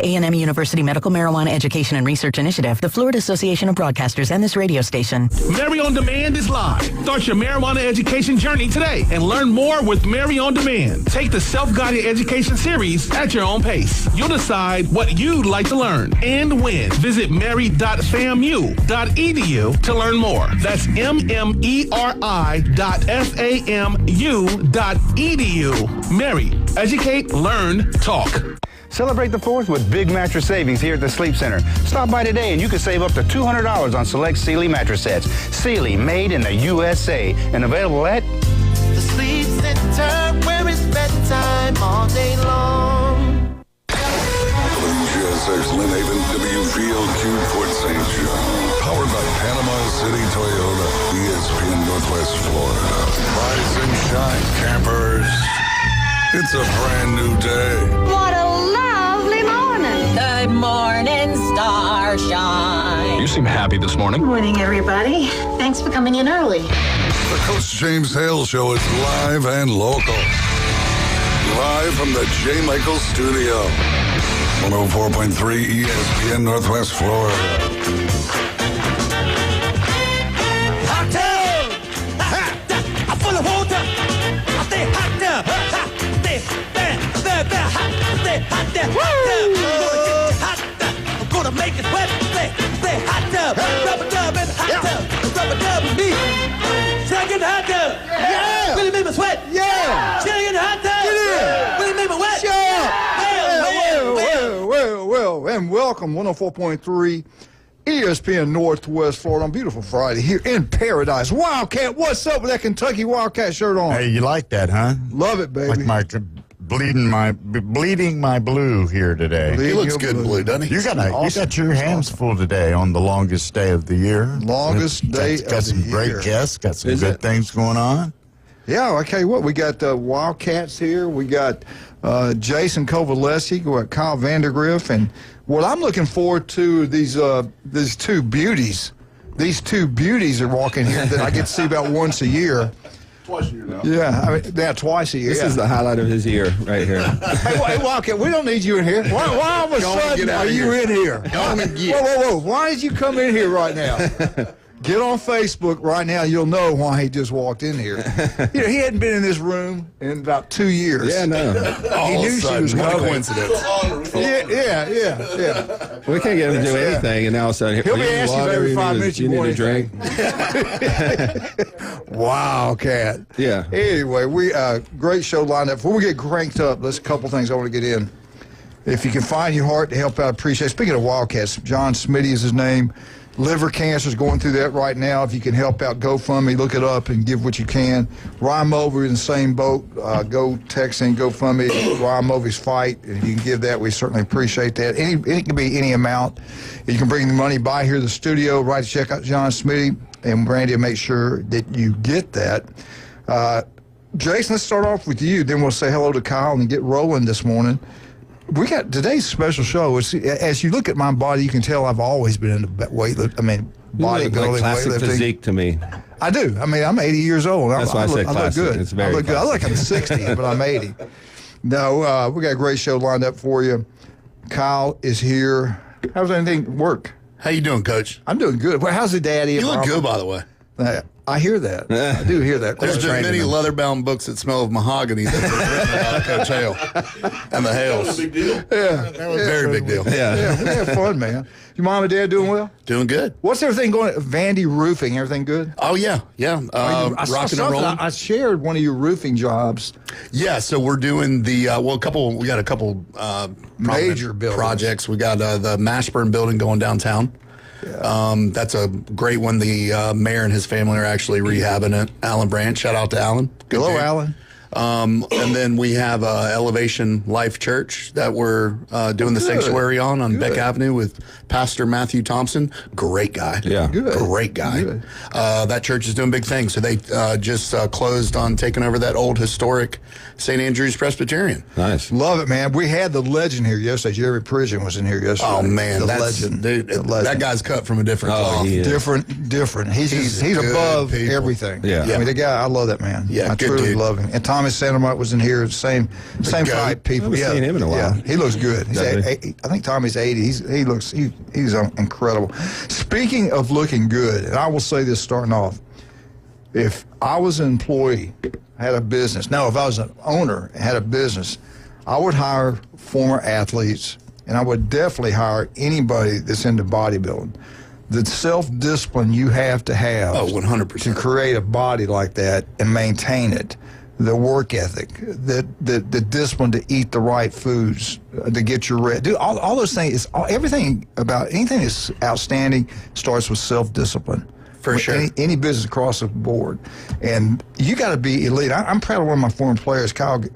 A&M University Medical Marijuana Education and Research Initiative, the Florida Association of Broadcasters, and this radio station. Mary on Demand is live. Start your marijuana education journey today and learn more with Mary on Demand. Take the self-guided education series at your own pace. You'll decide what you'd like to learn and when. Visit mary.famu.edu to learn more. That's mmeri.famu.edu. Mary, educate, learn, talk. Celebrate the 4th with big mattress savings here at the Sleep Center. Stop by today and you can save up to $200 on select Sealy mattress sets. Sealy, made in the USA, and available at the Sleep Center, where it's bedtime all day long. WGSX Lynn Haven, WVLQ Port St. John. Powered by Panama City Toyota, ESPN Northwest Florida. Rise and shine, campers. It's a brand new day. What a lovely morning. Good morning, starshine. You seem happy this morning. Good morning, everybody. Thanks for coming in early. The Coach James Hale Show is live and local. Live from the J. Michael Studio. 104.3 ESPN Northwest Florida. Hot tub! I'm full of water. I stay hot tub. Stay hot tub. I'm gonna make it wet. Stay hot tub. Rubber dub and hot tub. Rubber dub and me. Second hot tub. Yeah. Really make me sweat. Yeah. Second hot tub. Really make me wet. Well, and welcome 104.3 ESPN Northwest Florida on beautiful Friday here in Paradise. Wildcat, what's up with that Kentucky Wildcat shirt on? Hey, you like that, huh? Love it, baby. Like my bleeding my blue here today. He looks good in blue, doesn't he? You got your hands full today on the longest day of the year. Longest day of the year. Got some great guests. Got some good things going on. Yeah, I tell you what, we got Wildcats here. We got Jason Kovaleski, we got Kyle Vandergriff, and what I'm looking forward to these two beauties. These two beauties are walking here that I get to see about once a year. Twice a year now. Yeah, twice a year. This is the highlight of his year right here. Hey, Wildcat, we don't need you in here. Why all of a sudden are you in here? Whoa. Why did you come in here right now? Get on Facebook right now. You'll know why he just walked in here. You know, he hadn't been in this room in about 2 years. Yeah, no. He knew she was coming. Coincidence. Yeah. We can't get him to do anything, and now all of a sudden, He'll be asking you every 5 minutes you need a drink. Wildcat. Yeah. Anyway, we great show lined up. Before we get cranked up, there's a couple things I want to get in. If you can find your heart to help out, appreciate it. Speaking of Wildcats, John Smitty is his name. Liver cancer is going through that right now. If you can help out, GoFundMe, look it up and give what you can. Ryan Mulvey in the same boat. Go text in GoFundMe, Ryan Mulvey's fight. If you can give that, we certainly appreciate that. It can be any amount. You can bring the money by here to the studio, write a check out John Smitty, and Randy will make sure that you get that. Jason, let's start off with you. Then we'll say hello to Kyle and get rolling this morning. We got today's special show. As you look at my body, you can tell I've always been into weightlifting. I mean, bodybuilding, like classic weightlifting. physique to me. I do. I mean, I'm 80 years old. That's why I said classic. I look good. It's very I look good. I look like I'm 60, but I'm 80. No, we got a great show lined up for you. Kyle is here. How's anything work? How you doing, Coach? I'm doing good. Well, how's the daddy? You look good, by the way. I hear that. I do hear that. There's just many leather-bound books that smell of mahogany that are written about Coach Hale and the Hales. That was a big deal. Yeah. That was a very big deal. Yeah, we have fun, man. Your mom and dad doing well? Doing good. What's everything going? Vandy Roofing, everything good? Oh, yeah. Rocking and rolling. I shared one of your roofing jobs. Yeah, so we're doing we got a couple major buildings. Projects. We got the Mashburn building going downtown. Yeah. That's a great one. The mayor and his family are actually rehabbing it. Alan Brandt, shout out to Alan. Good Hello, dude. Alan. And then we have Elevation Life Church that we're doing the sanctuary on Beck Avenue with Pastor Matthew Thompson. Great guy. Yeah. Good. Great guy. Good. That church is doing big things. So they just closed on taking over that old historic St. Andrew's Presbyterian. Nice. Love it, man. We had the legend here yesterday. Jerry Pridgeon was in here yesterday. Oh, man. That's legend. Dude, that guy's cut from a different cloth. Different. He's above everything. Yeah. I mean, the guy, I love that man. Yeah, I truly love him. And Tom Thomas Sandermuth was in here. Same type people. I haven't seen him in a while. Yeah, he looks good. He's Does I think Tommy's 80. He's incredible. Speaking of looking good, and I will say this starting off, if I was an employee, had a business, if I was an owner and had a business, I would hire former athletes, and I would definitely hire anybody that's into bodybuilding. The self-discipline you have to have 100%. to create a body like that and maintain it, the work ethic, the discipline to eat the right foods, to get your rest. Dude, all those things, everything about anything that's outstanding starts with self-discipline. For sure. Any business across the board. And you got to be elite. I'm proud of one of my former players, Kyle's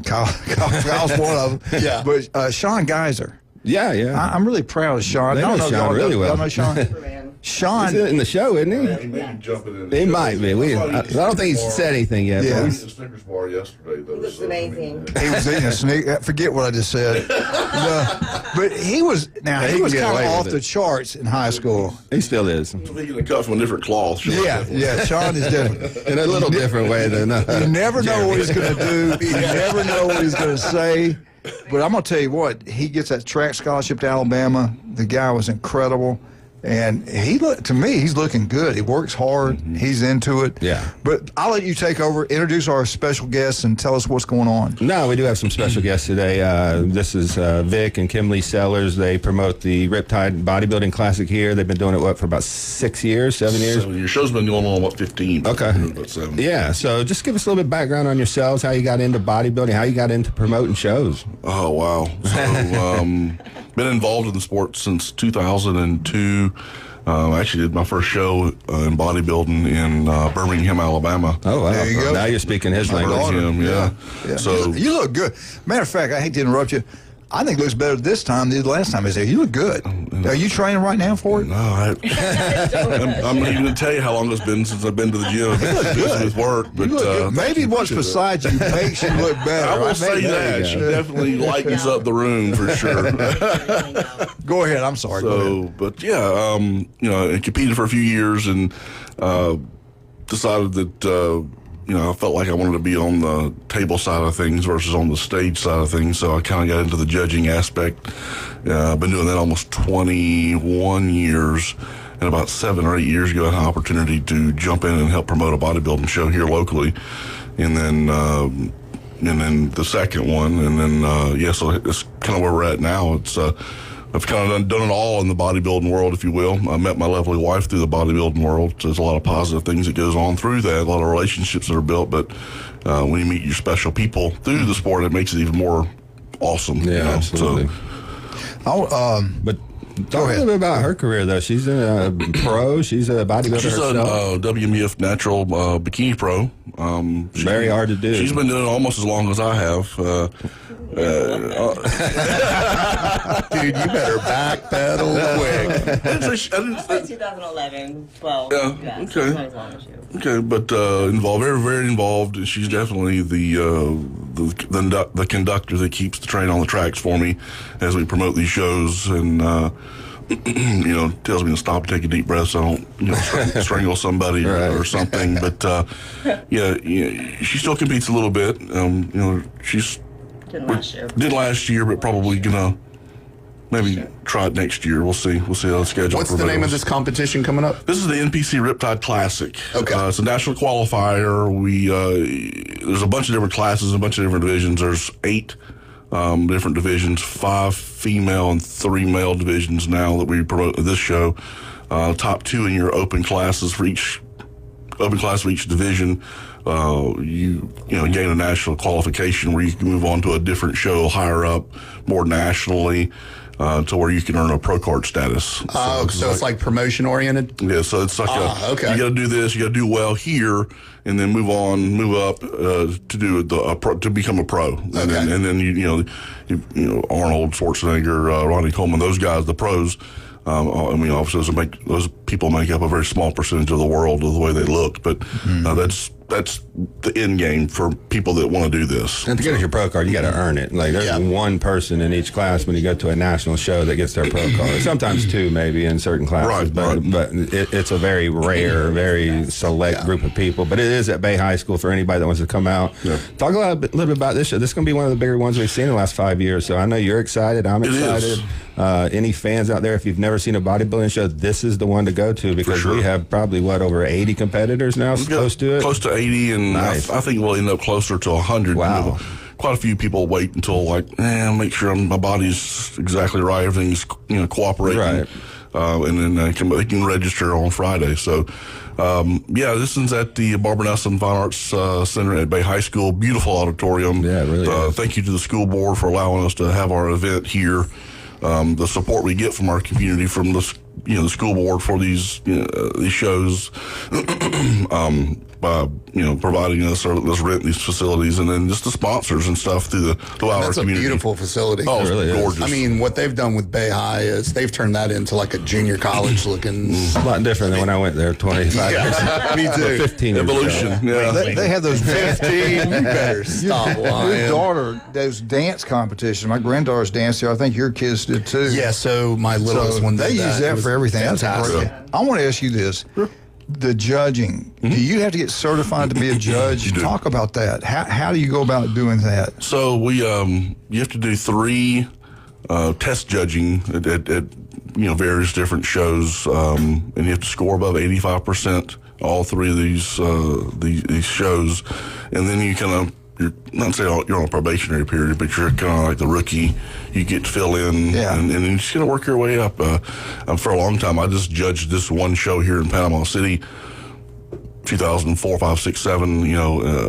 one of them. Yeah. But Sean Geiser. Yeah, yeah. I'm really proud of Sean. They know Sean really well. Y'all know Sean? Sean. He's in the show, isn't he? He may be jumping in. He might be. I don't think he's said anything yet. Yeah. He ate a Snickers bar yesterday. It was amazing. He was eating a sneak. Forget what I just said. But he was he kind can of get away off with the it. charts in high school. He still is. He cut from a different cloth. Yeah. Sean is different. In a little different way than You never know what he's going to do. You never know what he's going to say. But I'm going to tell you what, he gets that track scholarship to Alabama. The guy was incredible. And to me, he's looking good. He works hard. Mm-hmm. He's into it. Yeah. But I'll let you take over, introduce our special guests, and tell us what's going on. No, we do have some special guests today. This is Vic and Kimberly Sellers. They promote the Riptide Bodybuilding Classic here. They've been doing it, for about 7 years? Your show's been going on, 15? Okay. About 7. Yeah, so just give us a little bit of background on yourselves, how you got into bodybuilding, how you got into promoting shows. Oh, wow. So, been involved in the sport since 2002. I actually did my first show in bodybuilding in Birmingham, Alabama. Oh, wow. There you go. Now you're speaking his language. Birmingham, yeah. So You look good. Matter of fact, I hate to interrupt you. I think it looks better this time than the last time I was there. You look good. Are you training right now for it? No, I'm not even going to tell you how long it's been since I've been to the gym. Busy with work, but maybe what's beside you makes you look better. I will say that. She definitely lightens up the room for sure. Go ahead. I'm sorry. Go ahead. But yeah, I competed for a few years and decided that I felt like I wanted to be on the table side of things versus on the stage side of things. So I kind of got into the judging aspect. I've been doing that almost 21 years. And about 7 or 8 years ago, I had an opportunity to jump in and help promote a bodybuilding show here locally. And then the second one. And then, so it's kind of where we're at now. It's, I've kind of done it all in the bodybuilding world, if you will. I met my lovely wife through the bodybuilding world. So there's a lot of positive things that goes on through that, a lot of relationships that are built. But when you meet your special people through the sport, it makes it even more awesome. Yeah, absolutely. But talk a little bit about her career, though. She's a pro. She's a bodybuilder She's herself. a WMBF natural bikini pro. Very hard to do. She's been doing it almost as long as I have. Dude, you better backpedal quick. I didn't say 2011, 12. Yeah, okay. So not as long as you. Okay, but involved, very, very involved. She's definitely the conductor that keeps the train on the tracks for me as we promote these shows, and tells me to stop and take a deep breath so I don't strangle somebody or something. But she still competes a little bit. She's did last year, but probably gonna maybe try it next year. We'll see. We'll see how the schedule. What's the name of this competition coming up? This is the NPC Riptide Classic. Okay. It's a national qualifier. There's a bunch of different classes, a bunch of different divisions. There's 8 different divisions, 5 female and 3 male divisions now that we promote this show. Top 2 in your open classes for each division. You gain a national qualification where you can move on to a different show higher up, more nationally, to where you can earn a pro card status. So it's like promotion oriented? Yeah, so it's like okay. You got to do this, you got to do well here, and then move up to become a pro. And then Arnold Schwarzenegger, Ronnie Coleman, those guys, the pros. Obviously those people make up a very small percentage of the world of the way they look, but that's that's the end game for people that want to do this. And to get your pro card, you got to earn it. Like there's one person in each class when you go to a national show that gets their pro card. Sometimes two, maybe in certain classes, but it's a very rare, very select group of people. But it is at Bay High School for anybody that wants to come out. Yeah. Talk a little bit about this show. This is going to be one of the bigger ones we've seen in the last 5 years. So I know you're excited. I'm excited. Any fans out there, if you've never seen a bodybuilding show, this is the one to go to because we have probably over 80 competitors now close to it. Close to 80, and nice. I think we'll end up closer to 100. Wow. Quite a few people wait until make sure my body's exactly right, everything's cooperating, right. And then they can register on Friday. So, this is at the Barbara Nelson Fine Arts Center at Bay High School. Beautiful auditorium. Yeah, really. Thank you to the school board for allowing us to have our event here. The support we get from our community, from the school board for these shows, providing us rent these facilities, and then just the sponsors and stuff throughout our community. That's a beautiful facility. Oh, it really gorgeous. I mean, what they've done with Bay High is they've turned that into like a junior college looking. It's a lot different than when I went there 25 years. Me too. 15 years Evolution. ago. Yeah. They have those 15. You better stop lying. Your daughter, those dance competitions. My granddaughter's danced there. I think your kids did too. Yeah, so my littlest one did they use that for everything. Fantastic. I want to ask you this. Sure. The judging. Do you have to get certified to be a judge? Talk about that. How do you go about doing that? So we you have to do 3 test judging at various different shows, and you have to score above 85% all 3 of these shows, and then you you're not saying you're on a probationary period, but you're kind of like the rookie. You get to fill in, and you just gotta work your way up. For a long time, I just judged this one show here in Panama City. 2004, 5, 6, 7. It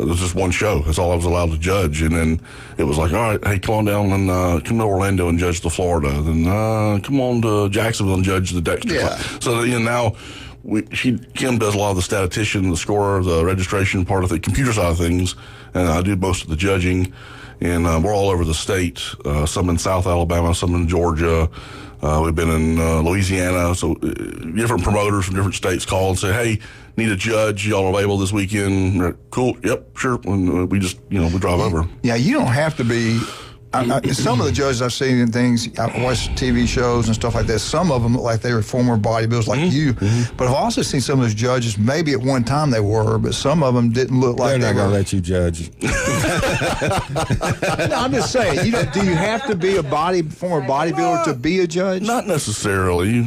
was just one show. That's all I was allowed to judge, and then it was like, all right, hey, come on down and come to Orlando and judge the Florida. Then come on to Jacksonville and judge the Dexter. Yeah. So now. Kim does a lot of the statistician, the scorer, the registration part of the computer side of things, and I do most of the judging. And we're all over the state, some in South Alabama, some in Georgia. We've been in Louisiana. So different promoters from different states call and say, hey, need a judge. Y'all available this weekend? Like, cool. Yep, sure. And we just, we drive over. Yeah, you don't have to be. Some of the judges I've seen in things, I watch TV shows and stuff like that. Some of them look like they were former bodybuilders like you. But I've also seen some of those judges, maybe at one time they were, but some of them didn't look like They're they not going were. to let you judge. No, I'm just saying, do you have to be a former bodybuilder to be a judge? Not necessarily,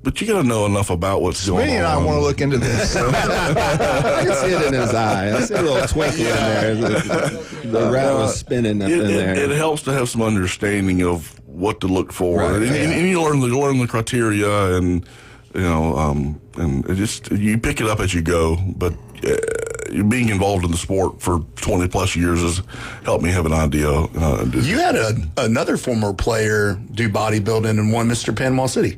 but you got to know enough about what's going on. Smitty and I want to look into this. I can see it in his eye. I see a little twinkle in there. The rat was spinning up in there. It helps to have some understanding of what to look for, right, and you learn the criteria, and and it just you pick it up as you go. But being involved in the sport for 20 plus years has helped me have an idea. You had another former player do bodybuilding and won Mr. Panama City.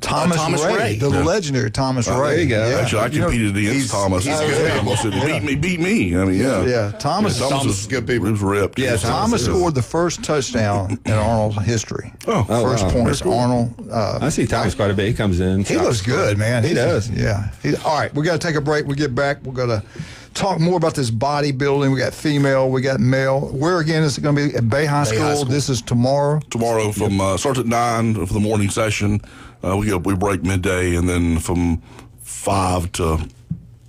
Thomas Ray, the legendary Thomas Ray. There you go. Yeah. Actually, I competed against Thomas. He's good. Beat me. I mean, yeah. Thomas is good people. He was ripped. Yeah, Thomas scored the first touchdown in Arnold's history. First points, Arnold. I see Thomas quite a bit. He comes in. He looks good, man. He does. Yeah. All right, we got to take a break. We get back. We're going to talk more about this bodybuilding. We got female, we got male. Where again is it going to be? At Bay High School. This is tomorrow. Tomorrow from starts at 9 for the morning session. We break midday, and then from 5 to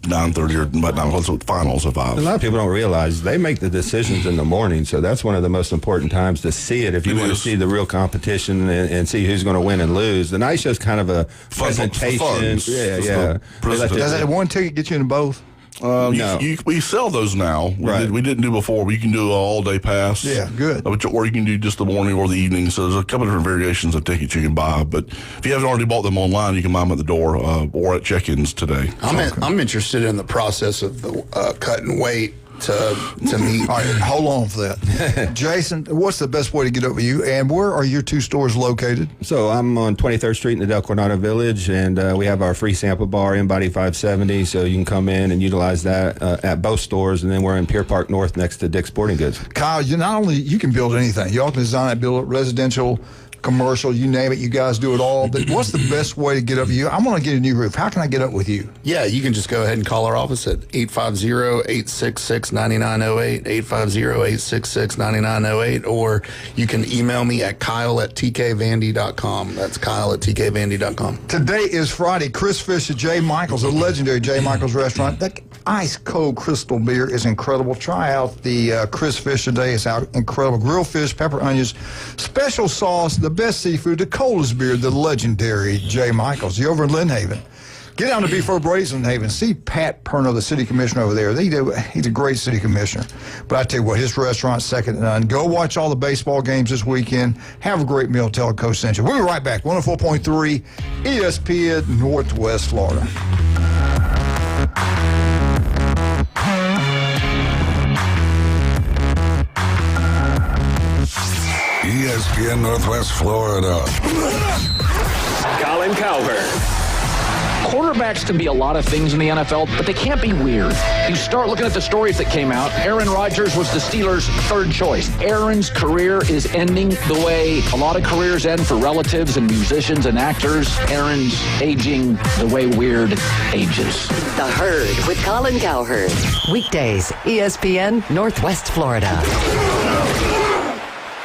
9:30 or about 9 o'clock, finals at 5. A lot of people don't realize they make the decisions in the morning, so that's one of the most important times to see it. If you want to see the real competition and see who's going to win and lose, the night show's kind of a presentation. Yeah. Does that one ticket get you into both? No. We sell those now. We didn't do before. We can do an all-day pass. Yeah, good. Or you can do just the morning or the evening. So there's a couple of different variations of tickets you can buy. But if you haven't already bought them online, you can buy them at the door or at check-ins today. I'm interested in the process of the cutting weight to meet. All right, hold on for that. Jason, what's the best way to get over you, and where are your 2 stores located? So I'm on 23rd Street in the Del Coronado Village, and we have our free sample bar, InBody 570, so you can come in and utilize that at both stores, and then we're in Pier Park North next to Dick's Sporting Goods. Kyle, you can build anything. You all can design it, build it, residential, commercial, you name it, you guys do it all. But what's the best way to get up with you? I want to get a new roof. How can I get up with you? Yeah, you can just go ahead and call our office at 850-866-9908, 850-866-9908, or you can email me at kyle@tkvandy.com. That's kyle@tkvandy.com. Today is Friday. Chris Fish at J. Michael's, a legendary J. Michael's restaurant. That ice cold crystal beer is incredible. Try out the Chris Fish today. It's out incredible. Grilled fish, pepper, onions, special sauce, the best seafood, the coldest beer, the legendary J. Michael's. You're over in Lynn Haven. Get down to Beef Brady's in Haven. See Pat Perno, the city commissioner over there. He's a great city commissioner. But I tell you what, his restaurant's second to none. Go watch all the baseball games this weekend. Have a great meal. Tell Coach sent you. We'll be right back. 104.3 ESPN Northwest Florida. ESPN Northwest Florida. Colin Cowherd. Quarterbacks can be a lot of things in the NFL, but they can't be weird. You start looking at the stories that came out. Aaron Rodgers was the Steelers' third choice. Aaron's career is ending the way a lot of careers end for relatives and musicians and actors. Aaron's aging the way weird ages. The Herd with Colin Cowherd. Weekdays, ESPN Northwest Florida.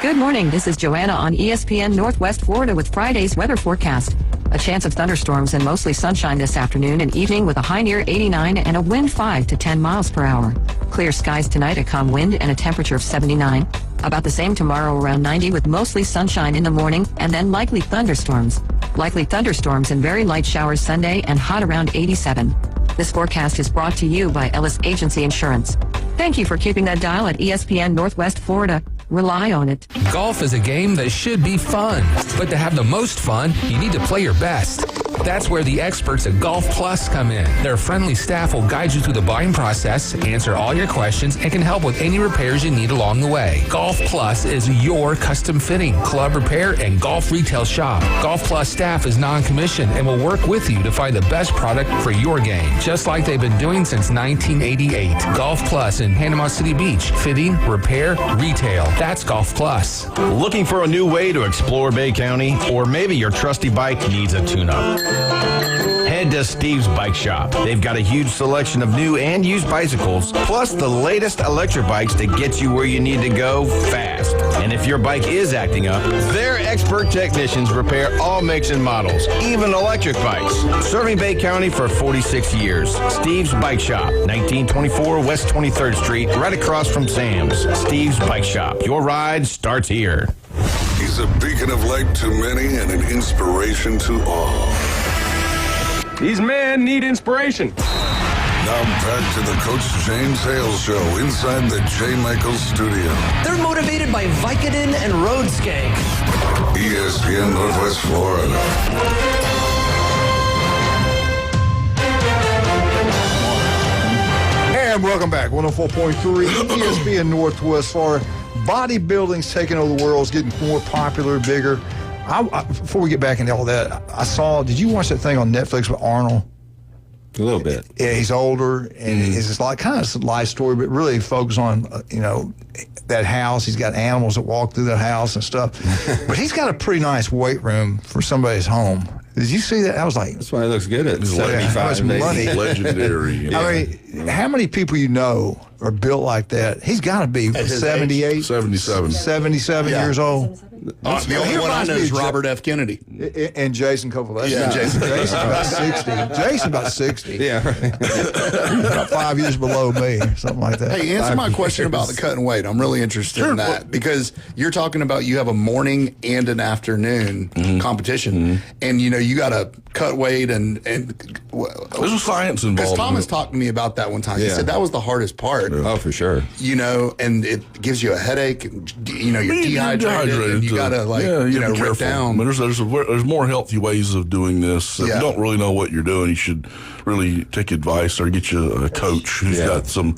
Good morning. This is Joanna on ESPN Northwest Florida with Friday's weather forecast. A chance of thunderstorms and mostly sunshine this afternoon and evening with a high near 89 and a wind 5 to 10 miles per hour. Clear skies tonight, a calm wind and a temperature of 79. About the same tomorrow, around 90 with mostly sunshine in the morning and then likely thunderstorms. Likely thunderstorms and very light showers Sunday and hot around 87. This forecast is brought to you by Ellis Agency Insurance. Thank you for keeping that dial at ESPN Northwest Florida. Rely on it. Golf is a game that should be fun, but to have the most fun, you need to play your best. That's where the experts at Golf Plus come in. Their friendly staff will guide you through the buying process, answer all your questions, and can help with any repairs you need along the way. Golf Plus is your custom fitting, club repair, and golf retail shop. Golf Plus staff is non-commissioned and will work with you to find the best product for your game, just like they've been doing since 1988. Golf Plus in Panama City Beach. Fitting, repair, retail. That's Golf Plus. Looking for a new way to explore Bay County? Or maybe your trusty bike needs a tune-up? Head to Steve's Bike Shop. They've got a huge selection of new and used bicycles, plus the latest electric bikes to get you where you need to go fast. And if your bike is acting up, their expert technicians repair all makes and models, even electric bikes. Serving Bay County for 46 years. Steve's Bike Shop, 1924 West 23rd Street, right across from Sam's. Steve's Bike Shop. Your ride starts here. He's a beacon of light to many and an inspiration to all. These men need inspiration. Now back to the Coach James Hale Show inside the J. Michaels studio. They're motivated by Vicodin and road skank. ESPN Northwest Florida. And welcome back. 104.3 ESPN Northwest Florida. Bodybuilding's taking over the world. It's getting more popular, bigger. Before we get back into all that, did you watch that thing on Netflix with Arnold? A little bit. Yeah, he's older, and it's like kind of a life story, but really focus on, that house. He's got animals that walk through that house and stuff. But he's got a pretty nice weight room for somebody's home. Did you see that? I was like... That's why he looks good at 75. Money. Legendary. Yeah. I mean, how many people you know are built like that? He's got to be 78? 77 years old. The only one I know is Robert F. Kennedy. And Jason Kovalevsky. Yeah, Jason about 60. Jason about 60. Yeah, right. About 5 years below me, something like that. Hey, answer my question about the cutting weight. I'm really interested in that because you're talking about you have a morning and an afternoon competition, and you got to cut weight and there's science involved. Because Thomas talked to me about that one time. He said that was the hardest part. Oh, for sure. And it gives you a headache. You're dehydrated. And you got to rip down. I mean, there's more healthy ways of doing this. If you don't really know what you're doing, you should really take advice or get you a coach who's got some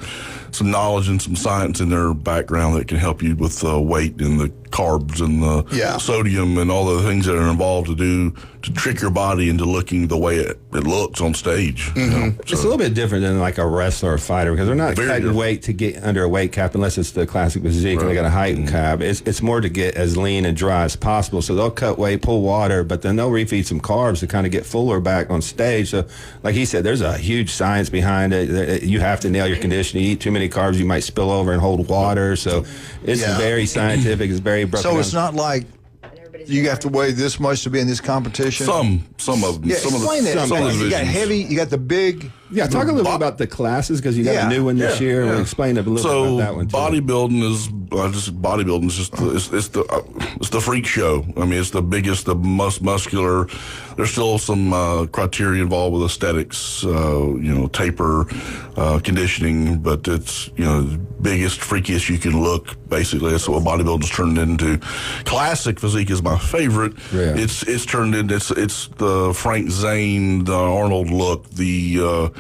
knowledge and some science in their background that can help you with weight and the carbs and the sodium and all the things that are involved to trick your body into looking the way it looks on stage. You know? It's a little bit different than like a wrestler or fighter because they're not cutting weight to get under a weight cap unless it's the classic physique and they got a height cap. It's more to get as lean and dry as possible. So they'll cut weight, pull water, but then they'll refeed some carbs to kind of get fuller back on stage. So like he said, there's a huge science behind it. You have to nail your conditioning. You eat too many carbs, you might spill over and hold water. So it's very scientific. It's very broken So it's not like you have to weigh this much to be in this competition? Some of them. Yeah, some explain of the, that. some of the You got divisions. heavy, you got the big. Yeah, talk a little bit about the classes because you got a new one this year. We'll explain a little bit about that one too. Bodybuilding is bodybuilding is just it's the freak show. I mean, it's the biggest, the most muscular. There's still some criteria involved with aesthetics, taper, conditioning, but it's the biggest, freakiest you can look. Basically, that's what bodybuilding's turned into. Classic physique is my favorite. Yeah. It's turned into it's the Frank Zane, the Arnold look, the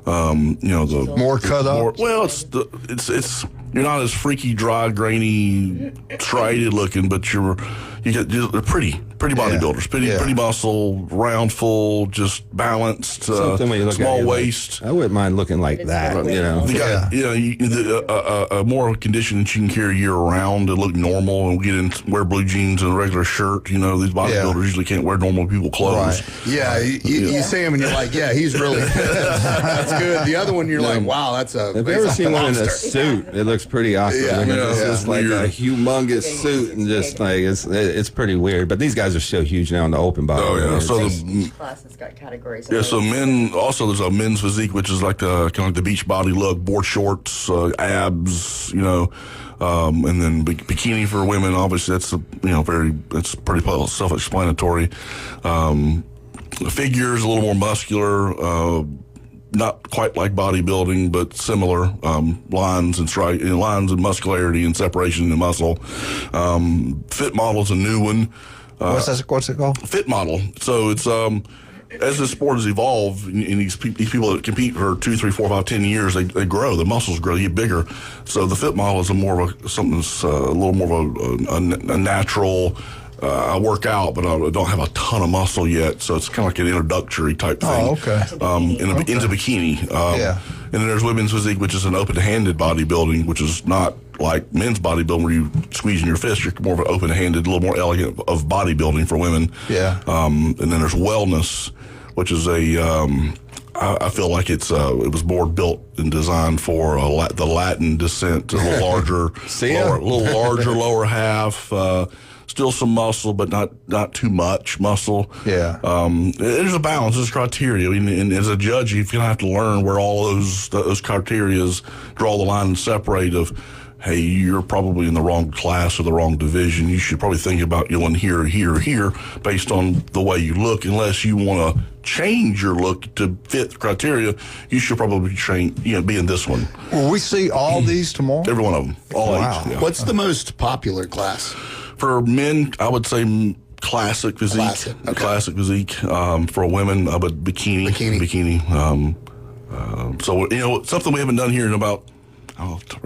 the more cut up. It's you're not as freaky, dry, grainy, striated looking, but they're pretty bodybuilders, pretty muscle, round, full, just balanced, small waist. I wouldn't mind looking like that. A more condition that you can carry year round and look normal and wear blue jeans and a regular shirt. These bodybuilders usually can't wear normal people clothes. Right. Yeah, you see him and you're like, yeah, he's really that's good. The other one, you're like, wow, that's a. Have you ever seen one in a suit? It looks pretty awesome. It's just like a humongous suit and just like it's pretty weird. But these guys are so huge now in the open body. Oh yeah, so each class has got categories. Yeah, so men also there's a men's physique which is like kind of like the beach body look, board shorts, abs, and then bikini for women. Obviously, that's that's pretty self-explanatory. Figures a little more muscular. Not quite like bodybuilding, but similar lines and muscularity and separation in muscle. Fit model's a new one. What's it called? Fit model. So it's as the sport has evolved, and these people that compete for 2, 3, 4, 5, 10 years, they grow. The muscles grow, they get bigger. So the fit model is something that's a little more of a natural. I work out, but I don't have a ton of muscle yet, so it's kind of like an introductory type thing. Oh, okay. Into bikini. And then there's women's physique, which is an open-handed bodybuilding, which is not like men's bodybuilding where you squeeze in your fist. You're more of an open-handed, a little more elegant of bodybuilding for women. Yeah. And then there's wellness, which is I feel like it was more built and designed for the Latin descent, a little larger lower half. Still some muscle, but not too much muscle. Yeah. There's a balance. There's criteria. And as a judge, you're going to have to learn where all those criteria draw the line and separate of, hey, you're probably in the wrong class or the wrong division. You should probably think about going here, here, here based on the way you look. Unless you want to change your look to fit the criteria, you should probably be in this one. Will we see all these tomorrow? Every one of them. All 8. Yeah. What's the most popular class? For men, I would say classic physique. Classic physique. For women, I would bikini. So, something we haven't done here in about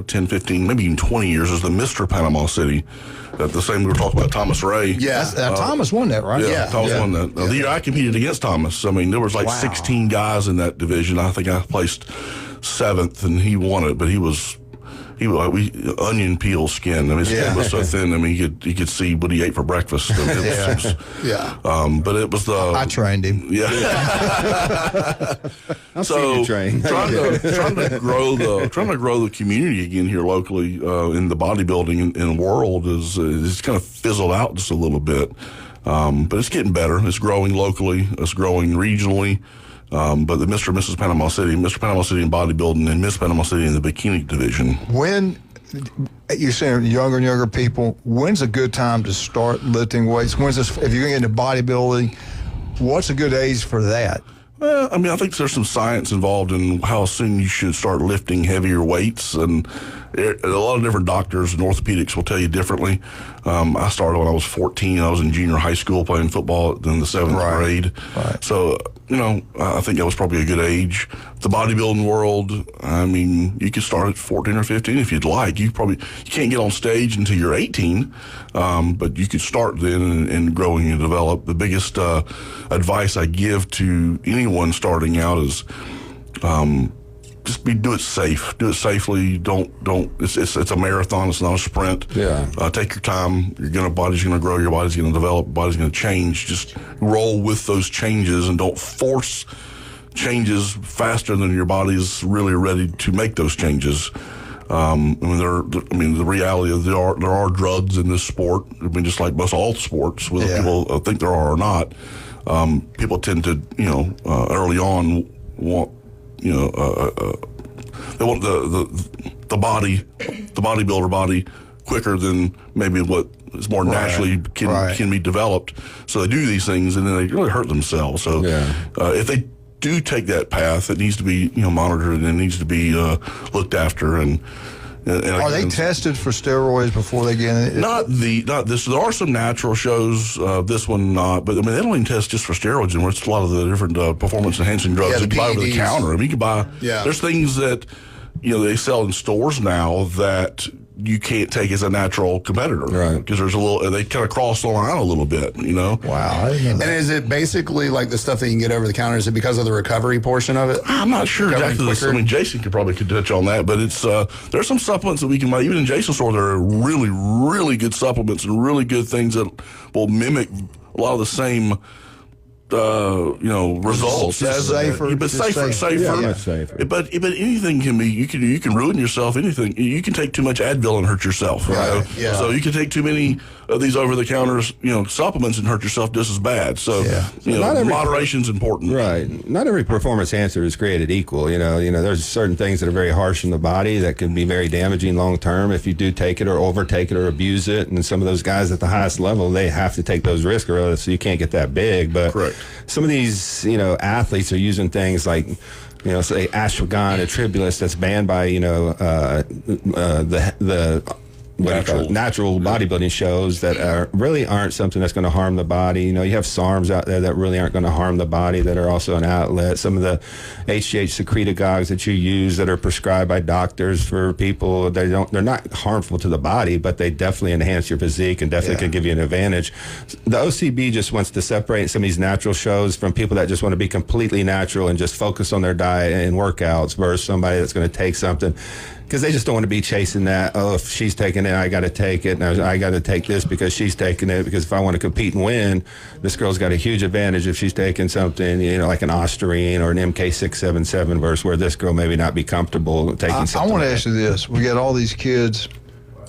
10, 15, maybe even 20 years is the Mr. Panama City. The same we were talking about Thomas Ray. Yeah, Thomas won that, right? Yeah, Thomas won that. The year I competed against Thomas, I mean, there was 16 guys in that division. I think I placed 7th, and he won it, but he was onion peel skin. I mean, his skin was so thin. I mean, you could see what he ate for breakfast. But it was I trained him. Yeah. I've seen you train. trying to grow the community again here locally in the bodybuilding in the world is kind of fizzled out just a little bit. But it's getting better. It's growing locally. It's growing regionally. But the Mr. and Mrs. Panama City in bodybuilding, and Miss Panama City in the bikini division. When you're saying younger and younger people, when's a good time to start lifting weights? If you're going to get into bodybuilding, what's a good age for that? Well, I mean, I think there's some science involved in how soon you should start lifting heavier weights, and a lot of different doctors and orthopedics will tell you differently. I started when I was 14. I was in junior high school playing football in the 7th grade. Right. So, I think that was probably a good age. The bodybuilding world, I mean, you could start at 14 or 15 if you'd like. You can't get on stage until you're 18, but you could start then and growing and develop. The biggest advice I give to anyone starting out is do it safe. Do it safely. Don't. It's a marathon. It's not a sprint. Yeah. Take your time. Body's gonna grow. Your body's gonna develop. Body's gonna change. Just roll with those changes and don't force changes faster than your body's really ready to make those changes. The reality of there are drugs in this sport. I mean, just like most all sports, whether people think there are or not. People tend to, early on want. They want the bodybuilder body quicker than maybe what is more naturally can be developed. So they do these things and then they really hurt themselves. So if they do take that path, it needs to be monitored and it needs to be looked after. And are they tested for steroids before they get in? Not this. There are some natural shows. This one not, but I mean they don't even test just for steroids, and it's a lot of the different performance enhancing drugs you can buy over the counter. I mean, you can buy. Yeah. There's things that they sell in stores now that you can't take as a natural competitor, right? Because there's they kind of cross the line a little bit, Wow. And is it basically like the stuff that you can get over the counter? Is it because of the recovery portion of it? I'm not sure exactly. I mean, Jason could touch on that, but it's there's some supplements that we can buy. Even in Jason's store, there are really, really good supplements and really good things that will mimic a lot of the same results. Safer. Yeah, safer. But anything can be. You can ruin yourself. Anything. You can take too much Advil and hurt yourself. Right. Yeah. So you can take too many of these over the counter supplements and hurt yourself just as bad. So moderation's important. Right. Not every performance enhancer is created equal. There's certain things that are very harsh in the body that can be very damaging long term if you do take it or overtake it or abuse it. And some of those guys at the highest level, they have to take those risks or else you can't get that big. But correct. Some of these, athletes are using things like, say ashwagandha, tribulus that's banned by, natural bodybuilding shows that really aren't something that's going to harm the body. You have SARMs out there that really aren't going to harm the body that are also an outlet. Some of the HGH secretagogues that you use that are prescribed by doctors for people, they're not harmful to the body, but they definitely enhance your physique and definitely can give you an advantage. The OCB just wants to separate some of these natural shows from people that just want to be completely natural and just focus on their diet and workouts versus somebody that's going to take something. Because they just don't want to be chasing that. Oh, if she's taking it, I got to take it. And I got to take this because she's taking it. Because if I want to compete and win, this girl's got a huge advantage if she's taking something, like an Ostarine or an MK677 versus where this girl maybe not be comfortable taking something. I want to ask you this. We got all these kids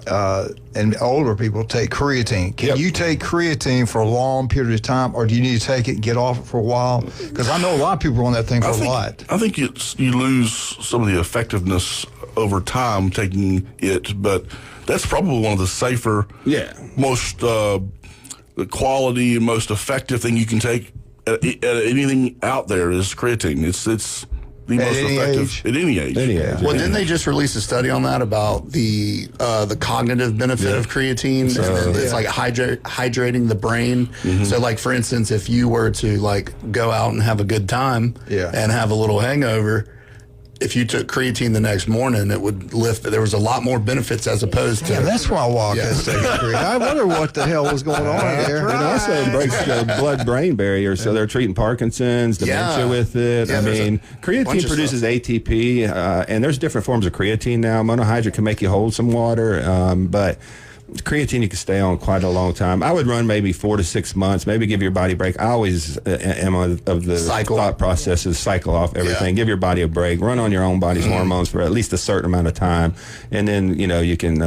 and older people take creatine. Can you take creatine for a long period of time, or do you need to take it and get off it for a while? Because I know a lot of people are on that thing for a lot. I think you lose some of the effectiveness over time taking it, but that's probably one of the safer, most the quality and most effective thing you can take at anything out there is creatine. It's the most effective at any age. Well, didn't they just release a study on that about the cognitive benefit of creatine? So, it's like hydrating the brain. Mm-hmm. So, like for instance, if you were to go out and have a good time and have a little hangover, if you took creatine the next morning, it would lift. There was a lot more benefits as opposed to. Yeah, that's why I walked that stage. I wonder what the hell was going on there. It also breaks the blood-brain barrier, so they're treating Parkinson's, dementia with it. I mean, creatine produces ATP, and there's different forms of creatine now. Monohydrate can make you hold some water, but creatine you can stay on quite a long time. I would run maybe 4 to 6 months, maybe give your body a break. I always am of the thought process is cycle off everything. Give your body a break. Run on your own body's hormones for at least a certain amount of time, and then you can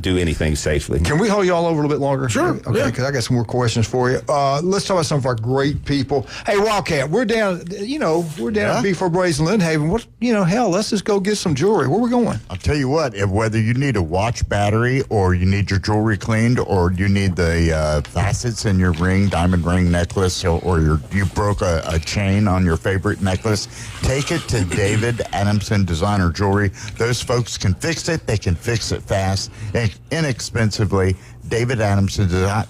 do anything safely. Can we hold you all over a little bit longer? Sure. Okay, because I got some more questions for you. Let's talk about some of our great people. Hey, Wildcat, we're down at B4 Brazen Lindhaven. What, hell, let's just go get some jewelry. Where we going? I'll tell you what, whether you need a watch battery or you need your your jewelry cleaned, or you need the facets in your ring, diamond ring necklace, or you broke a chain on your favorite necklace, take it to David Adamson Designer Jewelry. Those folks can fix it. They can fix it fast and inexpensively. David Adamson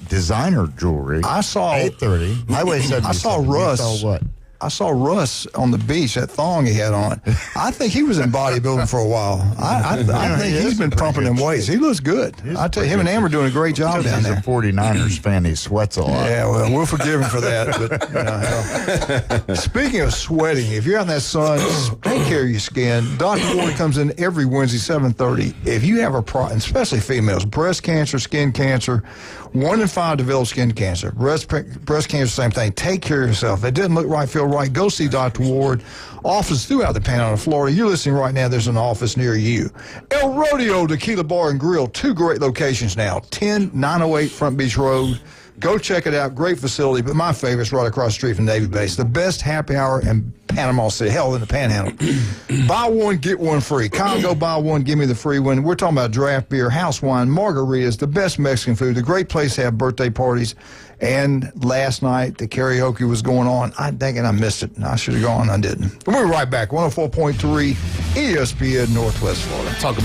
Designer Jewelry. I saw 830 Highway 77. I saw Russ. You saw what? I saw Russ on the beach, that thong he had on. I think he was in bodybuilding for a while. I think he's been pumping them weights. He looks good. I tell you, him and Am are doing a great job down there. He's a 49ers fan. He sweats a lot. Yeah, well, we'll forgive him for that. But speaking of sweating, if you're out in that sun, take care of your skin. Dr. Ward comes in every Wednesday, 7:30. If you have a problem, especially females, breast cancer, skin cancer, 1 in 5 develop skin cancer. Breast cancer, same thing. Take care of yourself. If it didn't look right, feel right, go see Dr. Ward. Office throughout the Panhandle of Florida. You're listening right now. There's an office near you. El Rodeo Tequila Bar and Grill. 2 great locations now. 10908 Front Beach Road. Go check it out. Great facility. But my favorite's right across the street from Navy Base. The best happy hour in Panama City. Hell, in the Panhandle. Buy one, get one free. Congo, buy one, give me the free one. We're talking about draft beer, house wine, margaritas, the best Mexican food. The great place to have birthday parties. And last night, the karaoke was going on. I'm thinking I missed it. I should have gone. I didn't. We'll be right back. 104.3 ESPN Northwest Florida. Talk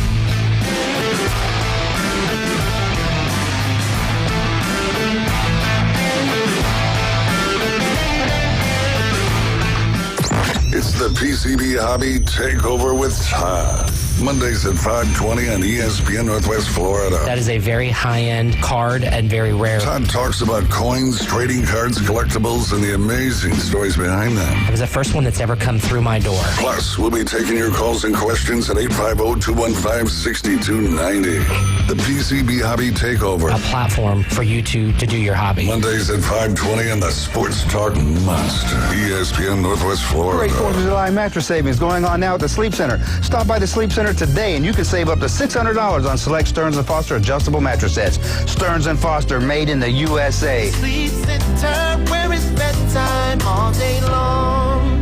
It's the PCB Hobby Takeover with Todd. Mondays at 5:20 on ESPN Northwest Florida. That is a very high-end card and very rare. Todd talks about coins, trading cards, collectibles, and the amazing stories behind them. It was the first one that's ever come through my door. Plus, we'll be taking your calls and questions at 850-215-6290. The PCB Hobby Takeover. A platform for you to do your hobby. Mondays at 5:20 on the Sports Talk Monster. ESPN Northwest Florida. Great 4th of July mattress savings going on now at the Sleep Center. Stop by the Sleep Center today and you can save up to $600 on select Stearns & Foster adjustable mattress sets. Stearns & Foster, made in the USA. Sleep Center, where it's bedtime all day long.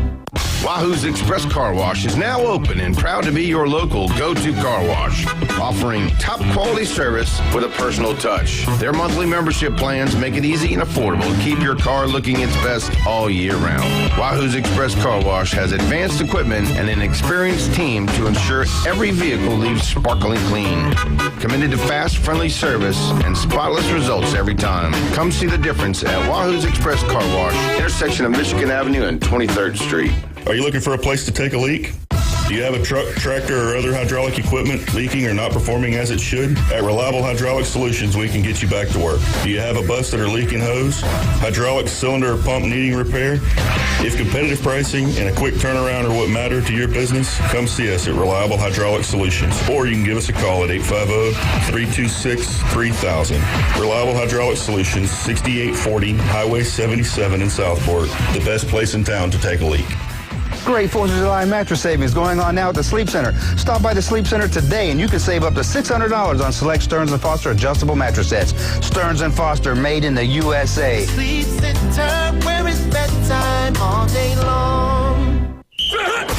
Wahoo's Express Car Wash is now open and proud to be your local go-to car wash, offering top quality service with a personal touch. Their monthly membership plans make it easy and affordable to keep your car looking its best all year round. Wahoo's Express Car Wash has advanced equipment and an experienced team to ensure every vehicle leaves sparkling clean. Committed to fast, friendly service and spotless results every time. Come see the difference at Wahoo's Express Car Wash, intersection of Michigan Avenue and 23rd Street. Are you looking for a place to take a leak? Do you have a truck, tractor, or other hydraulic equipment leaking or not performing as it should? At Reliable Hydraulic Solutions, we can get you back to work. Do you have a busted or leaking hose? Hydraulic cylinder or pump needing repair? If competitive pricing and a quick turnaround are what matter to your business, come see us at Reliable Hydraulic Solutions. Or you can give us a call at 850-326-3000. Reliable Hydraulic Solutions, 6840 Highway 77 in Southport. The best place in town to take a leak. Great 4th of July mattress savings going on now at the Sleep Center. Stop by the Sleep Center today and you can save up to $600 on select Stearns & Foster adjustable mattress sets. Stearns & Foster, made in the USA. Sleep Center, where it's bedtime all day long.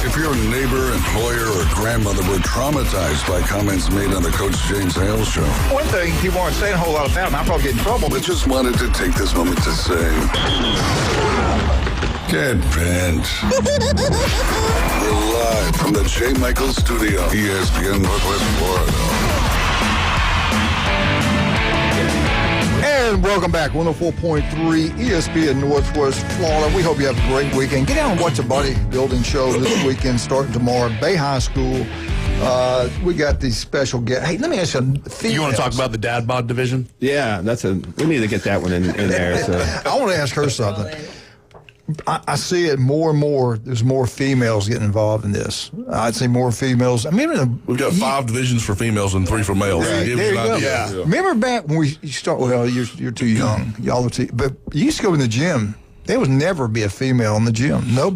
If your neighbor, employer, or grandmother were traumatized by comments made on the Coach James Hale Show. One thing people aren't saying a whole lot about, and I'll probably get in trouble. But just wanted to take this moment to say, get bent. We're live from the J. Michael Studio, ESPN Northwest Florida. And welcome back, 104.3 ESPN Northwest Florida. We hope you have a great weekend. Get out and watch a bodybuilding show this weekend starting tomorrow at Bay High School. We got these special guests. Hey, let me ask you. You want to talk about the dad bod division? Yeah, we need to get that one in there. So. I want to ask her something. I see it more and more. There's more females getting involved in this. I'd say more females. I mean, we've got 5 divisions for females and 3 for males. Right, there you go. Yeah. Remember back when you start? Well, you're too young. Y'all are too. But you used to go in the gym. There would never be a female in the gym. They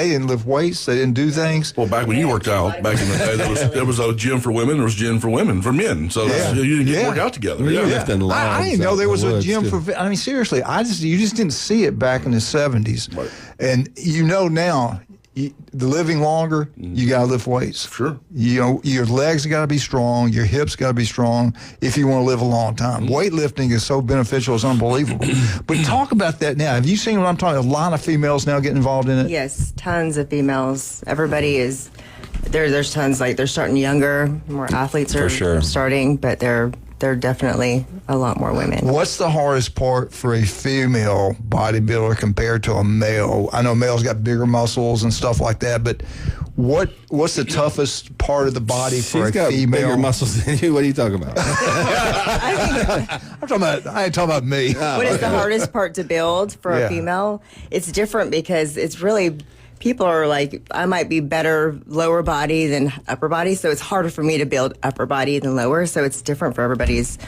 didn't lift weights. They didn't do things. Well, back when you worked out, back in the day, there was a gym for women. There was a gym for women, for men. So you didn't get to work out together. I didn't know there was a gym for. I mean, seriously, you just didn't see it back in the 70s. Right. And now, the living longer, you got to lift weights. Sure. You know, your legs got to be strong, your hips got to be strong if you want to live a long time. Weightlifting is so beneficial, it's unbelievable. But talk about that now. Have you seen what I'm talking about? A lot of females now getting involved in it? Yes, tons of females. Everybody is, there's tons, like they're starting younger, more athletes are starting, but they're definitely a lot more women. What's the hardest part for a female bodybuilder compared to a male? I know males got bigger muscles and stuff like that, but what's the toughest part of the body for a female? She's got bigger muscles than you. What are you talking about? I ain't talking about me. What is the hardest part to build for a female? It's different because it's really, people are like, I might be better lower body than upper body, so it's harder for me to build upper body than lower, so it's different for everybody's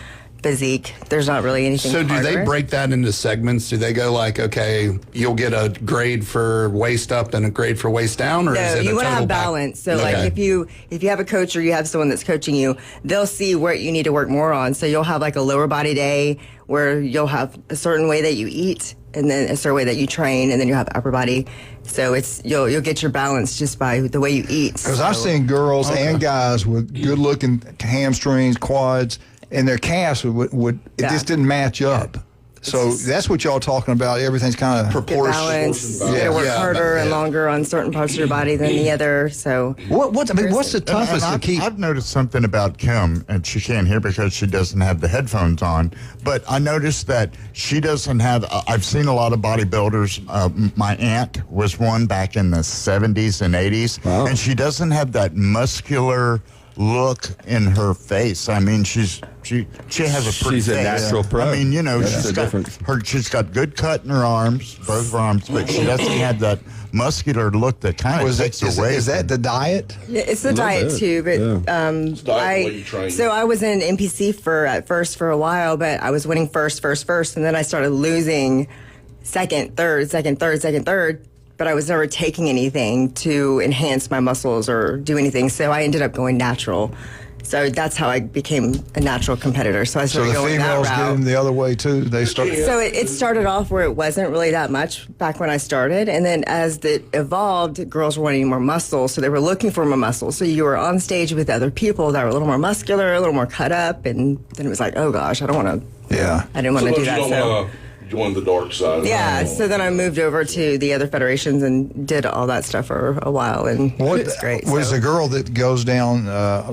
physique. There's not really anything So harder. do they break that into segments? Do they go like, okay, you'll get a grade for waist up and a grade for waist down, or is it you a want to total have pack? balance. So Okay. like if you have a coach or you have someone that's coaching you, they'll see what you need to work more on. So you'll have like a lower body day where you'll have a certain way that you eat and then a certain way that you train, and then you have upper body. So you'll get your balance just by the way you eat. Because I've seen girls and guys with good-looking hamstrings, quads, and their calves it just didn't match up. So that's what y'all talking about. Everything's kind of proportional. Balance. You gotta work harder and longer on certain parts of your body than the other. So what's the toughest to keep? I've noticed something about Kim, and she can't hear because she doesn't have the headphones on. But I noticed that she doesn't have. I've seen a lot of bodybuilders. My aunt was one back in the 70s and 80s, and she doesn't have that muscular look in her face. I mean, she has a pretty She's a face. natural pro. I mean, you know, That's she's got good cut in her arms, both her arms, but she doesn't have that muscular look that kind of takes away. Is that the diet? Yeah, it's the diet too, but I was in NPC at first for a while, but I was winning first, and then I started losing second, third, but I was never taking anything to enhance my muscles or do anything, so I ended up going natural. So that's how I became a natural competitor. So I started going that route. So the females get them the other way too. They start. So it started off where it wasn't really that much back when I started, and then as it evolved, girls were wanting more muscle, so they were looking for more muscle. So you were on stage with other people that were a little more muscular, a little more cut up, and then it was like, oh gosh, I don't want to. Yeah. I didn't want to do that. So. Join the dark side. Yeah, so then I moved over to the other federations and did all that stuff for a while, and it's great. Was the girl that goes down,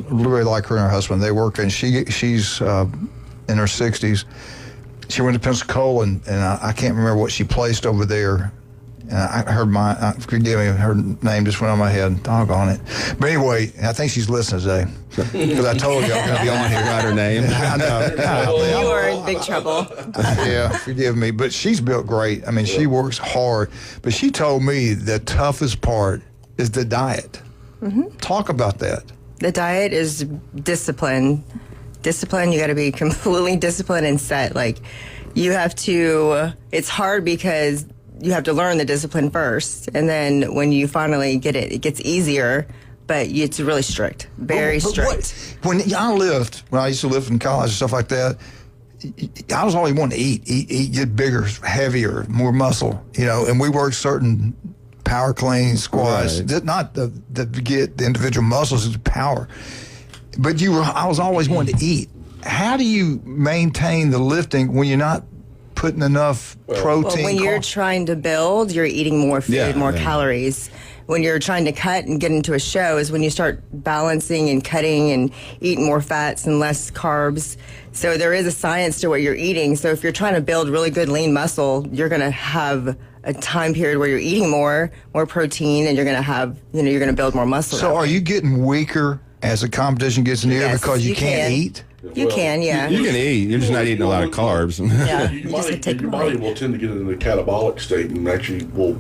really like her and her husband, they work, and she's in her 60s. She went to Pensacola, and I can't remember what she placed over there. I heard forgive me, her name just went on my head. Doggone it. But anyway, I think she's listening today. Because I told you I'm going to be on here. Got her name. I know. You are in big trouble. Yeah, forgive me. But she's built great. I mean, she works hard. But she told me the toughest part is the diet. Mm-hmm. Talk about that. The diet is discipline. Discipline, you got to be completely disciplined and set. Like, you have to, it's hard because you have to learn the discipline first, and then when you finally get it, it gets easier, but it's really strict, very strict. When I used to live in college and stuff like that, I was always wanting to eat, get bigger, heavier, more muscle, you know, and we worked certain power clean squats, not to get the individual muscles, it's power. But I was always wanting to eat. How do you maintain the lifting when you're not putting enough protein? Well, when you're trying to build, you're eating more food, more calories. When you're trying to cut and get into a show is when you start balancing and cutting and eating more fats and less carbs. So there is a science to what you're eating. So if you're trying to build really good lean muscle, you're going to have a time period where you're eating more protein, and you're going to have, you're going to build more muscle. So are you getting weaker as the competition gets near because you can't eat? You can, yeah. You can eat. You're just not eating a lot of carbs. Yeah, your body will tend to get into the catabolic state and actually will,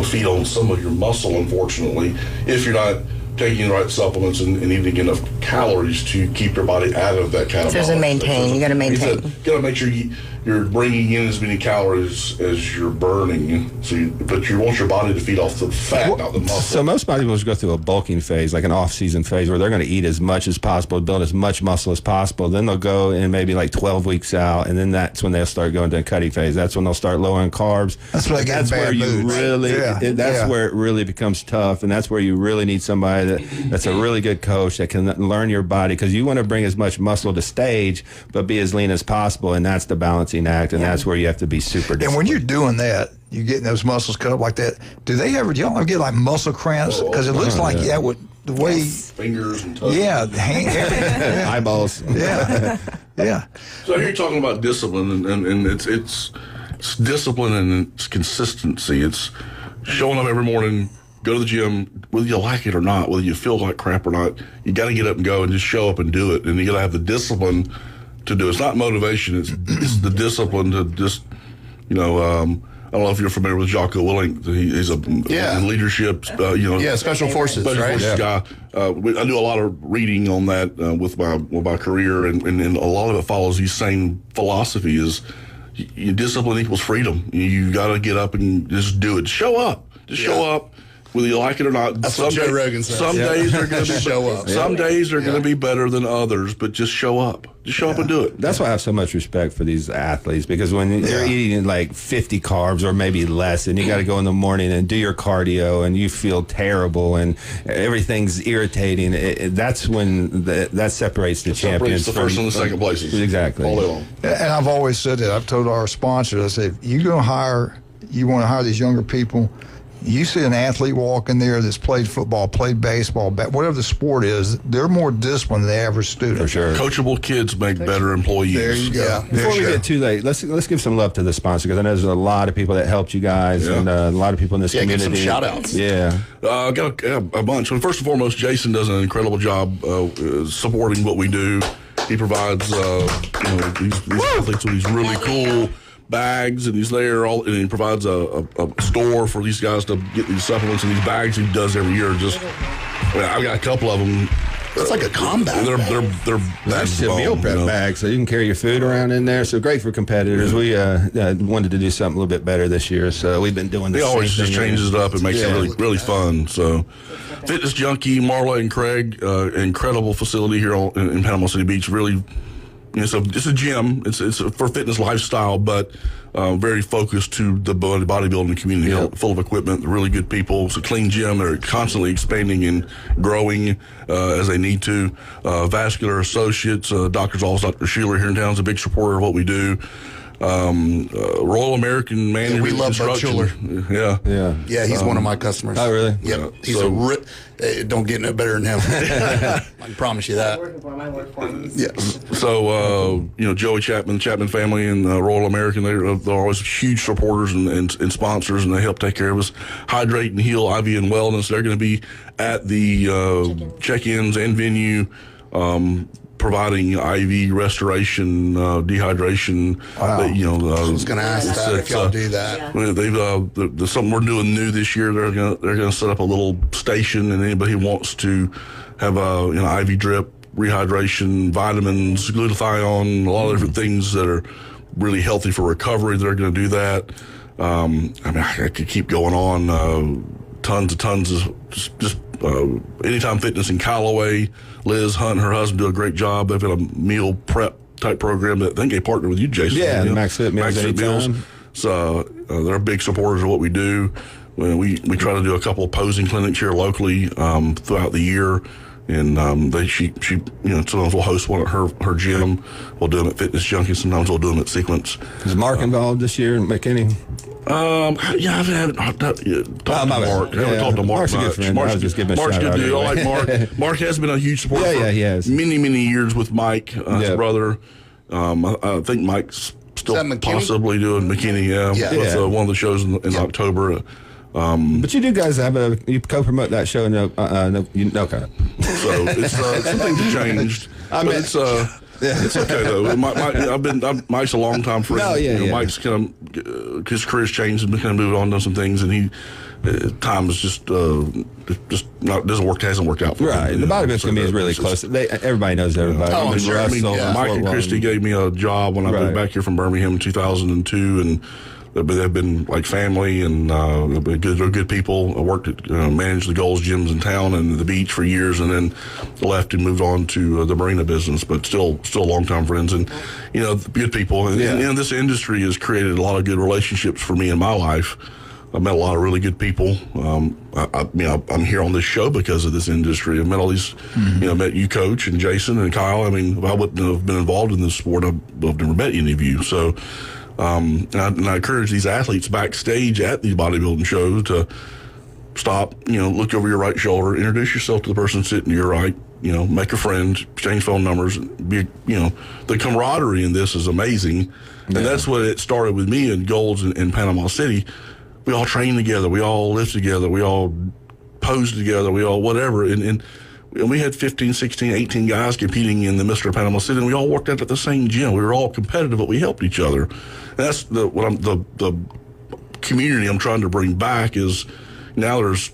feed on some of your muscle, unfortunately, if you're not taking the right supplements and eating enough calories to keep your body out of that kind of. So there's a maintain. You got to maintain. You got to make sure you're bringing in as many calories as you're burning. But you want your body to feed off the fat, not the muscle. So most bodybuilders go through a bulking phase, like an off-season phase, where they're going to eat as much as possible, build as much muscle as possible. Then they'll go in maybe like 12 weeks out, and then that's when they'll start going to a cutting phase. That's when they'll start lowering carbs. That's where where it really becomes tough, and that's where you really need somebody that's a really good coach that can learn your body, because you want to bring as much muscle to stage, but be as lean as possible, and that's the balancing act, and that's where you have to be super disciplined. And when you're doing that, you're getting those muscles cut up like that. Do you ever get like muscle cramps? Because it looks like that would the way fingers and toes. Yeah, eyeballs. Yeah. So here you're talking about discipline, and it's discipline and it's consistency. It's showing up every morning, go to the gym, whether you like it or not, whether you feel like crap or not. You got to get up and go and just show up and do it, and you got to have the discipline to do it. It's not motivation; it's the discipline to just, I don't know if you're familiar with Jocko Willink. He's a leadership, special forces, right? Guy. I do a lot of reading on that with my career, and a lot of it follows these same philosophy. Is discipline equals freedom. You got to get up and just do it. Show up. Just show up. Whether you like it or not. That's what Joe Rogan says. Some days are going to show up. Some days are going to be better than others, but just show up. Just show up and do it. That's why I have so much respect for these athletes, because when you're eating like 50 carbs or maybe less, and you got to go in the morning and do your cardio, and you feel terrible and everything's irritating, that's when that separates the champions. The first and the second places. Exactly. All day long. And I've always said that. I've told our sponsors, I said, if you want to hire these younger people, you see an athlete walk in there that's played football, played baseball, whatever the sport is, they're more disciplined than the average student. For sure. Coachable kids make better employees. There you go. Yeah. Before we get too late, let's give some love to the sponsor, because I know there's a lot of people that helped you guys, and a lot of people in this community. Give some shout outs. Yeah. I got a bunch. Well, first and foremost, Jason does an incredible job supporting what we do. He provides these athletes with these really cool bags, and he's there and he provides a store for these guys to get these supplements, and these bags he does every year. I've got a couple of them. It's like a combat. They're that's a meal prep bag, so you can carry your food around in there. So great for competitors. We wanted to do something a little bit better this year, so we've been doing this. He always just changes it up and makes it really fun. So, Fitness Junkie, Marla and Craig, incredible facility here in Panama City Beach. Really. It's a gym. It's for fitness lifestyle, but very focused to the bodybuilding community. Full of equipment, really good people. It's a clean gym. They're constantly expanding and growing as they need to. Vascular Associates, Dr. Zalls, Dr. Sheeler here in town is a big supporter of what we do. Royal American Man. We love Bud Schuler. Yeah, he's one of my customers. Oh, really? Yep. He's don't get no better than him. I can promise you that. Yes. So, Joey Chapman, the Chapman family, and Royal American, they're always huge supporters and sponsors, and they help take care of us. Hydrate and Heal IV and Wellness, they're going to be at the check-ins and venue, providing IV restoration, dehydration. Wow. I was going to ask that if y'all do that. There's something we're doing new this year. They're going to set up a little station, and anybody who wants to have a IV drip, rehydration, vitamins, glutathione, a lot of different things that are really healthy for recovery. They're going to do that. I could keep going on. Tons of just Anytime Fitness in Callaway. Liz Hunt and her husband do a great job. They've got a meal prep type program that I think they partner with you, Jason. Yeah, Max Fit Meals. So they're big supporters of what we do. We try to do a couple of posing clinics here locally throughout the year. And she sometimes we'll host one at her gym. We'll do them at Fitness Junkie. Sometimes we'll do them at Sequence. Is Mark involved this year, McKinney? I haven't talked to Mark. I haven't talked to Mark Mark's much. a good friend. Mark's good dude. I like Mark. Mark has been a huge supporter for he has. many years with Mike, his brother. I think Mike's still possibly doing McKinney, with one of the shows in October. But you do guys you co-promote that show? No cut. So it's some things have changed. It's okay though. Mike's a long time friend. Oh, yeah, Mike's kind of his career's changed and kind of moved on, done some things, and he time is just not hasn't worked out for him. Right. The bodybuilding community is really close. Everybody knows everybody. Oh, I'm sure. Mike and Christy gave me a job when I moved back here from Birmingham in 2002, and they've been like family, and they're good people. I worked at managed the Gold's gyms in town and the beach for years, and then left and moved on to the marina business. But still longtime friends, and good people. And this industry has created a lot of good relationships for me in my life. I've met a lot of really good people. I'm here on this show because of this industry. I've met all these, met you, Coach, and Jason and Kyle. I mean, if I wouldn't have been involved in this sport, I've never met any of you. So, and I encourage these athletes backstage at these bodybuilding shows to stop, look over your right shoulder, introduce yourself to the person sitting to your right, make a friend, exchange phone numbers. The camaraderie in this is amazing. And that's what it started with me in Gold's in Panama City. We all train together. We all live together. We all pose together. We all whatever. And we had 15, 16, 18 guys competing in the Mr. Panama City, and we all worked out at the same gym. We were all competitive, but we helped each other. And that's the community I'm trying to bring back is now there's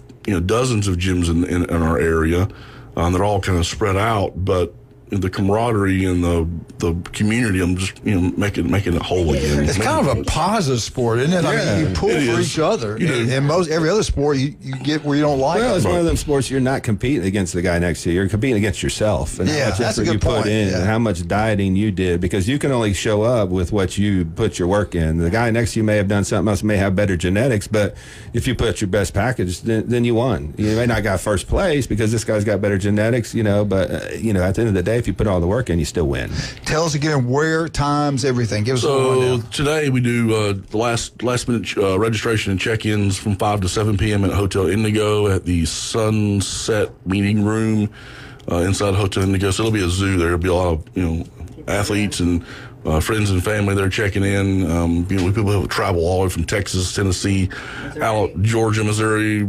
dozens of gyms in our area. They're all kind of spread out, but the camaraderie and the community, I'm just making it whole again. It's kind of a positive sport, isn't it? I mean, you pull for each other. In every other sport, you get where you don't like. Well, it's one of them sports you're not competing against the guy next to you. You're competing against yourself and how much that's a effort good you point. put in and how much dieting you did, because you can only show up with what you put your work in. The guy next to you may have done something else, may have better genetics, but if you put your best package, then you won. You may not got first place because this guy's got better genetics, but at the end of the day, if you put all the work in, you still win. Tell us again where, times, everything. Give us a rundown. Today we do the last minute registration and check-ins from 5 to 7 p.m. at Hotel Indigo at the Sunset Meeting Room inside Hotel Indigo. So it'll be a zoo there. There'll be a lot of athletes and friends and family there checking in. People who travel all the way from Texas, Tennessee, Georgia, Missouri,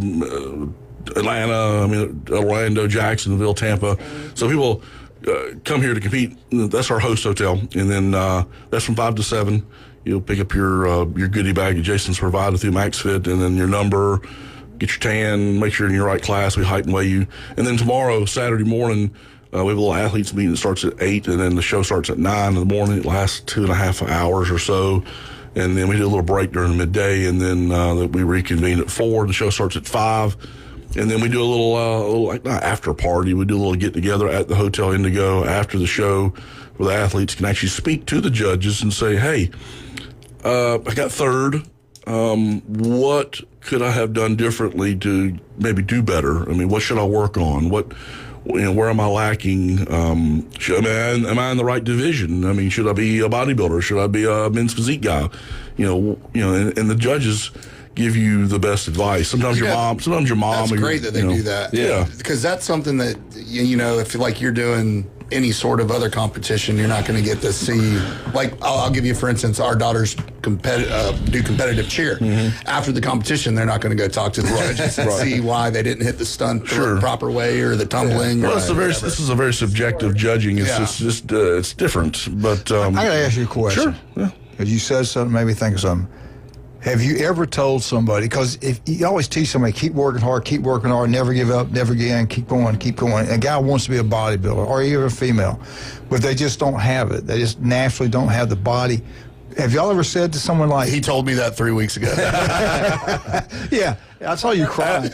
Atlanta, Orlando, Jacksonville, Tampa. So people come here to compete. That's our host hotel, and then that's from 5 to 7. You'll pick up your goodie bag that Jason's provided through MaxFit, and then your number, get your tan, make sure you're in your right class. We height and weigh you. And then tomorrow, Saturday morning, we have a little athletes meeting that starts at 8, and then the show starts at 9 in the morning. It lasts 2.5 hours or so. And then we do a little break during the midday, and then we reconvene at 4. The show starts at 5. And then we do a little like not after party. We do a little get together at the Hotel Indigo after the show, where the athletes can actually speak to the judges and say, "Hey, I got third. What could I have done differently to maybe do better? I mean, what should I work on? Where am I lacking? Am I in the right division? I mean, should I be a bodybuilder? Should I be a men's physique guy? And the judges give you the best advice. Sometimes your mom. That's great that they do that. Yeah, because that's something that if you're doing any sort of other competition, you're not going to get to see. Like I'll give you, for instance, our daughters do competitive cheer. Mm-hmm. After the competition, they're not going to go talk to the judges and see why they didn't hit the stunt the proper way or the tumbling. Yeah. Well, this is a very subjective judging. It's just it's different. But I got to ask you a question. Sure. Yeah. Because you said something, made me think of something. Have you ever told somebody, because if you always teach somebody, keep working hard, never give up, never again, keep going. A guy wants to be a bodybuilder, or even a female, but they just don't have it. They just naturally don't have the body. Have y'all ever said to someone like... He told me that 3 weeks ago. Yeah, I saw you cry.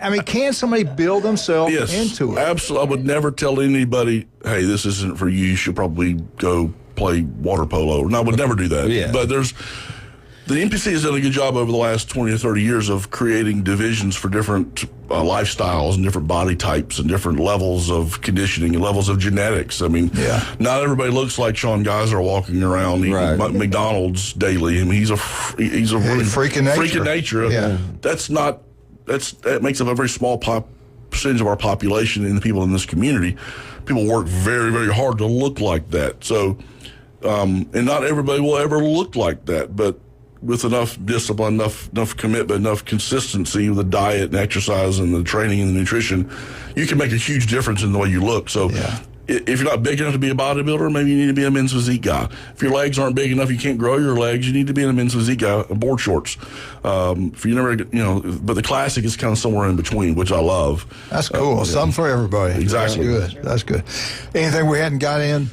I mean, can somebody build themselves into it? Absolutely. I would never tell anybody, hey, this isn't for you. You should probably go play water polo. No, I would never do that. Yeah. But the NPC has done a good job over the last 20 or 30 years of creating divisions for different lifestyles and different body types and different levels of conditioning and levels of genetics. I mean, not everybody looks like Sean Geiser walking around eating McDonald's daily. I mean, he's a really freak of nature. Yeah. That makes up a very small percentage of our population and the people in this community. People work very, very hard to look like that. So, and not everybody will ever look like that, but with enough discipline, enough commitment, enough consistency with the diet and exercise and the training and the nutrition, you can make a huge difference in the way you look. So if you're not big enough to be a bodybuilder, maybe you need to be a men's physique guy. If your legs aren't big enough, you can't grow your legs, you need to be in a men's physique guy, board shorts. If you never, but the classic is kind of somewhere in between, which I love. That's cool. Something for everybody. Exactly. That's good. Anything we hadn't got in?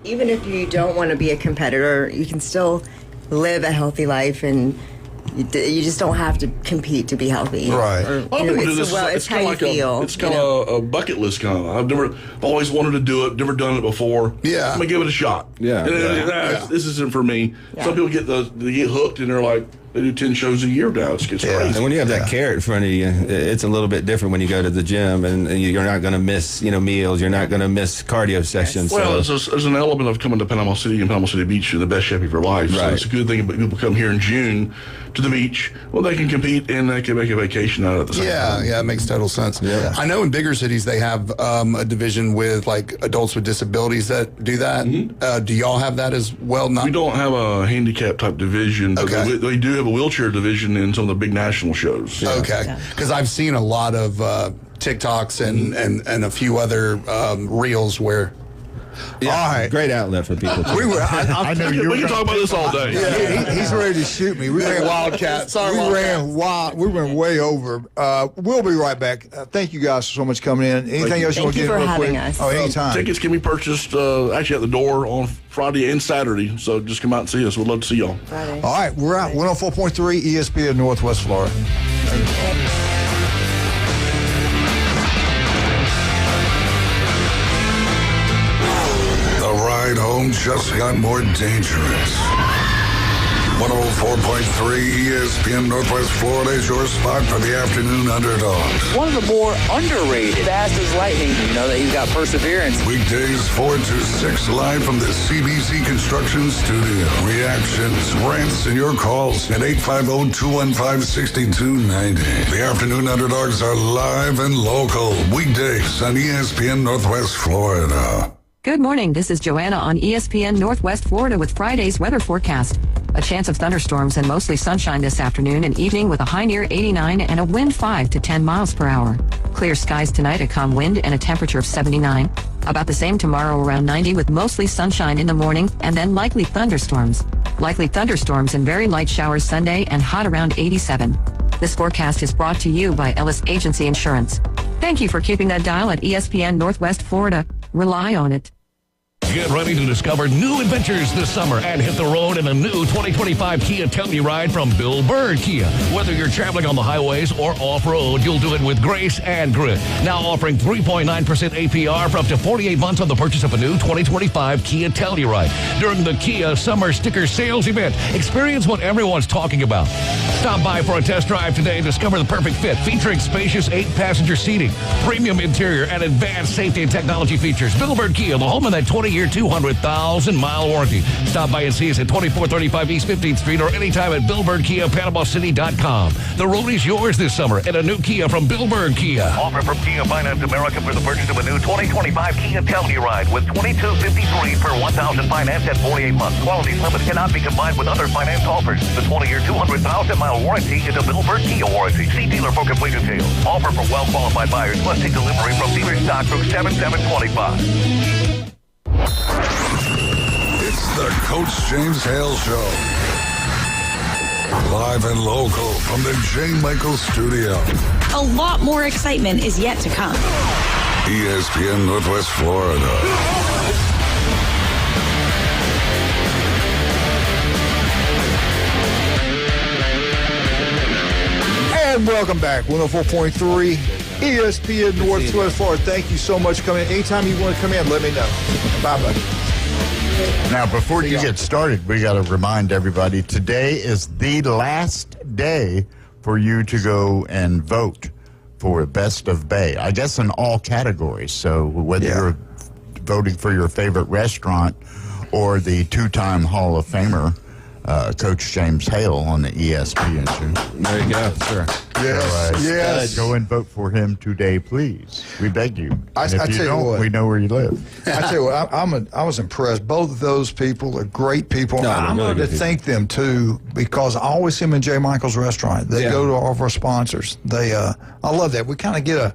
Even if you don't want to be a competitor, you can still live a healthy life, and you just don't have to compete to be healthy. Right. A lot of people do this. It's how you feel. It's kind of a bucket list kind of. I've always wanted to do it, never done it before. Yeah. I'm gonna give it a shot. Yeah. This isn't for me. Yeah. Some people they get hooked and they're like, they do 10 shows a year now. It's crazy. And when you have that carrot in front of you, it's a little bit different when you go to the gym, and you're not going to miss, meals. You're not going to miss cardio sessions. Well, there's an element of coming to Panama City and Panama City Beach in the best shape of your life. Right. So it's a good thing. But people come here in June to the beach. Well, they can compete and they can make a vacation out of it at the same time. Yeah, it makes total sense. Yeah. I know in bigger cities they have a division with like adults with disabilities that do that. Mm-hmm. Do y'all have that as well? We don't have a handicap type division, but Okay. they do have a wheelchair division in some of the big national shows. Okay, because I've seen a lot of TikToks and a few other reels where. Yeah, all right. Great outlet for people. We can talk about this all day. Yeah, he's ready to shoot me. We ran Wildcat. Sorry, we Wildcat. ran wild. We went way over. We'll be right back. Thank you guys so much coming in. Anything else you want to get in real quick? Oh, anytime. Tickets can be purchased actually at the door on Friday and Saturday. So just come out and see us. We'd love to see y'all. Friday. All right, we're out. 104.3 ESPN Northwest Florida. The ride home just got more dangerous. 104.3 ESPN Northwest Florida is your spot for the afternoon underdogs. One of the more underrated, fast as lightning. You know that he's got perseverance. Weekdays 4 to 6 live from the CBC Construction Studio. Reactions, rants, and your calls at 850-215-6290. The afternoon underdogs are live and local. Weekdays on ESPN Northwest Florida. Good morning. This is Joanna on ESPN Northwest Florida with Friday's weather forecast. A chance of thunderstorms and mostly sunshine this afternoon and evening with a high near 89 and a wind 5 to 10 miles per hour. Clear skies tonight, a calm wind and a temperature of 79. About the same tomorrow, around 90 with mostly sunshine in the morning and then likely thunderstorms. Likely thunderstorms and very light showers Sunday and hot around 87. This forecast is brought to you by Ellis Agency Insurance. Thank you for keeping that dial at ESPN Northwest Florida. Rely on it. Get ready to discover new adventures this summer and hit the road in a new 2025 Kia Telluride from Bill Bird Kia. Whether you're traveling on the highways or off-road, you'll do it with grace and grit. Now offering 3.9% APR for up to 48 months on the purchase of a new 2025 Kia Telluride during the Kia Summer Sticker Sales Event. Experience what everyone's talking about. Stop by for a test drive today and discover the perfect fit, featuring spacious 8-passenger seating, premium interior, and advanced safety and technology features. Bill Bird Kia, the home of that 20-year, 200,000-mile warranty. Stop by and see us at 2435 East 15th Street or anytime at BillBirdKiaPanamaCity.com. The road is yours this summer and a new Kia from Bill Bird Kia. Offer from Kia Finance America for the purchase of a new 2025 Kia Telluride with $2,253 per $1,000 financed at 48 months. Quality limit cannot be combined with other finance offers. The 20-year, 200,000-mile warranty is a Bill Bird Kia warranty. See dealer for complete details. Offer for well-qualified buyers must take delivery from dealer stock through 7/7/25. It's the Coach James Hale Show. Live and local from the J. Michael Studio. A lot more excitement is yet to come. ESPN Northwest Florida. And welcome back. 104.3 ESPN Northwest Florida. Thank you so much for coming in. Anytime you want to come in, let me know. Bye, buddy. Now, before you get started, we got to remind everybody, today is the last day for you to go and vote for Best of Bay. I guess in all categories. So whether you're voting for your favorite restaurant or the two-time Hall of Famer, Coach James Hale on the ESPN show. There you go. Sure. Yes. Go and vote for him today, please. We beg you. I if you tell don't, you what, we know where you live. I tell you what, I was impressed. Both of those people are great people. No, I'm really going to good thank them too, because I always see them in J. Michael's restaurant. They go to all of our sponsors. I love that. We kind of get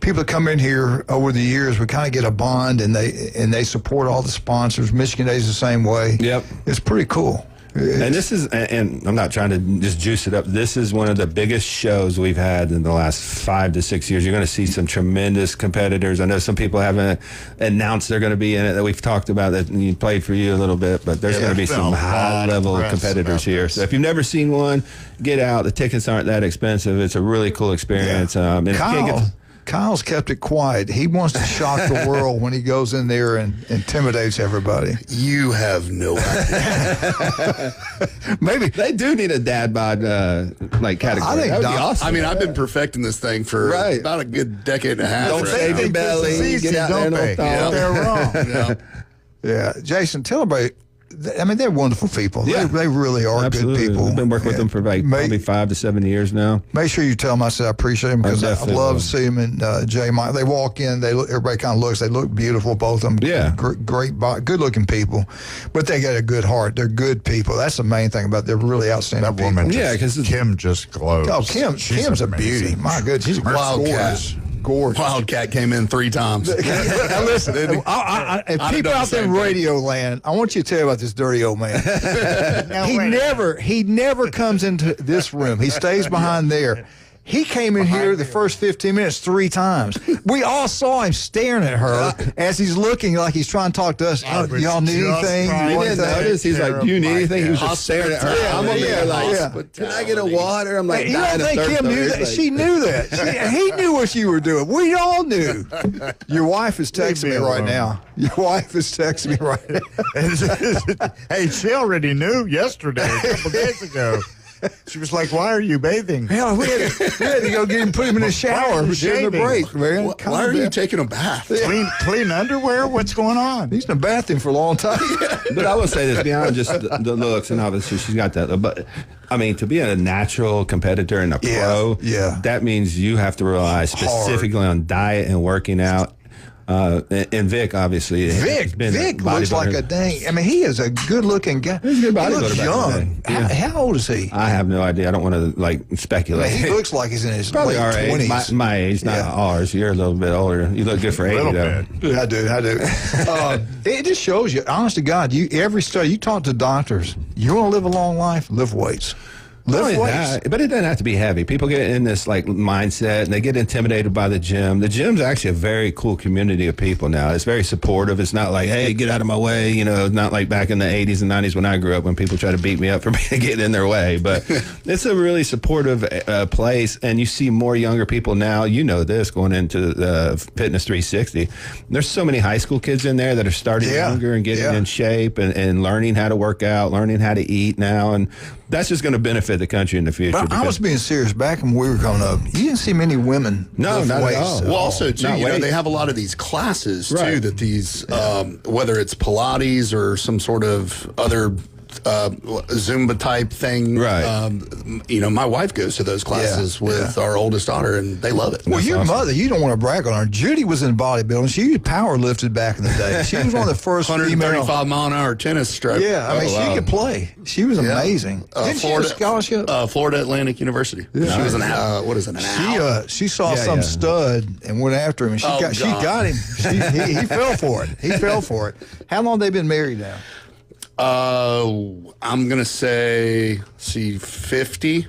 people that come in here over the years, we kind of get a bond, and they support all the sponsors. Michigan Day's the same way. Yep. It's pretty cool. And this is, and I'm not trying to just juice it up. This is one of the biggest shows we've had in the last 5 to 6 years. You're going to see some tremendous competitors. I know some people haven't announced they're going to be in it that we've talked about that played for you a little bit, but there's going to be some high-level competitors here. So if you've never seen one, get out. The tickets aren't that expensive. It's a really cool experience. And if you can't get Kyle's kept it quiet. He wants to shock the world when he goes in there and intimidates everybody. You have no idea. Maybe they do need a dad bod category. I think that would be awesome. I mean, I've been perfecting this thing for about a good decade and a half. Don't save your belly. Get out there, don't they? They're wrong. Yeah, Jason, tell everybody. I mean, they're wonderful people. Yeah. They really are Absolutely. good people. We've been working with them for probably 5 to 7 years now. Make sure you tell them I said I appreciate them, because I love to see them. And Jay, Mike, they walk in, everybody kind of looks. They look beautiful, both of them. Yeah, great, good-looking people, but they got a good heart. They're good people. That's the main thing about. They're really outstanding. That woman, people. because Kim just glows. Oh, Kim's a beauty. My goodness, she's a Wildcat. Gorgeous. Wildcat came in 3 times. Now listen, if people out there in radio land, I want you to tell you about this dirty old man. He never comes into this room. He stays behind there. He came in here the first 15 minutes 3 times. We all saw him staring at her as he's looking like he's trying to talk to us. Y'all need anything? We didn't notice. He's like, do you need anything? He was just staring at her. I'm over there like, can I get a water? I'm like, you don't think Kim knew that? She knew that. He knew what you were doing. We all knew. Your wife is texting me right now. Your wife is texting me right now. Hey, she already knew yesterday, a couple days ago. She was like, "Why are you bathing?" Hell, we had to go get him, put him in the shower during the break, man. Why are you taking a bath? Clean underwear? What's going on? He's in the bathroom for a long time. But I will say this, beyond just the looks, and obviously she's got that, but I mean, to be a natural competitor and a pro, that means you have to rely specifically on diet and working out. And Vic, obviously. Vic looks like a dang. I mean, he is a good-looking guy. He's a good bodybuilder. He looks young. How old is he? I have no idea. I don't want to speculate. I mean, he looks like he's in his probably late our 20s. age, my age, not ours. You're a little bit older. You look good for 80, though. I do. It just shows you, honest to God, every study, you talk to doctors, you want to live a long life, lift weights. Lift weights. But it doesn't have to be heavy. People get in this mindset and they get intimidated by the gym. The gym's actually a very cool community of people now. It's very supportive. It's not like, hey, get out of my way. Not like back in the 80s and 90s when I grew up when people try to beat me up for getting in their way. But it's a really supportive place, and you see more younger people now. You know this, going into Fitness 360. There's so many high school kids in there that are starting younger and getting in shape and learning how to work out, learning how to eat now, and that's just going to benefit the country in the future. But I was being serious. Back when we were coming up, you didn't see many women. No, not at all. Well, also, too, they have a lot of these classes, too, that these, whether it's Pilates or some sort of other Zumba type thing. Right. My wife goes to those classes with our oldest daughter, and they love it. Well, your mother, you don't want to brag on her. Judy was in bodybuilding. She power lifted back in the day. She was one of the first 135 mile an hour tennis stroke. Yeah, I mean, she could play. She was amazing. Didn't she have a scholarship? Florida Atlantic University. Yeah. She was an She saw some stud and went after him, and she got him. He fell for it. He fell for it. How long have they been married now? I'm going to say, 50.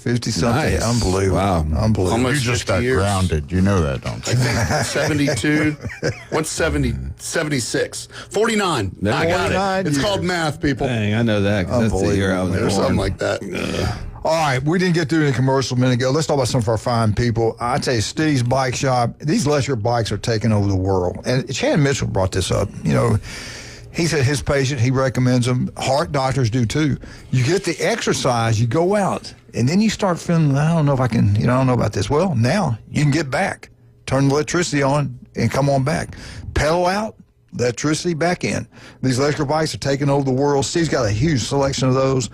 50-something. Nice. Unbelievable. Wow. Unbelievable. Almost you just got grounded. You know that, don't you? I think 72. What's 70? 76. 49. I got it. It's called math, people. Dang, I know that. That's the year I was or something like that. All right, we didn't get through the commercial a minute ago. Let's talk about some of our fine people. I tell you, Steve's Bike Shop, these electric bikes are taking over the world. And Chan Mitchell brought this up. He said his patient, he recommends them. Heart doctors do too. You get the exercise, you go out, and then you start feeling, I don't know if I can, I don't know about this. Well, now you can get back. Turn the electricity on and come on back. Pedal out, electricity back in. These electric bikes are taking over the world. Steve's got a huge selection of those.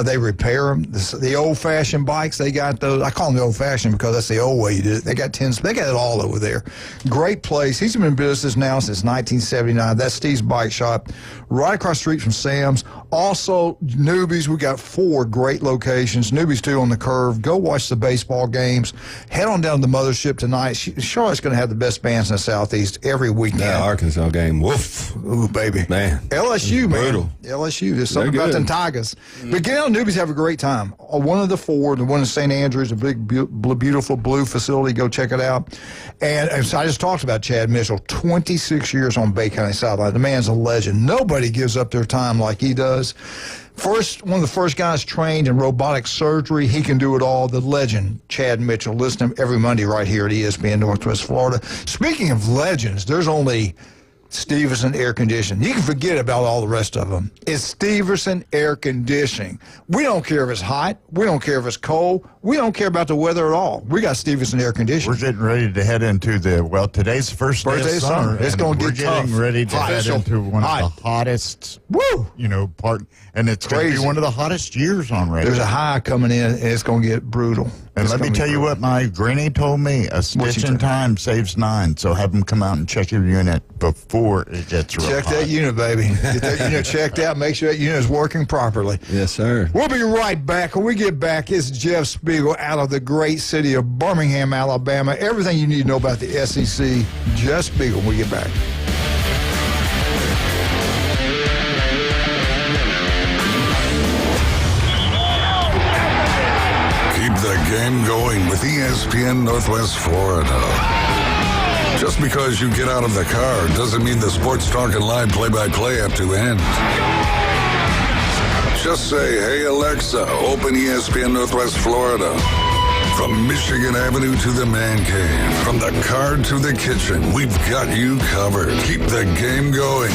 They repair them. The old-fashioned bikes, they got those. I call them the old-fashioned because that's the old way you did it. They got it all over there. Great place. He's been in business now since 1979. That's Steve's Bike Shop, right across the street from Sam's. Also, Newbies, we got 4 great locations. Newbies 2 on the Curve. Go watch the baseball games. Head on down to the Mothership tonight. Charlotte's going to have the best bands in the Southeast every weekend. That Arkansas game, woof. Ooh, baby. Man. LSU, man. Brutal. LSU. There's something about them Tigers. But get out, Newbies, have a great time. One of the 4, the one in St. Andrews, a big, beautiful blue facility. Go check it out. And so I just talked about Chad Mitchell, 26 years on Bay County Sideline. The man's a legend. Nobody gives up their time like he does. One of the first guys trained in robotic surgery. He can do it all. The legend, Chad Mitchell. Listen to him every Monday right here at ESPN Northwest Florida. Speaking of legends, there's only Stevenson Air Conditioning. You can forget about all the rest of them. It's Stevenson Air Conditioning. We don't care if it's hot. We don't care if it's cold. We don't care about the weather at all. We got Stevenson Air Conditioning. We're getting ready to head into today's the first day of summer. It's going to get tough. We're getting ready to head into one of the hottest, and it's going to be one of the hottest years on radio. There's a high coming in, and it's going to get brutal. And let me tell you what my granny told me, a stitch in time saves 9, so have them come out and check your unit before it gets real hot. Check that unit, baby. Get that unit checked out. Make sure that unit is working properly. Yes, sir. We'll be right back. When we get back, it's Jeff Spiegel out of the great city of Birmingham, Alabama. Everything you need to know about the SEC, Jeff Spiegel when we get back. The game going with ESPN Northwest Florida. Just because you get out of the car doesn't mean the Sports Talk and Live play-by-play have to end. Just say, hey, Alexa, open ESPN Northwest Florida. From Michigan Avenue to the man cave, from the car to the kitchen, we've got you covered. Keep the game going.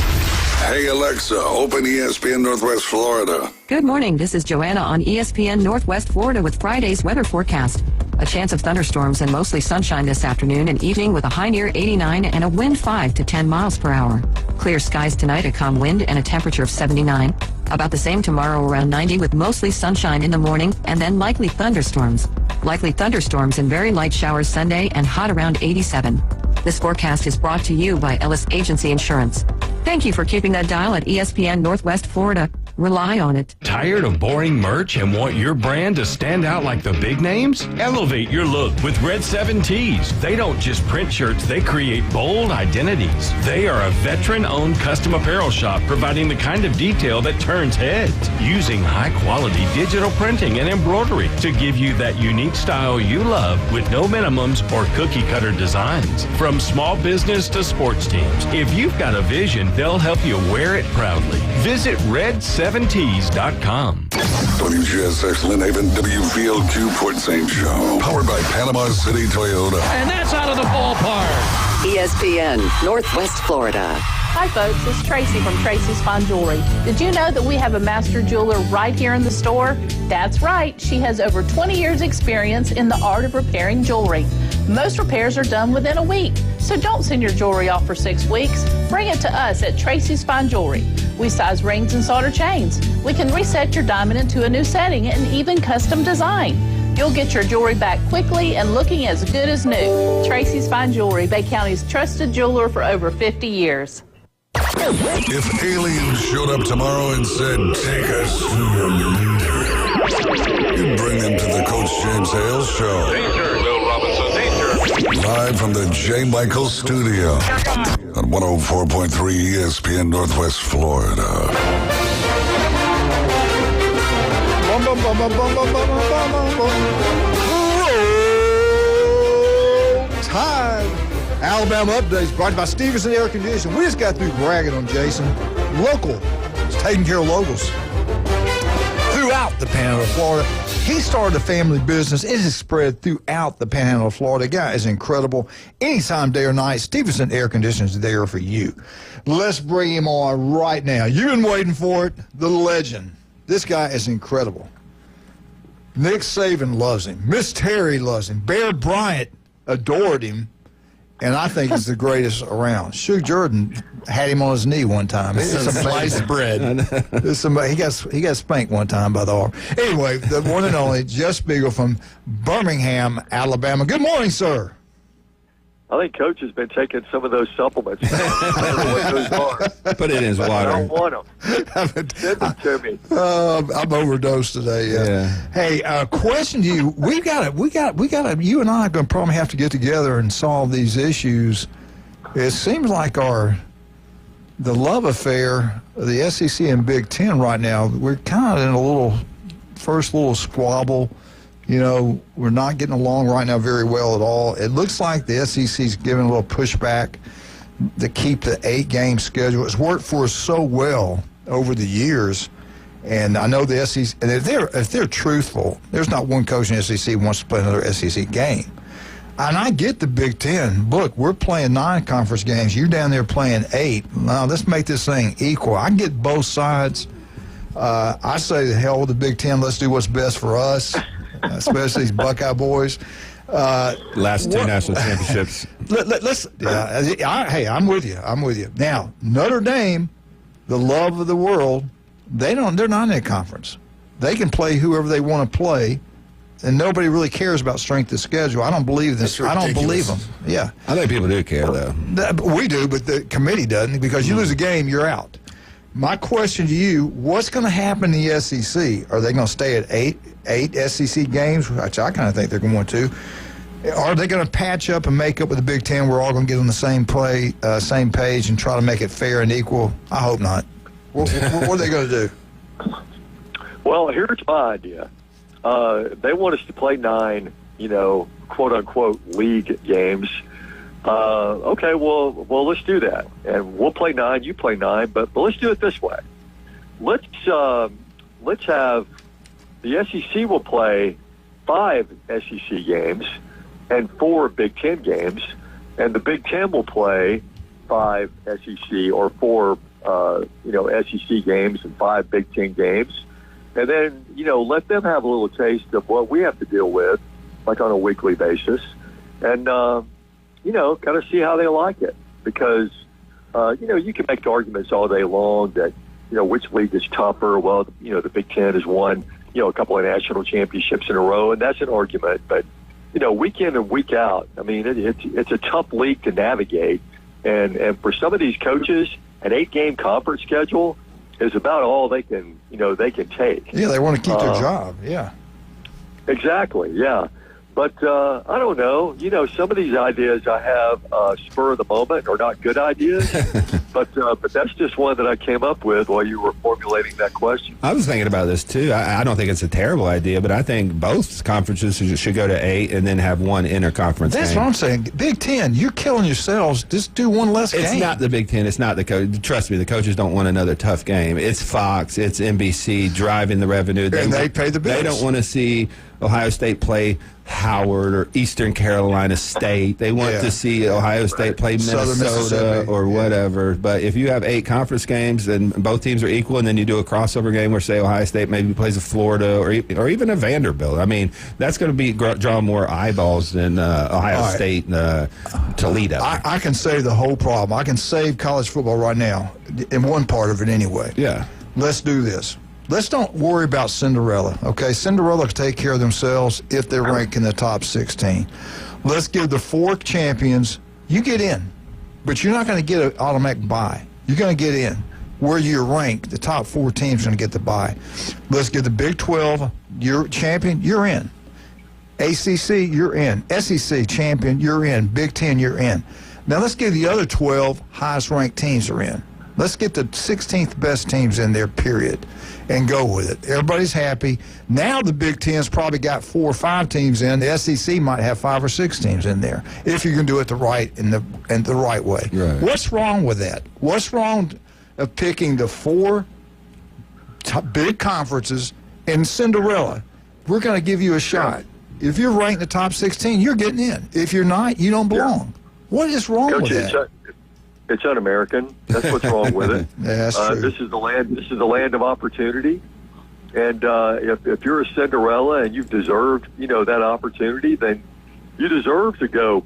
Hey, Alexa, open ESPN Northwest Florida. Good morning. This is Joanna on ESPN Northwest Florida with Friday's weather forecast. A chance of thunderstorms and mostly sunshine this afternoon and evening with a high near 89 and a wind 5 to 10 miles per hour. Clear skies tonight, a calm wind and a temperature of 79. About the same tomorrow, around 90 with mostly sunshine in the morning and then likely thunderstorms. Likely thunderstorms and very light showers Sunday and hot around 87. This forecast is brought to you by Ellis Agency Insurance. Thank you for keeping that dial at ESPN Northwest Florida. Rely on it. Tired of boring merch and want your brand to stand out like the big names? Elevate your look with Red 7 Tees. They don't just print shirts, they create bold identities. They are a veteran-owned custom apparel shop providing the kind of detail that turns heads, using high-quality digital printing and embroidery to give you that unique style you love with no minimums or cookie-cutter designs. From small business to sports teams, if you've got a vision, they'll help you wear it proudly. Visit red7tees.com. WGSX Lynn Haven, WVLQ Port St. Joe. Powered by Panama City Toyota. And that's out of the ballpark. ESPN Northwest Florida. Hi folks, it's Tracy from Tracy's Fine Jewelry. Did you know that we have a master jeweler right here in the store? That's right, she has over 20 years experience in the art of repairing jewelry. Most repairs are done within a week, so don't send your jewelry off for 6 weeks. Bring it to us at Tracy's Fine Jewelry. We size rings and solder chains. We can reset your diamond into a new setting and even custom design. You'll get your jewelry back quickly and looking as good as new. Tracy's Fine Jewelry, Bay County's trusted jeweler for over 50 years. If aliens showed up tomorrow and said, take us to your leader, you'd bring them to the Coach James Hale Show. Danger, Will Robinson, danger. Live from the J. Michael Studio on 104.3 ESPN Northwest Florida. Time. Alabama Updates brought to you by Stevenson Air Conditioning. We just got through bragging on Jason. Local is taking care of locals throughout the Panhandle of Florida. He started a family business. It has spread throughout the Panhandle of Florida. The guy is incredible. Anytime, day or night, Stevenson Air Conditioning is there for you. Let's bring him on right now. You've been waiting for it. The legend. This guy is incredible. Nick Saban loves him. Miss Terry loves him. Bear Bryant adored him. and I think he's the greatest around. Shug Jordan had him on his knee one time. It's some sliced bread. He got spanked one time by the arm. Anyway, the one and only Jeff Spiegel from Birmingham, Alabama. Good morning, sir. I think Coach has been taking some of those supplements. I don't know what those are. Put it in his water. I don't want them. Send them to me. I'm overdosed today. Yeah. Hey, question to you: we got you and I are going to probably have to get together and solve these issues. It seems like the love affair of the SEC and Big Ten right now. We're kind of in a first little squabble. You know, we're not getting along right now very well at all. It looks like the SEC's giving a little pushback to keep the 8-game schedule. It's worked for us so well over the years, and I know the SEC. And if they're truthful, there's not one coach in the SEC who wants to play another SEC game. And I get the Big Ten. Look, we're playing 9 conference games. You're down there playing 8. Now let's make this thing equal. I get both sides. I say the hell with the Big Ten. Let's do what's best for us. Especially these Buckeye boys. Last 2 national championships. Hey, I'm with you. Now, Notre Dame, the love of the world, they're not in that conference. They can play whoever they want to play, and nobody really cares about strength of schedule. I don't believe this. I don't believe them. Yeah. I think people do care, though. We do, but the committee doesn't, because you lose a game, you're out. My question to you, what's going to happen in the SEC? Are they going to stay at eight SEC games, which I kind of think they're going to? Are they going to patch up and make up with the Big Ten? We're all going to get on the same page and try to make it fair and equal? I hope not. What are they going to do? Well, here's my idea. They want us to play 9, quote-unquote league games. Okay, well, let's do that, and we'll play 9. You play 9, but let's do it this way. Let's have the SEC will play 5 SEC games and 4 Big Ten games, and the Big Ten will play 5 SEC or 4 SEC games and 5 Big Ten games, and then let them have a little taste of what we have to deal with, like on a weekly basis, and kind of see how they like it. Because, you can make arguments all day long that, which league is tougher. Well, the Big Ten has won, a couple of national championships in a row, and that's an argument. But, week in and week out, I mean, it's a tough league to navigate. And for some of these coaches, an 8-game conference schedule is about all they can take. Yeah, they want to keep their job. Yeah. Exactly, yeah. But I don't know. Some of these ideas I have spur of the moment are not good ideas. but that's just one that I came up with while you were formulating that question. I was thinking about this too. I don't think it's a terrible idea, but I think both conferences should go to 8 and then have one interconference. That's what I'm saying. Big Ten, you're killing yourselves. Just do one less game. It's not the Big Ten. It's not the coach. Trust me, the coaches don't want another tough game. It's Fox. It's NBC driving the revenue. And they pay the bills. They don't want to see Ohio State play Howard or Eastern Carolina State. They want to see Ohio State play Minnesota or whatever. But if you have 8 conference games and both teams are equal, and then you do a crossover game where, say, Ohio State maybe plays a Florida or even a Vanderbilt, I mean, that's going to draw more eyeballs than Ohio State Toledo. I can save the whole problem. I can save college football right now, in one part of it anyway. Yeah. Let's do this. Let's don't worry about Cinderella, okay? Cinderella can take care of themselves if they're ranked in the top 16. Let's give the 4 champions, you get in, but you're not going to get an automatic bye. You're going to get in. Where you're ranked, the top 4 teams are going to get the bye. Let's give the Big 12, you're champion, you're in. ACC, you're in. SEC champion, you're in. Big 10, you're in. Now let's give the other 12 highest ranked teams are in. Let's get the 16th best teams in there, period, and go with it. Everybody's happy. Now the Big Ten's probably got 4 or 5 teams in. The SEC might have 5 or 6 teams in there if you can do it the right way. Right. What's wrong with that? What's wrong of picking the 4 big conferences in Cinderella? We're going to give you a shot. If you're ranked in the top 16, you're getting in. If you're not, you don't belong. What is wrong with that? It's un-American. That's what's wrong with it. Yeah, that's true. This is the land of opportunity, and if you're a Cinderella and you've deserved that opportunity, then you deserve to go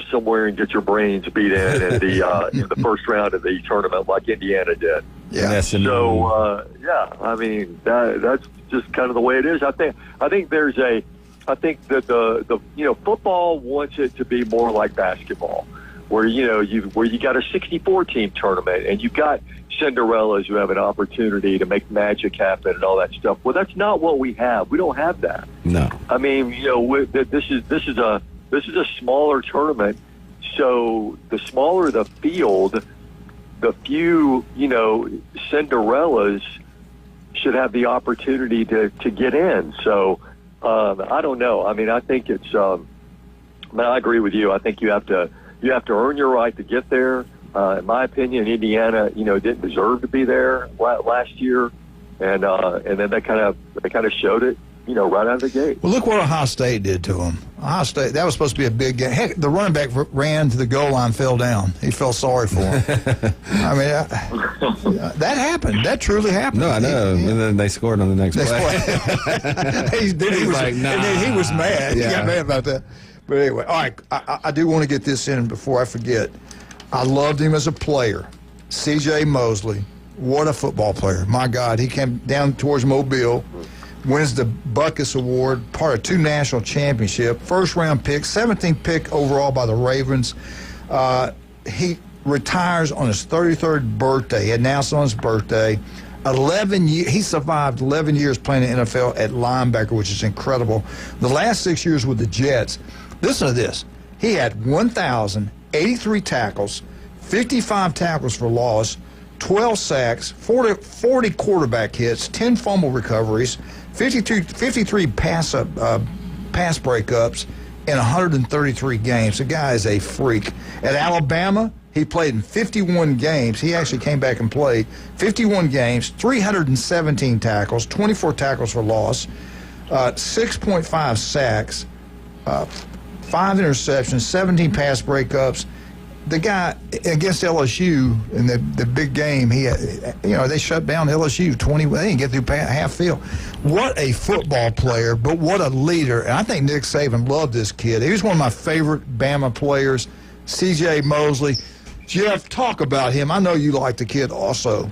somewhere and get your brains beat in the first round of the tournament like Indiana did. Yeah. So I mean that's just kind of the way it is. I think that the football wants it to be more like basketball, where you got a 64 team tournament and you've got Cinderellas who have an opportunity to make magic happen and all that stuff. Well, that's not what we have. We don't have that. No. I mean, this is a smaller tournament, so the smaller the field, the few Cinderellas should have the opportunity to get in. So I don't know. I mean, I think it's. I agree with you. I think you have to earn your right to get there. In my opinion, Indiana, didn't deserve to be there last year, and then they kind of showed it, right out of the gate. Well, look what Ohio State did to them. Ohio State, that was supposed to be a big game. Heck, the running back ran to the goal line, fell down. He felt sorry for him. I mean, that happened. That truly happened. No, I know. And then they scored on the next play. he was like, nah. And then he was mad. Yeah. He got mad about that. But anyway, all right, I do want to get this in before I forget. I loved him as a player. C.J. Mosley, what a football player. My God, he came down towards Mobile, wins the Buckus Award, part of 2 national championships, first-round pick, 17th pick overall by the Ravens. He retires on his 33rd birthday. He announced on his birthday. 11 years, he survived 11 years playing in the NFL at linebacker, which is incredible. The last 6 years with the Jets, listen to this. He had 1,083 tackles, 55 tackles for loss, 12 sacks, 40 quarterback hits, 10 fumble recoveries, 53 pass breakups in 133 games. The guy is a freak. At Alabama, he played in 51 games. He actually came back and played 51 games, 317 tackles, 24 tackles for loss, 6.5 sacks, 5 interceptions, 17 pass breakups. The guy against LSU in the big game, they shut down LSU 20. They didn't get through half field. What a football player, but what a leader. And I think Nick Saban loved this kid. He was one of my favorite Bama players, C.J. Mosley. Jeff, talk about him. I know you like the kid also.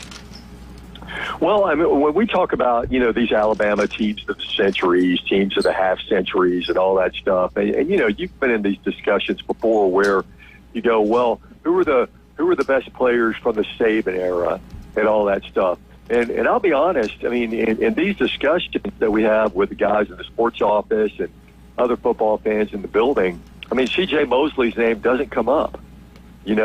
Well, I mean, when we talk about, these Alabama teams of the centuries, teams of the half centuries and all that stuff, and you've been in these discussions before where you go, well, who are the best players from the Saban era and all that stuff? And I'll be honest, I mean, in these discussions that we have with the guys in the sports office and other football fans in the building, I mean, C.J. Mosley's name doesn't come up. And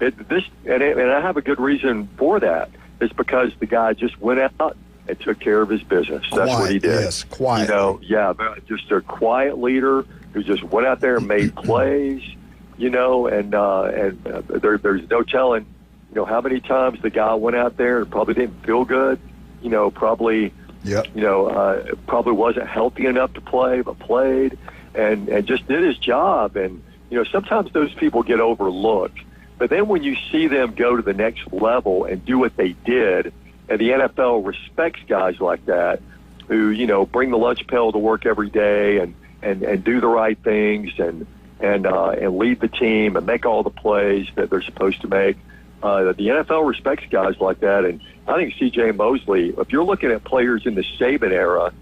I have a good reason for that. It's because the guy just went out and took care of his business. That's what he did. Yes, quiet. Just a quiet leader who just went out there and made plays. And there's no telling, how many times the guy went out there and probably didn't feel good, probably wasn't healthy enough to play, but played and just did his job. And, sometimes those people get overlooked. But then when you see them go to the next level and do what they did, and the NFL respects guys like that who, bring the lunch pail to work every day and do the right things and lead the team and make all the plays that they're supposed to make. The NFL respects guys like that, and I think C.J. Mosley, if you're looking at players in the Saban era,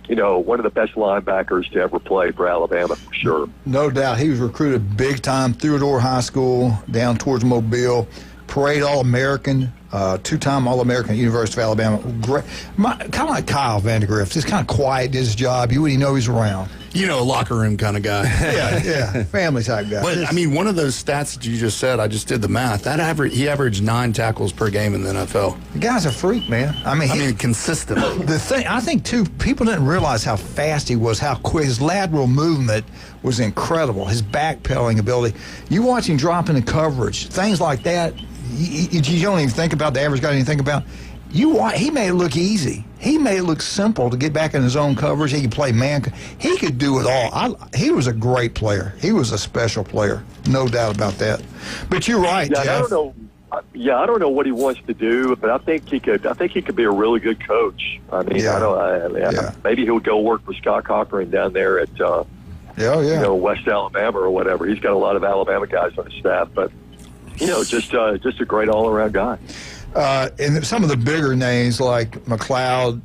one of the best linebackers to ever play for Alabama, for sure. No doubt. He was recruited big time, Theodore High School, down towards Mobile, parade All-American, 2-time All-American at University of Alabama. Great. Kind of like Kyle Vandegrift. Just kind of quiet, did his job. You wouldn't know he's around. A locker room kind of guy. Yeah. Family type guy. But, I mean, one of those stats that you just said, I just did the math. He averaged 9 tackles per game in the NFL. The guy's a freak, man. I mean, consistently. The thing, I think, too, people didn't realize how fast he was, how quick. His lateral movement was incredible. His backpedaling ability. You watch him drop into coverage, things like that, you don't even think about, the average guy didn't think about. He made it look easy. He made it look simple to get back in his own coverage. He could play man. He could do it all. He was a great player. He was a special player, no doubt about that. But you're right, Jeff. I don't know what he wants to do, but I think he could be a really good coach. I mean, maybe he'll go work for Scott Cochran down there at West Alabama or whatever. He's got a lot of Alabama guys on his staff, but just a great all-around guy. And some of the bigger names like McLeod,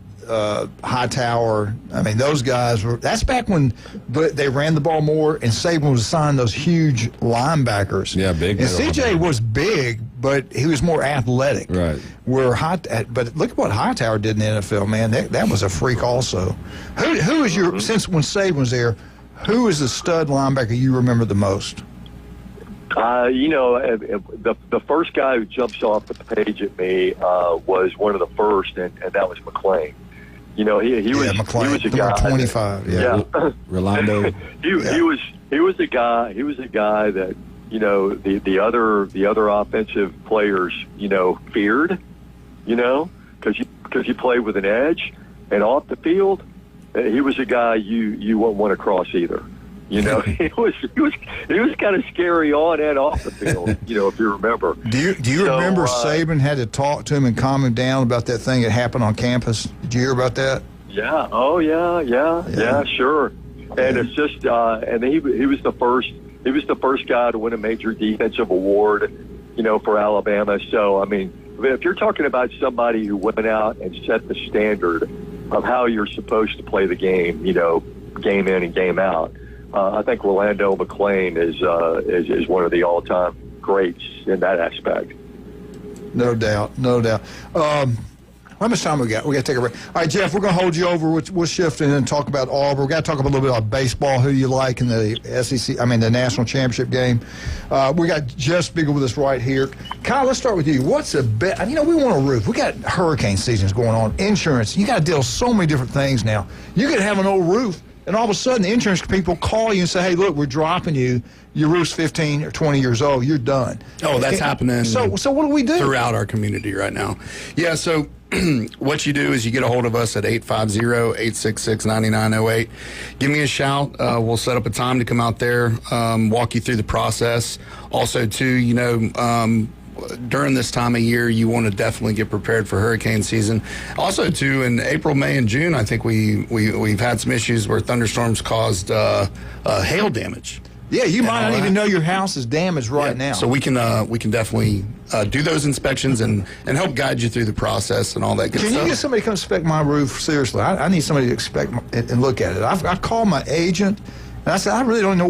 Hightower, I mean, those guys that's back when they ran the ball more and Saban was assigned those huge linebackers. Yeah, big. And CJ was big, but he was more athletic. Right. But look at what Hightower did in the NFL, man. That was a freak also. Who is your, since when Saban was there, who is the stud linebacker you remember the most? The first guy who jumps off the page at me was one of the first, and that was McLean. He was a guy. 25. Yeah. Rolando. He was a guy that the other offensive players feared, because he played with an edge, and off the field, he was a guy you wouldn't want to cross either. He was kind of scary on and off the field, if you remember. Do you remember Saban had to talk to him and calm him down about that thing that happened on campus? Did you hear about that? Yeah. Oh, yeah, sure. And it's just, and he was the first guy to win a major defensive award, for Alabama. So, I mean, if you're talking about somebody who went out and set the standard of how you're supposed to play the game, game in and game out, I think Rolando McLean is one of the all-time greats in that aspect. No doubt. How much time we got? We got to take a break. All right, Jeff, we're going to hold you over. We'll shift and then talk about Auburn. We've got to talk a little bit about baseball, who you like in the the national championship game. We got Jeff Spiegel with us right here. Kyle, let's start with you. What's the best? We want a roof. We got hurricane seasons going on, insurance. You got to deal with so many different things now. You could have an old roof, and all of a sudden the insurance people call you and say, hey, look, we're dropping you. Your roof's 15 or 20 years old. You're done. Oh, that's happening. So what do we do? Throughout our community right now. Yeah, so what you do is you get a hold of us at 850-866-9908. Give me a shout. We'll set up a time to come out there, walk you through the process. Also, too, during this time of year, you want to definitely get prepared for hurricane season. Also, too, in April, May, and June, I think we've had some issues where thunderstorms caused hail damage. Yeah, you might not even know your house is damaged now. So we can definitely do those inspections and help guide you through the process and all that good stuff. Can you get somebody to come inspect my roof? Seriously, I need somebody to inspect and look at it. I've called my agent, and I said, I really don't know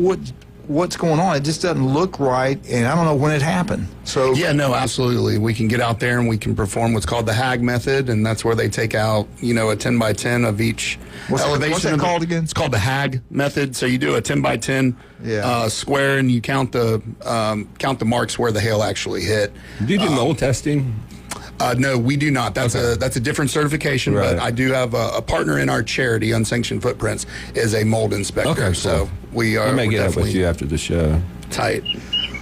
what's going on. It just doesn't look right, and I don't know when it happened. So yeah, no, absolutely. We can get out there and we can perform what's called the HAG method, and that's where they take out, a 10 by 10 of each elevation. What's that called again? It's called the HAG method. So you do a 10 by 10 square, and you count the marks where the hail actually hit. Do you do mold testing? No, we do not. That's a different certification. Right. But I do have a partner in our charity, Unsanctioned Footprints, is a mold inspector. Okay, cool. So we may get up with you after the show. Tight.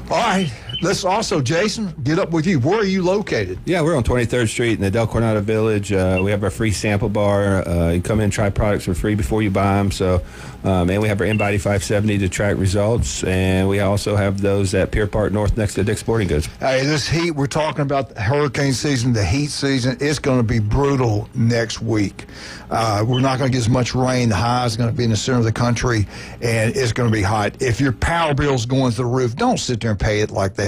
All right. Let's also, Jason, get up with you. Where are you located? Yeah, we're on 23rd Street in the Del Coronado Village. We have our free sample bar. You come in and try products for free before you buy them. So, and we have our InBody 570 to track results. And we also have those at Pier Park North next to Dick's Sporting Goods. Hey, this heat, we're talking about the hurricane season, the heat season. It's going to be brutal next week. We're not going to get as much rain. The high is going to be in the center of the country, and it's going to be hot. If your power bill's going to the roof, don't sit there and pay it like that.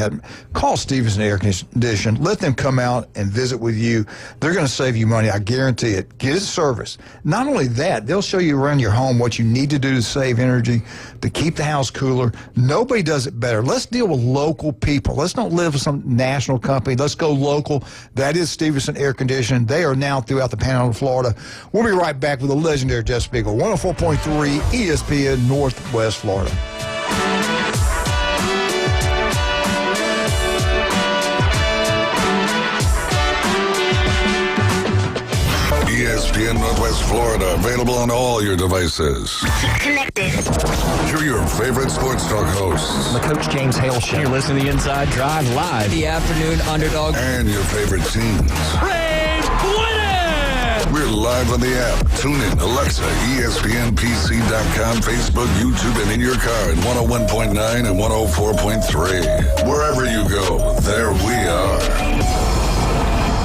Call Stevenson Air Conditioning. Let them come out and visit with you. They're going to save you money. I guarantee it. Get it serviced. Not only that, they'll show you around your home what you need to do to save energy, to keep the house cooler. Nobody does it better. Let's deal with local people. Let's not live with some national company. Let's go local. That is Stevenson Air Conditioning. They are now throughout the Panhandle of Florida. We'll be right back with the legendary Jeff Spiegel, 104.3 ESPN Northwest Florida. ESPN Northwest Florida, available on all your devices. Connected. Hear your favorite sports talk hosts. The Coach James Hale Show. You're listening to the Inside Drive live. The afternoon underdog. And your favorite teams. Braves winning! We're live on the app. Tune in, Alexa, ESPNPC.com, Facebook, YouTube, and in your car at 101.9 and 104.3. Wherever you go, there we are.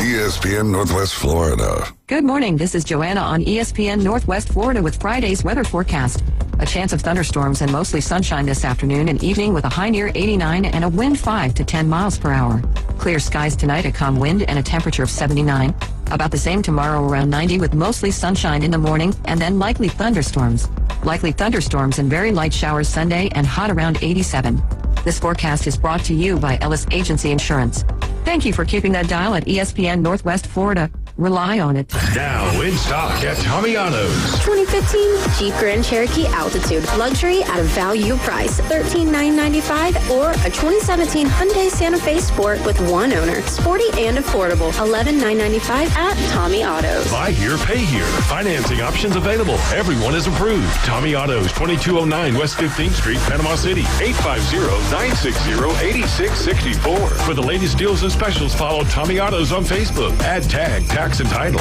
ESPN Northwest Florida. Good morning. This is Joanna on ESPN Northwest Florida with Friday's weather forecast. A A chance of thunderstorms and mostly sunshine this afternoon and evening with a high near 89 and a wind 5 to 10 miles per hour. Clear skies tonight, a calm wind and a temperature of 79. About the same tomorrow, around 90 with mostly sunshine in the morning and then likely thunderstorms. Likely thunderstorms and very light showers Sunday and hot around 87. This forecast is brought to you by Ellis Agency Insurance. Thank you for keeping that dial at ESPN Northwest Florida. Rely on it. Now in stock at Tommy Otto's. 2015 Jeep Grand Cherokee Altitude. Luxury at a value price. $13,995 or a 2017 Hyundai Santa Fe Sport with one owner. Sporty and affordable. $11,995 at Tommy Otto's. Buy here, pay here. Financing options available. Everyone is approved. Tommy Otto's, 2209 West 15th Street, Panama City. 850-960-8664. For the latest deals and specials, follow Tommy Otto's on Facebook. Add tag, tax and title.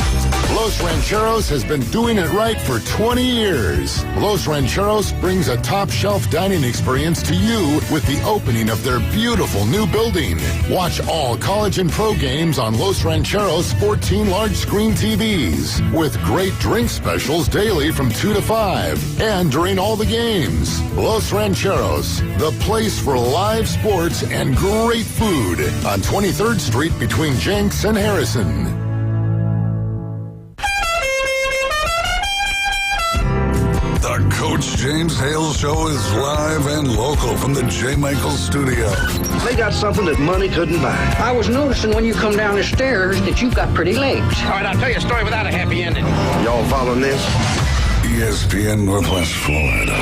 Los Rancheros has been doing it right for 20 years. Los Rancheros brings a top-shelf dining experience to you with the opening of their beautiful new building. Watch all college and pro games on Los Rancheros 14 large-screen TVs with great drink specials daily from 2 to 5 and during all the games. Los Rancheros, the place for live sports and great food on 23rd Street between Jenks and Harrison. The Coach James Hale Show is live and local from the J. Michael Studio. They got something that money couldn't buy. I was noticing when you come down the stairs that you've got pretty legs. All right, I'll tell you a story without a happy ending. Y'all following this? ESPN Northwest Florida.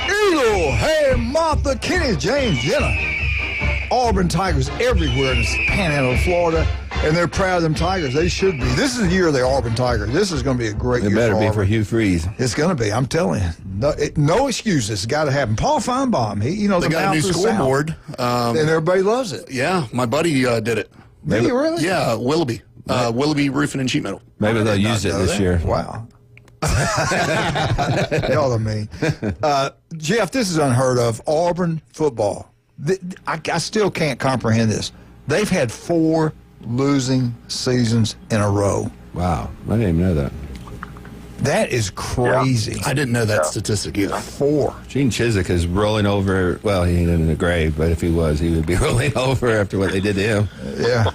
Eagle, hey, Martha, Kenny, James, Jenna. Auburn Tigers everywhere in the panhandle of Florida, and they're proud of them Tigers. They should be. This is the year of the Auburn Tigers. This is going to be a great year for Auburn. It better be for Hugh Freeze. It's going to be. I'm telling you. No excuses. It's got to happen. Paul Feinbaum, he knows they got a new scoreboard. And everybody loves it. Yeah, my buddy did it. Did he really? Yeah, Willoughby. Willoughby Roofing and Sheet Metal. Maybe they'll use it this year. Wow. Y'all are mean. Jeff, this is unheard of. Auburn football. I still can't comprehend this. They've had 4 losing seasons in a row. Wow. I didn't even know that. That is crazy. Yeah. I didn't know that statistic either. 4. Gene Chizik is rolling over. Well, he ain't in the grave, but if he was, he would be rolling over after what they did to him. Yeah.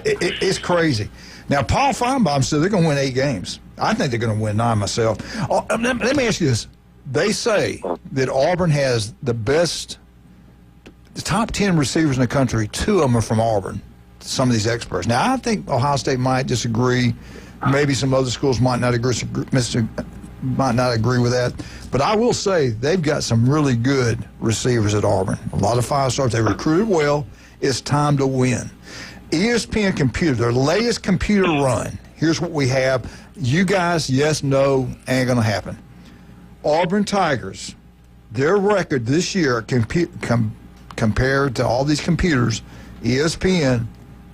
It's crazy. Now, Paul Feinbaum said they're going to win 8 games. I think they're going to win 9 myself. Let me ask you this. They say that Auburn has the top 10 receivers in the country. 2 of them are from Auburn, some of these experts. Now, I think Ohio State might disagree. Maybe some other schools might not agree with that. But I will say they've got some really good receivers at Auburn. A lot of 5-stars. They recruited well. It's time to win. ESPN Computer, their latest computer run. Here's what we have. You guys, yes, no, ain't going to happen. Auburn Tigers, their record this year compared to all these computers, ESPN,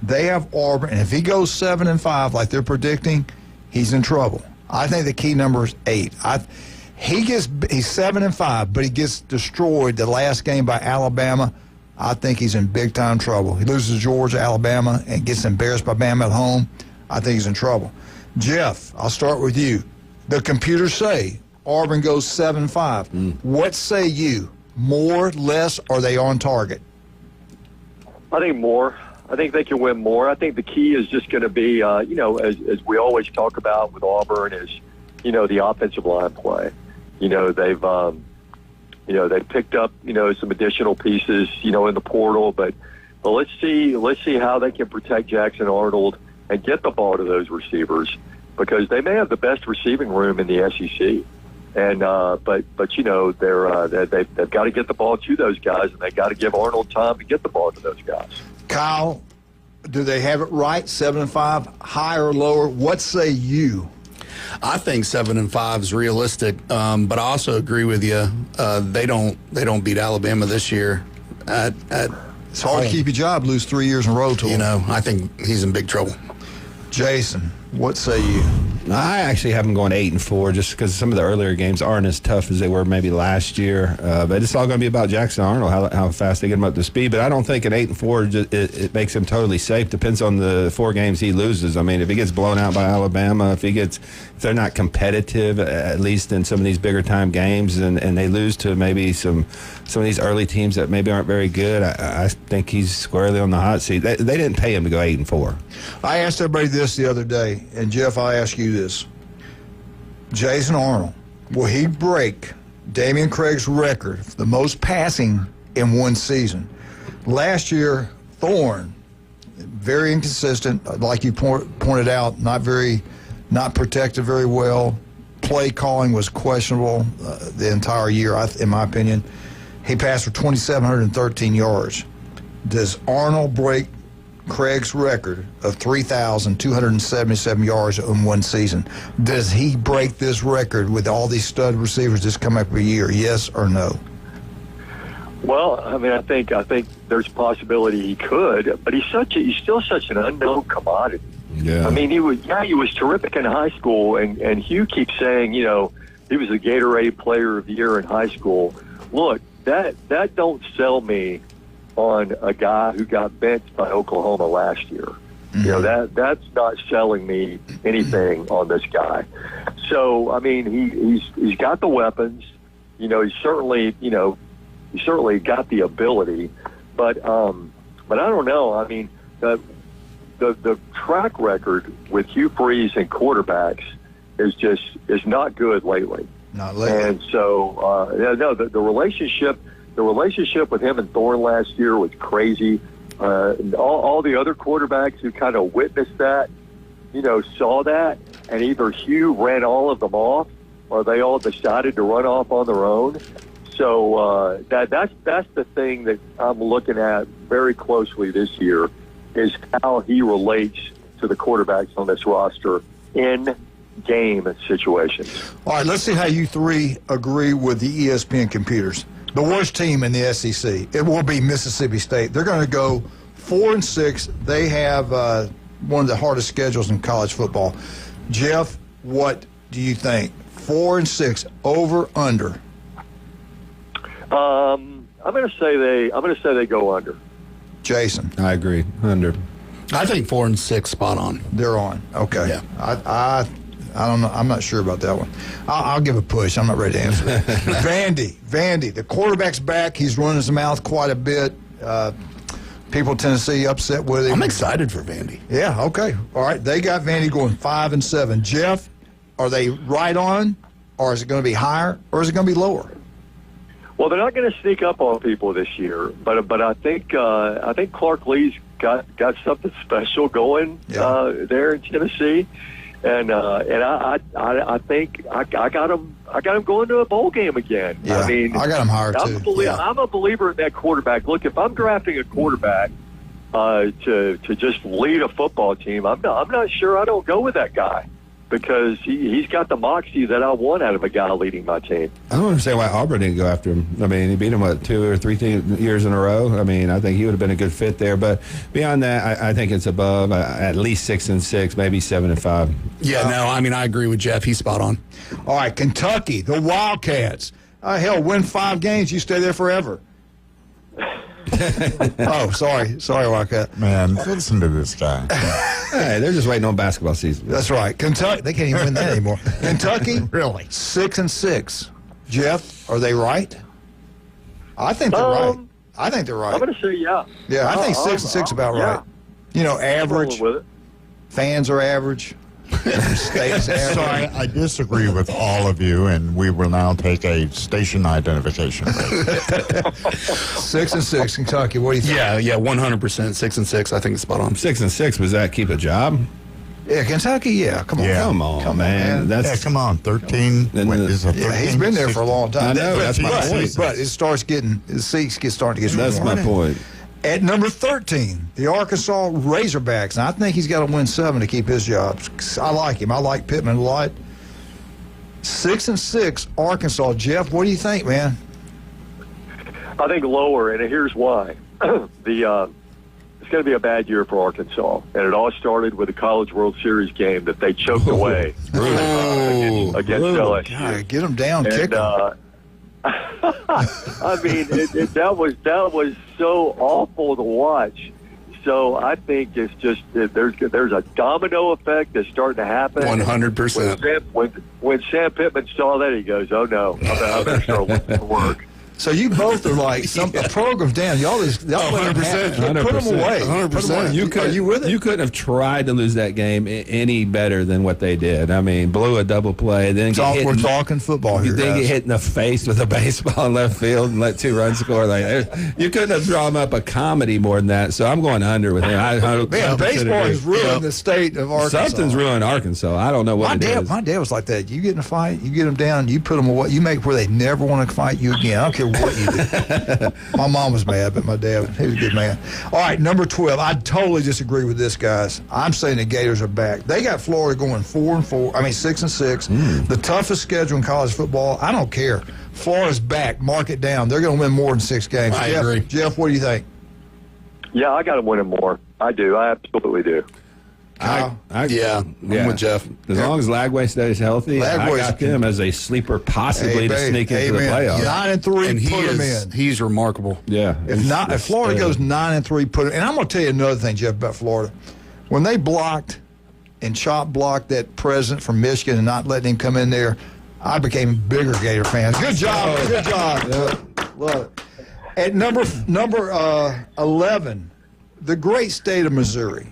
they have Auburn, and if he goes 7-5 like they're predicting, he's in trouble. I think the key number is 8. He's 7-5, but he gets destroyed the last game by Alabama. I think he's in big time trouble. He loses to Georgia, Alabama, and gets embarrassed by Bama at home. I think he's in trouble. Jeff, I'll start with you. The computers say Auburn goes 7-5. What say you? More, less, or are they on target? I think more. I think they can win more. I think the key is just going to be, as we always talk about with Auburn, is, the offensive line play. They've picked up, some additional pieces, in the portal, but let's see how they can protect Jackson Arnold and get the ball to those receivers, because they may have the best receiving room in the SEC. And but they've got to get the ball to those guys, and they've got to give Arnold time to get the ball to those guys. Kyle, do they have it right? 7-5, higher or lower? What say you? I think 7-5 is realistic, but I also agree with you. They don't beat Alabama this year. It's hard to keep your job, lose 3 years in a row to them. I think he's in big trouble. Jason, what say you? I actually have them going 8-4 just because some of the earlier games aren't as tough as they were maybe last year. But it's all going to be about Jackson Arnold, how fast they get him up to speed. But I don't think an 8-4 it makes him totally safe. Depends on the 4 games he loses. I mean, if he gets blown out by Alabama, if they're not competitive, at least in some of these bigger time games, and they lose to maybe some of these early teams that maybe aren't very good, I think he's squarely on the hot seat. They didn't pay him to go 8-4. I asked everybody this the other day, and Jeff, I ask you this. Jason Arnold, will he break Damian Craig's record for the most passing in one season? Last year, Thorne, very inconsistent, like you pointed out, not protected very well. Play calling was questionable the entire year, in my opinion. He passed for 2,713 yards. Does Arnold break Craig's record of 3,277 yards in one season? Does he break this record with all these stud receivers just come up a year? Yes or no? Well, I mean, I think there's a possibility he could, but he's still such an unknown commodity. Yeah. I mean, he was terrific in high school, and Hugh keeps saying, he was a Gatorade Player of the Year in high school. Look, that don't sell me on a guy who got benched by Oklahoma last year. Mm-hmm. That's not selling me anything on this guy. So, I mean, he's got the weapons. He's certainly got the ability, but I don't know. I mean, the track record with Hugh Freeze and quarterbacks is not good lately. Not lately. And so, the relationship with him and Thorne last year was crazy. All the other quarterbacks who kind of witnessed that, saw that, and either Hugh ran all of them off, or they all decided to run off on their own. So that's the thing that I'm looking at very closely this year, is how he relates to the quarterbacks on this roster in game situations. All right, let's see how you three agree with the ESPN computers. The worst team in the SEC, it will be Mississippi State. They're going to go 4-6. They have one of the hardest schedules in college football. Jeff, what do you think? 4-6, over, under? I'm going to say they go under. Jason, I agree, under. I think 4-6, spot on. They're on. Okay. Yeah. I don't know. I'm not sure about that one. I'll give a push. I'm not ready to answer that. Vandy, the quarterback's back. He's running his mouth quite a bit. People in Tennessee upset with him. I'm excited for Vandy. Yeah, okay. All right, they got Vandy going 5-7. Jeff, are they right on, or is it going to be higher, or is it going to be lower? Well, they're not going to sneak up on people this year, but I think Clark Lee's got something special going there in Tennessee. And I think I got him going to a bowl game again. Yeah, I mean, I got him higher too. I'm a believer in that quarterback. Look, if I'm drafting a quarterback to just lead a football team, I'm not sure I don't go with that guy, because he's got the moxie that I want out of a guy leading my team. I don't understand why Auburn didn't go after him. I mean, he beat him, 2 or 3 years in a row? I mean, I think he would have been a good fit there. But beyond that, I think it's above at least 6-6, maybe 7-5. Yeah, no, I mean, I agree with Jeff. He's spot on. All right, Kentucky, the Wildcats. Hell, win 5 games, you stay there forever. Oh, sorry, Wildcat. Man, listen to this guy. Hey, they're just waiting on basketball season. That's right. Kentucky, they can't even win that anymore. Kentucky, really, 6-6. Jeff, are they right? I think they're right. I think they're right. I'm going to say yeah. Yeah, I think 6-6 about right. Average. With it. Fans are average. State's average. So I disagree with all of you, and we will now take a station identification. 6-6, Kentucky. What do you think? Yeah, 100%. 6-6. I think it's spot on. 6-6. Was that keep a job? Yeah, Kentucky. Yeah, come on, man. Come on. 13. Is it 13? Yeah, he's been there for a long time. I know. That's my point. But it starts getting his seats starting to get. That's my point. At number 13, the Arkansas Razorbacks. And I think he's got to win 7 to keep his job. I like him. I like Pittman a lot. 6-6, Arkansas. Jeff, what do you think, man? I think lower, and here's why. The it's going to be a bad year for Arkansas. And it all started with the College World Series game that they choked away against LSU. God, get them down, kick them. I mean, that was so awful to watch. So I think it's just there's a domino effect that's starting to happen. 100%. When Sam Pittman saw that, he goes, "Oh no, I better start looking for work." So you both are like a program's down. Y'all 100%. Put them away. 100%. You with it? You couldn't have tried to lose that game any better than what they did. I mean, blew a double play. Then we're talking football here. Then get hit in the face with a baseball in left field and let 2 runs score. You couldn't have drawn up a comedy more than that. So I'm going under with him. Man, baseball has ruined the state of Arkansas. Something's ruined Arkansas. I don't know what it is. My dad was like that. You get in a fight, you get them down, you put them away, you make where they never want to fight you again. I don't care what you do. My mom was mad, but my dad, he was a good man. All right, number 12. I totally disagree with this, guys. I'm saying the Gators are back. They got Florida going 6-6. The toughest schedule in college football. I don't care. Florida's back. Mark it down. Th're going to win more than 6 games. I agree. Jeff, what do you think? Yeah, I got them winning more. I do. I absolutely do. I'm with Jeff. As long as Lagway stays healthy, I got them as a sleeper possibly to sneak into the playoffs. 9-3, and put them in. He's remarkable. Yeah. If Florida goes 9-3, put it. And I'm going to tell you another thing, Jeff, about Florida. When they blocked and chop blocked that president from Michigan and not letting him come in there, I became a bigger Gator fan. Good job. Good job. Love it. At number 11, the great state of Missouri.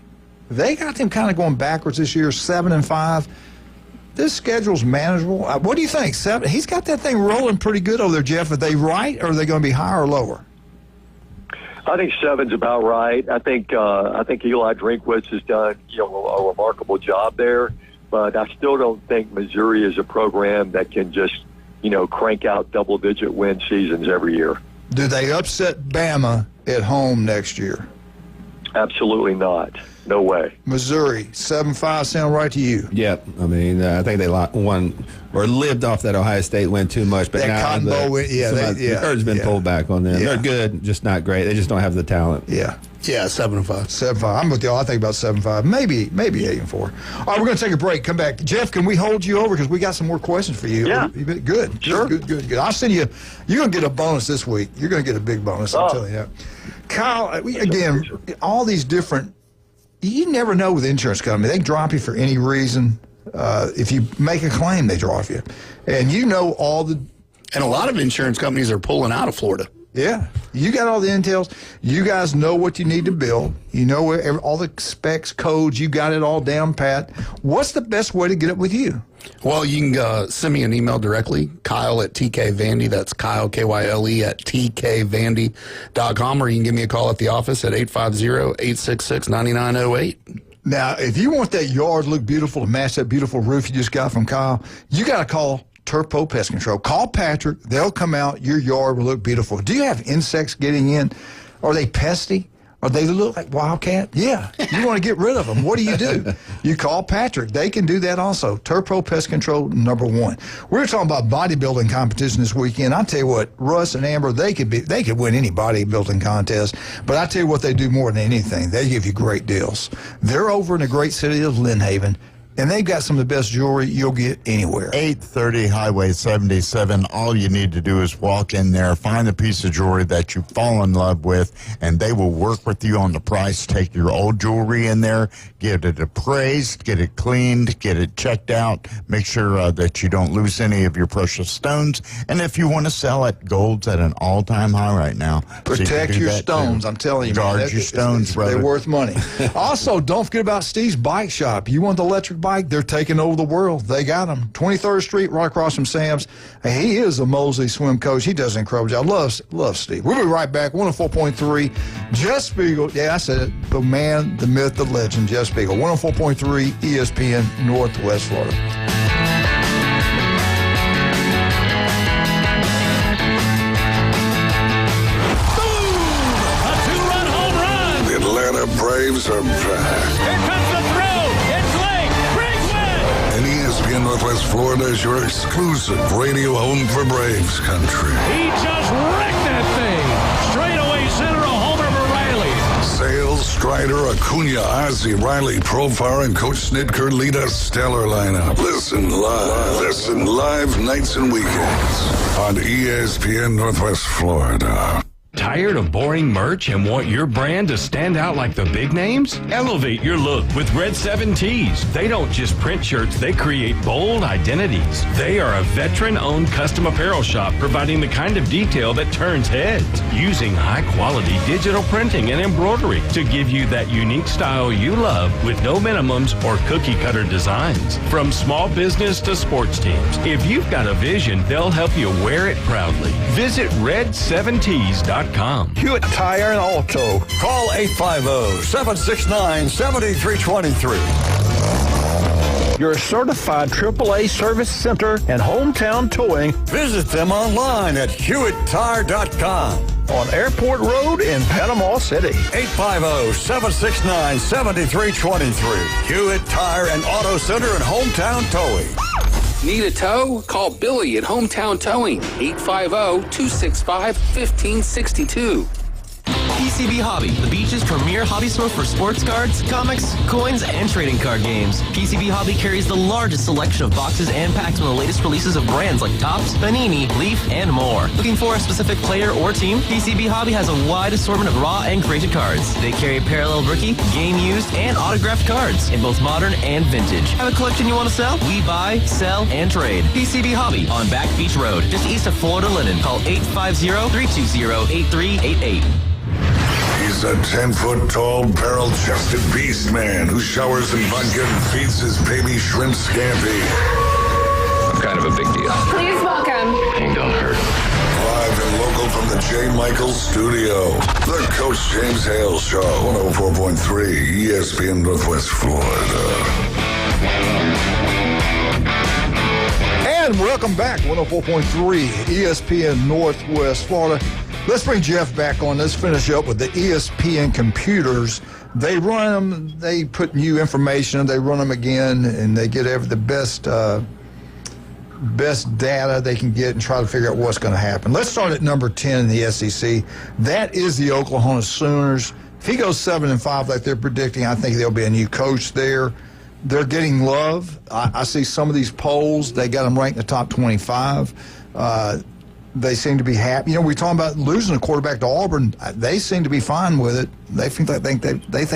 They got them kind of going backwards this year, 7-5. This schedule's manageable. What do you think? 7? He's got that thing rolling pretty good over there, Jeff. Are they right, or are they going to be higher or lower? I think 7's about right. I think Eli Drinkwitz has done a remarkable job there, but I still don't think Missouri is a program that can just crank out double-digit win seasons every year. Do they upset Bama at home next year? Absolutely not. No way. Missouri, 7-5 sound right to you? Yep. I mean, I think they won or lived off that Ohio State win too much. But that now Cotton Bowl win, the herd's been pulled back on them. Yeah. They're good, just not great. They just don't have the talent. Yeah. Yeah, 7-5. 7-5. I'm with y'all. I think about 7-5, maybe 8-4. All right, we're going to take a break. Come back. Jeff, can we hold you over because we got some more questions for you? Yeah. Good. Sure. Good. I'll send you. You're going to get a bonus this week. You're going to get a big bonus. I'm telling you. Kyle, again, all these different. You never know with the insurance company. They drop you for any reason. If you make a claim, they drop you. And all the... And a lot of insurance companies are pulling out of Florida. Yeah. You got all the intels. You guys know what you need to build. You know all the specs, codes. You got it all down pat. What's the best way to get it with you? Well, you can send me an email directly, Kyle at TKVandy. That's Kyle, Kyle, at TKVandy.com, or you can give me a call at the office at 850-866-9908. Now, if you want that yard to look beautiful to match that beautiful roof you just got from Kyle, you got to call Turpo Pest Control. Call Patrick. They'll come out. Your yard will look beautiful. Do you have insects getting in? Are they pesty? Or they look like wildcat? Yeah. You want to get rid of them. What do? You call Patrick. They can do that also. Turpo Pest Control, number 1. We were talking about bodybuilding competition this weekend. I tell you what, Russ and Amber, they could win any bodybuilding contest. But I tell you what they do more than anything. They give you great deals. They're over in the great city of Lynn Haven. And they've got some of the best jewelry you'll get anywhere. 830 Highway 77. All you need to do is walk in there, find a piece of jewelry that you fall in love with, and they will work with you on the price. Take your old jewelry in there, get it appraised, get it cleaned, get it checked out, make sure that you don't lose any of your precious stones. And if you want to sell it, gold's at an all-time high right now. Protect your stones. I'm telling you. Guard your stones, brother. They're worth money. Also, don't forget about Steve's Bike Shop. You want the electric bike? They're taking over the world. They got them. 23rd Street, right across from Sam's. Hey, he is a Mosley swim coach. He does an incredible job. Love Steve. We'll be right back. 104.3. Jeff Spiegel. Yeah, I said it. The man, the myth, the legend, Jeff Spiegel. 104.3 ESPN, Northwest Florida. A 2-run home run. The Atlanta Braves are back. Here comes the throw. It's late. Big win. And ESPN Northwest Florida is your exclusive radio home for Braves country. He just wrecked that thing. Straightaway center, a homer for Riley. Sales Strider, Acuna, Ozzie, Riley, Profar, and Coach Snitker lead a stellar lineup. Listen live nights and weekends on ESPN Northwest Florida. Tired of boring merch and want your brand to stand out like the big names? Elevate your look with Red 7 Tees. They don't just print shirts, they create bold identities. They are a veteran-owned custom apparel shop providing the kind of detail that turns heads, using high-quality digital printing and embroidery to give you that unique style you love with no minimums or cookie-cutter designs. From small business to sports teams, if you've got a vision, they'll help you wear it proudly. Visit red7tees.com. Hewitt Tire and Auto. Call 850-769-7323. Your certified AAA service center and hometown towing. Visit them online at HewittTire.com. On Airport Road in Panama City. 850-769-7323. Hewitt Tire and Auto Center and hometown towing. Need a tow? Call Billy at Hometown Towing, 850-265-1562. PCB Hobby, the beach's premier hobby store for sports cards, comics, coins, and trading card games. PCB Hobby carries the largest selection of boxes and packs from the latest releases of brands like Topps, Panini, Leaf, and more. Looking for a specific player or team? PCB Hobby has a wide assortment of raw and graded cards. They carry parallel rookie, game used, and autographed cards in both modern and vintage. Have a collection you want to sell? We buy, sell, and trade. PCB Hobby on Back Beach Road, just east of Florida Linen. Call 850-320-8388. He's a 10-foot-tall, barrel-chested beast man who showers in vodka and feeds his baby shrimp scampi. I'm kind of a big deal. Please welcome. Ain't gonna hurt. Live and local from the J. Michaels studio, the Coach James Hale Show, 104.3 ESPN Northwest Florida. And welcome back, 104.3 ESPN Northwest Florida. Let's bring Jeff back on. Let's finish up with the ESPN computers. They run them, they put new information, they run them again, and they get the best data they can get and try to figure out what's going to happen. Let's start at number 10 in the SEC. That is the Oklahoma Sooners. If he goes 7-5 like they're predicting, I think there'll be a new coach there. They're getting love. I see some of these polls, they got them ranked in the top 25. They seem to be happy. You know, we're talking about losing a quarterback to Auburn. They seem to be fine with it. They think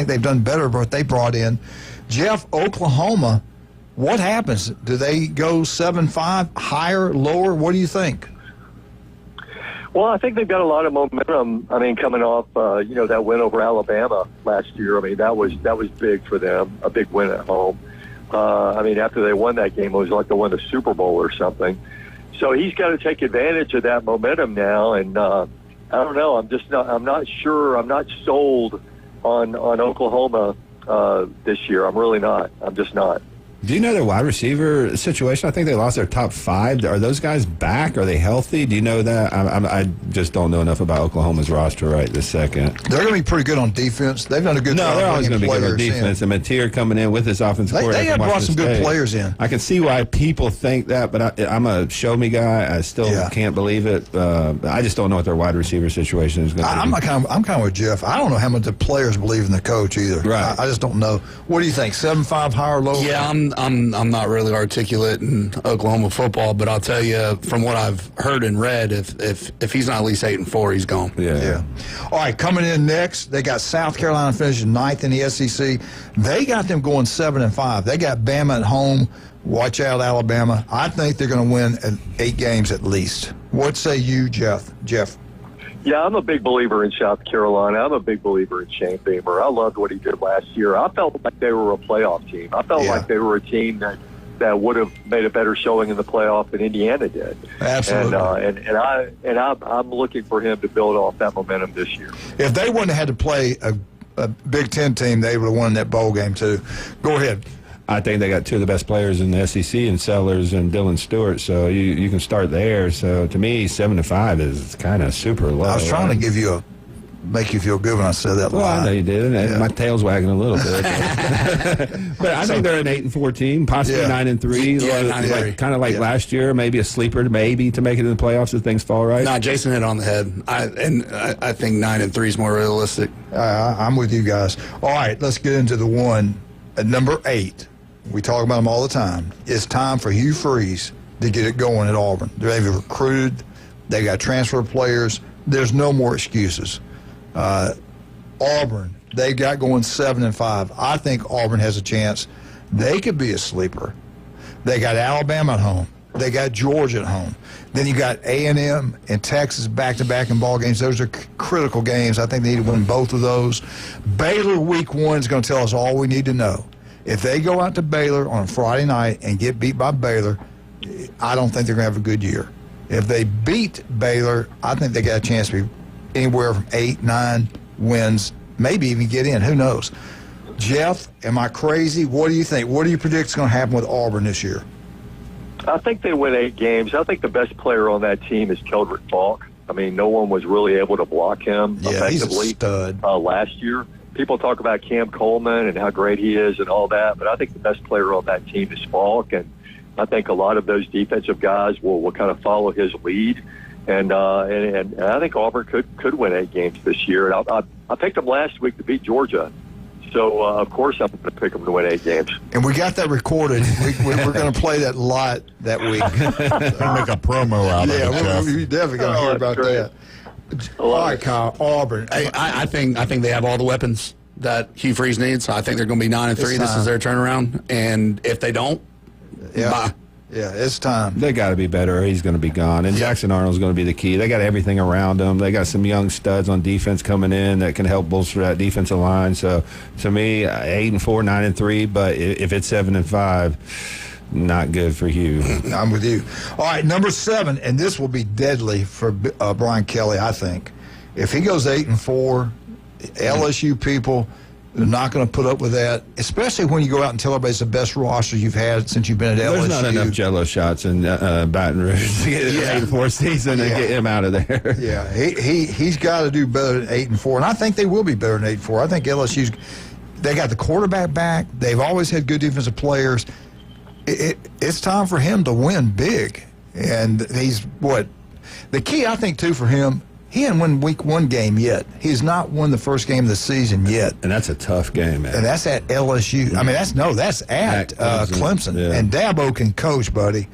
they've done better with what they brought in. Jeff, Oklahoma, what happens? Do they go 7-5, higher, lower? What do you think? Well, I think they've got a lot of momentum. I mean, coming off, that win over Alabama last year. I mean, that was big for them, a big win at home. After they won that game, it was like they won the Super Bowl or something. So he's got to take advantage of that momentum now, and I don't know. I'm not sure. I'm not sold on Oklahoma this year. I'm really not. I'm just not. Do you know their wide receiver situation? I think they lost their top 5. Are those guys back? Are they healthy? Do you know that? I just don't know enough about Oklahoma's roster right this second. They're going to be pretty good on defense. They've done a good job. No, they're always going to be good on defense. And Mateer coming in with his offensive coordinator. They have brought some good players in. I can see why people think that, but I'm a show-me guy. I still can't believe it. I just don't know what their wide receiver situation is going to be. I'm kind of with Jeff. I don't know how much the players believe in the coach either. Right. I just don't know. What do you think? 7-5, higher or lower? Yeah, I'm not really articulate in Oklahoma football, but I'll tell you from what I've heard and read, if he's not at least 8-4, he's gone. Yeah. All right, coming in next, they got South Carolina finishing 9th in the SEC. They got them going 7-5. They got Bama at home. Watch out, Alabama. I think they're going to win 8 games at least. What say you, Jeff? Yeah, I'm a big believer in South Carolina. I'm a big believer in Shane Beamer. I loved what he did last year. I felt like they were a playoff team. I felt like they were a team that would have made a better showing in the playoff than Indiana did. Absolutely. I'm looking for him to build off that momentum this year. If they wouldn't have had to play a Big Ten team, they would have won that bowl game too. Go ahead. I think they got 2 of the best players in the SEC in Sellers and Dylan Stewart, so you can start there. So to me, 7-5 is kind of super low. I was trying to give you make you feel good when I said that Well, line. I know you did, and my tail's wagging a little bit. But I think they're an 8-4 team, possibly 9-3. Yeah, 9-3. Kind of like last year, maybe a sleeper, maybe to make it in the playoffs if things fall right. No, Jason hit on the head. I think 9-3 is more realistic. I'm with you guys. All right, let's get into the one at number 8. We talk about them all the time. It's time for Hugh Freeze to get it going at Auburn. They've recruited. They got transfer players. There's no more excuses. Auburn, they got going 7-5. I think Auburn has a chance. They could be a sleeper. They got Alabama at home. They got Georgia at home. Then you got A&M and Texas back-to-back in ball games. Those are critical games. I think they need to win both of those. Baylor week 1 is going to tell us all we need to know. If they go out to Baylor on a Friday night and get beat by Baylor, I don't think they're going to have a good year. If they beat Baylor, I think they got a chance to be anywhere from 8, 9 wins, maybe even get in. Who knows? Jeff, am I crazy? What do you think? What do you predict is going to happen with Auburn this year? I think they win 8 games. I think the best player on that team is Keldrick Falk. I mean, no one was really able to block him effectively he's a stud. Last year. People talk about Cam Coleman and how great he is and all that, but I think the best player on that team is Falk, and I think a lot of those defensive guys will kind of follow his lead. And I think Auburn could win 8 games this year. And I picked them last week to beat Georgia. So, of course, I'm going to pick them to win 8 games. And we got that recorded. We're going to play that a lot that week. Make a promo out of it, Jeff. We're definitely going to hear about that. All right, Kyle, Auburn. I think they have all the weapons that Hugh Freeze needs. I think they're going to be 9-3. This is their turnaround. And if they don't, bye. Yeah, it's time. They got to be better or he's going to be gone. And Jackson Arnold's going to be the key. They got everything around them. They got some young studs on defense coming in that can help bolster that defensive line. So, to me, 8-4, 9-3. But if it's 7-5, not good for Hugh. I'm with you. All right, number 7, and this will be deadly for Brian Kelly, I think. If he goes 8-4, LSU people – they're not going to put up with that, especially when you go out and tell everybody it's the best roster you've had since you've been at LSU. There's not enough Jello shots in Baton Rouge to get an 8-4 season and get him out of there. Yeah, he's got to do better than 8-4, and I think they will be better than 8-4. I think LSU's they got the quarterback back. They've always had good defensive players. It's time for him to win big, and he's what the key I think too for him. He hasn't won week 1 game yet. He's not won the first game of the season yet. And that's a tough game, man. And that's at LSU. I mean, that's at Clemson. Yeah. And Dabo can coach, buddy.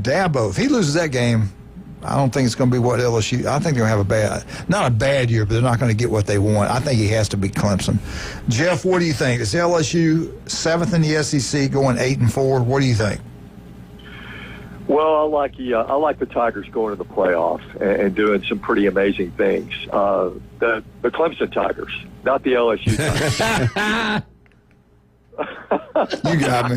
Dabo, if he loses that game, I don't think it's going to be what LSU. I think they're going to have not a bad year, but they're not going to get what they want. I think he has to beat Clemson. Jeff, what do you think? Is LSU 7th in the SEC going 8-4? What do you think? Well, I like the Tigers going to the playoff and doing some pretty amazing things. The Clemson Tigers, not the LSU Tigers. You got me.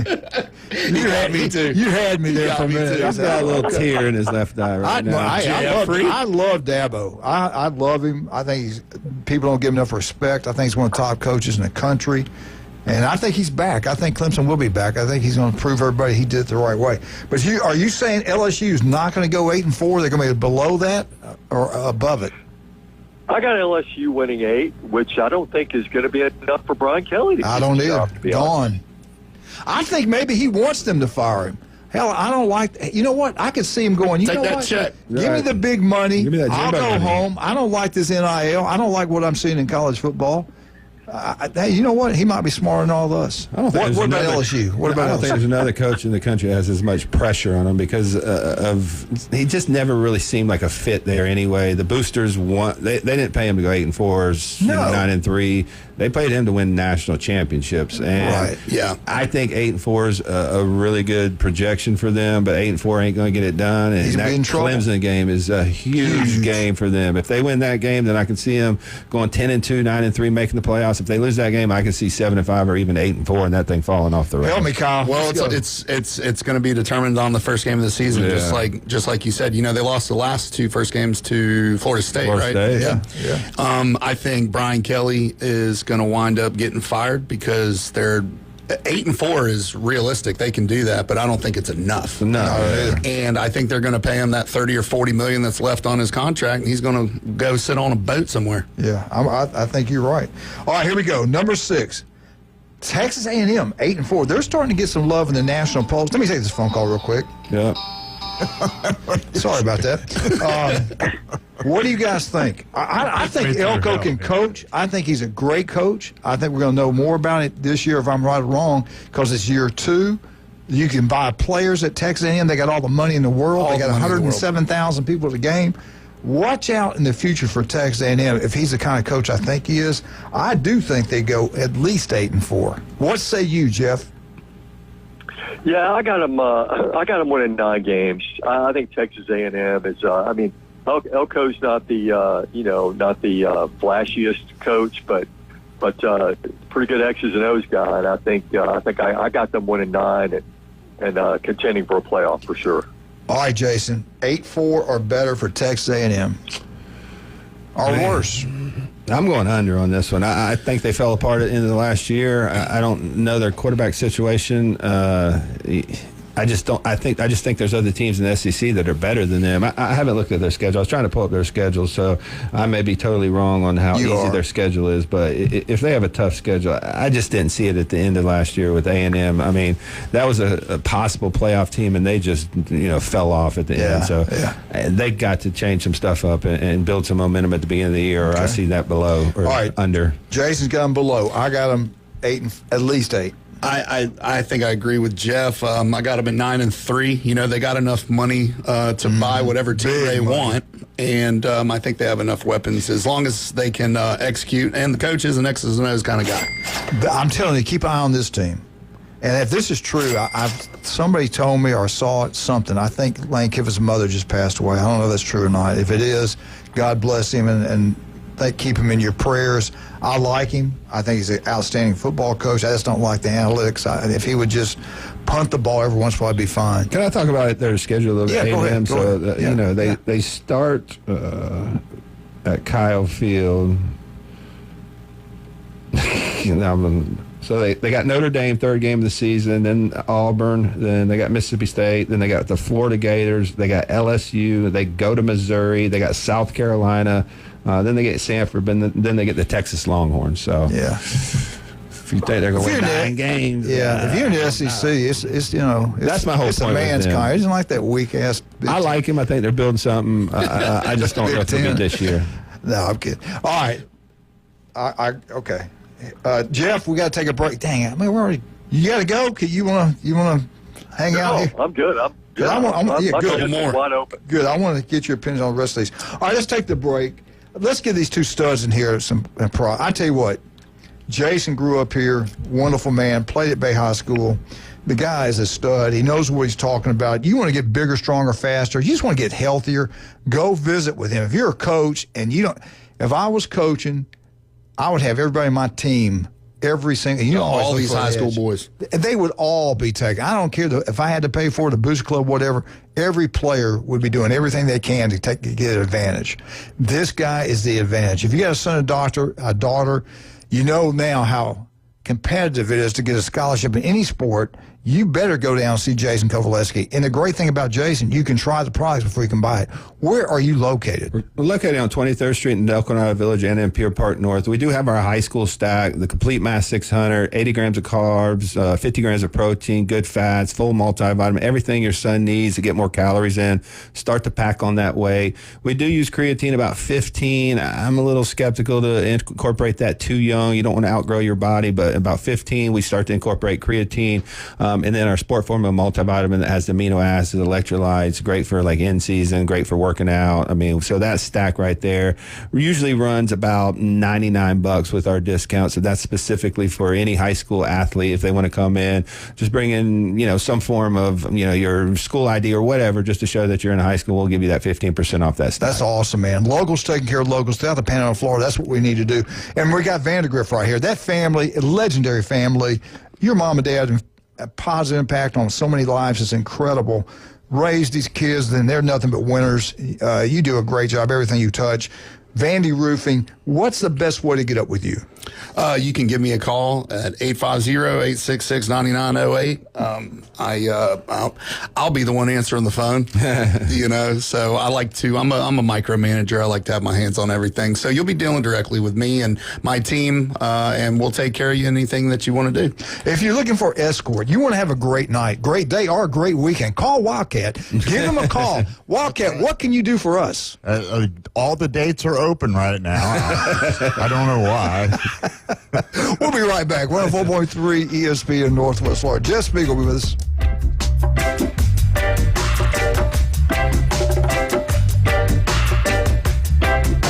You had me too. You had me there for a minute. He's got a little tear in his left eye right now. I love Dabo. I love him. I think people don't give him enough respect. I think he's one of the top coaches in the country. And I think he's back. I think Clemson will be back. I think he's going to prove everybody he did it the right way. But are you saying LSU is not going to go 8-4? They're going to be below that or above it? I got LSU winning 8, which I don't think is going to be enough for Brian Kelly. I don't either. Gone. I think maybe he wants them to fire him. Hell, I don't like. You know what? I could see him going. You Take know that what? check. Give me the big money. Give me that I'll Jimbo go money. home. I don't like this NIL. I don't like what I'm seeing in college football. Hey, you know what? He might be smarter than all of us. I don't think What about LSU? What about I don't LSU? think there's another coach in the country that has as much pressure on him because he just never really seemed like a fit there anyway. The boosters they didn't pay him to go 8-4, 9-3. They paid him to win national championships, and I think 8-4 is a really good projection for them. But 8-4 ain't going to get it done. And that Clemson game is a huge game for them. If they win that game, then I can see them going 10-2, 9-3, making the playoffs. If they lose that game, I can see 7-5 or even 8-4, and that thing falling off the rails. Help me, Kyle. Well, it's going to be determined on the first game of the season, just like you said. You know, they lost the last 2 first games to Florida State, right? Yeah. I think Brian Kelly is going to wind up getting fired because they're 8-4 is realistic. They can do that, but I don't think it's enough. No. And I think they're going to pay him that $30 or $40 million that's left on his contract, and he's going to go sit on a boat somewhere. Yeah, I think you're right. All right, here we go. Number 6, Texas A&M, 8-4. They're starting to get some love in the national polls. Let me take this phone call real quick. Yeah. Sorry about that. What do you guys think? I think Elko can coach. I think he's a great coach. I think we're going to know more about it this year if I'm right or wrong, because it's year 2. You can buy players at Texas A&M. They got all the money in the world. They got 107,000 people at the game. Watch out in the future for Texas A&M. If he's the kind of coach I think he is, I do think they go at least 8-4. What say you, Jeff? Yeah, I got him winning 9 games. I think Texas A&M is. I mean, Elko's not the not the flashiest coach, but pretty good X's and O's guy. And I think I got them winning 9 and contending for a playoff for sure. All right, Jason, 8-4 or better for Texas A&M, or worse. I'm going under on this one. I think they fell apart at the end of the last year. I don't know their quarterback situation. I just think there's other teams in the SEC that are better than them. I haven't looked at their schedule. I was trying to pull up their schedule, so I may be totally wrong on how easy their schedule is. But if they have a tough schedule, I just didn't see it at the end of last year with A&M. I mean, that was a possible playoff team, and they just fell off at the end. So they got to change some stuff up and build some momentum at the beginning of the year, or I see that below or under. Jason's got them below. I got them 8, at least 8. I think I agree with Jeff. I got them at 9-3. They got enough money to buy whatever team they want, and I think they have enough weapons as long as they can execute. And the coach is an X's and O's kind of guy. I'm telling you, keep an eye on this team. And if this is true, somebody told me or saw something. I think Lane Kiffin's mother just passed away. I don't know if that's true or not. If it is, God bless him and keep him in your prayers. I like him. I think he's an outstanding football coach. I just don't like the analytics. If he would just punt the ball every once in a while, I'd be fine. Can I talk about their schedule a little bit? Go ahead. So, they start at Kyle Field. So they got Notre Dame, 3rd game of the season, then Auburn, then they got Mississippi State, then they got the Florida Gators, they got LSU, they go to Missouri, they got South Carolina, then they get Sanford, then they get the Texas Longhorns. So if you think they're going to win 9 games, if you're in the SEC, it's that's my whole it's point. It's a man's kind. It's not like that weak ass. I like him. I think they're building something. I just don't know if they'll be this year. No, I'm kidding. All right, okay. Jeff, we got to take a break. Dang it! I mean, you got to go. You want to hang out here? I'm good. I'm good. Good. More. Wide open. Good. I want to get your opinions on the rest of these. All right, let's take the break. Let's give these 2 studs in here some pride. I tell you what, Jason grew up here, wonderful man, played at Bay High School. The guy is a stud. He knows what he's talking about. You want to get bigger, stronger, faster. You just want to get healthier. Go visit with him. If you're a coach and you don't, if I was coaching, I would have everybody on my team, every single, all these high school boys. They would all be taken. I don't care if I had to pay for it, a booster club, whatever. Every player would be doing everything they can to get advantage. This guy is the advantage. If you got a son, a daughter, you know now how competitive it is to get a scholarship in any sport. You better go down and see Jason Kovaleski. And the great thing about Jason, you can try the products before you can buy it. Where are you located? We're located on 23rd Street in Del Coronado Village and in Pier Park North. We do have our high school stack, the Complete Mass 600, 80 grams of carbs, 50 grams of protein, good fats, full multivitamin, everything your son needs to get more calories in. Start to pack on that way. We do use creatine about 15. I'm a little skeptical to incorporate that too young. You don't want to outgrow your body, but about 15, we start to incorporate creatine. And then our Sport Formula multivitamin that has the amino acids, electrolytes, great for like in season, great for working out. I mean, so that stack right there usually runs about $99 with our discount. So that's specifically for any high school athlete. If they want to come in, just bring in, some form of, your school ID or whatever, just to show that you're in high school. We'll give you that 15% off that stack. That's awesome, man. Locals taking care of locals throughout the Panhandle of Florida. That's what we need to do. And we got Vandergrift right here. That family, a legendary family. Your mom and dad, a positive impact on so many lives. It's incredible. Raise these kids, then they're nothing but winners. You do a great job, everything you touch. Vandy Roofing. What's the best way to get up with you? You can give me a call at 850-866-9908. I'll be the one answering the phone, so I'm a micromanager. I like to have my hands on everything. So you'll be dealing directly with me and my team, and we'll take care of you anything that you want to do. If you're looking for escort, you want to have a great night, great day, or a great weekend, call Wildcat. Give them a call. Wildcat, what can you do for us? All the dates are open right now. I don't know why. We'll be right back. 104.3 ESPN Northwest Florida. Jeff Spiegel will be with us.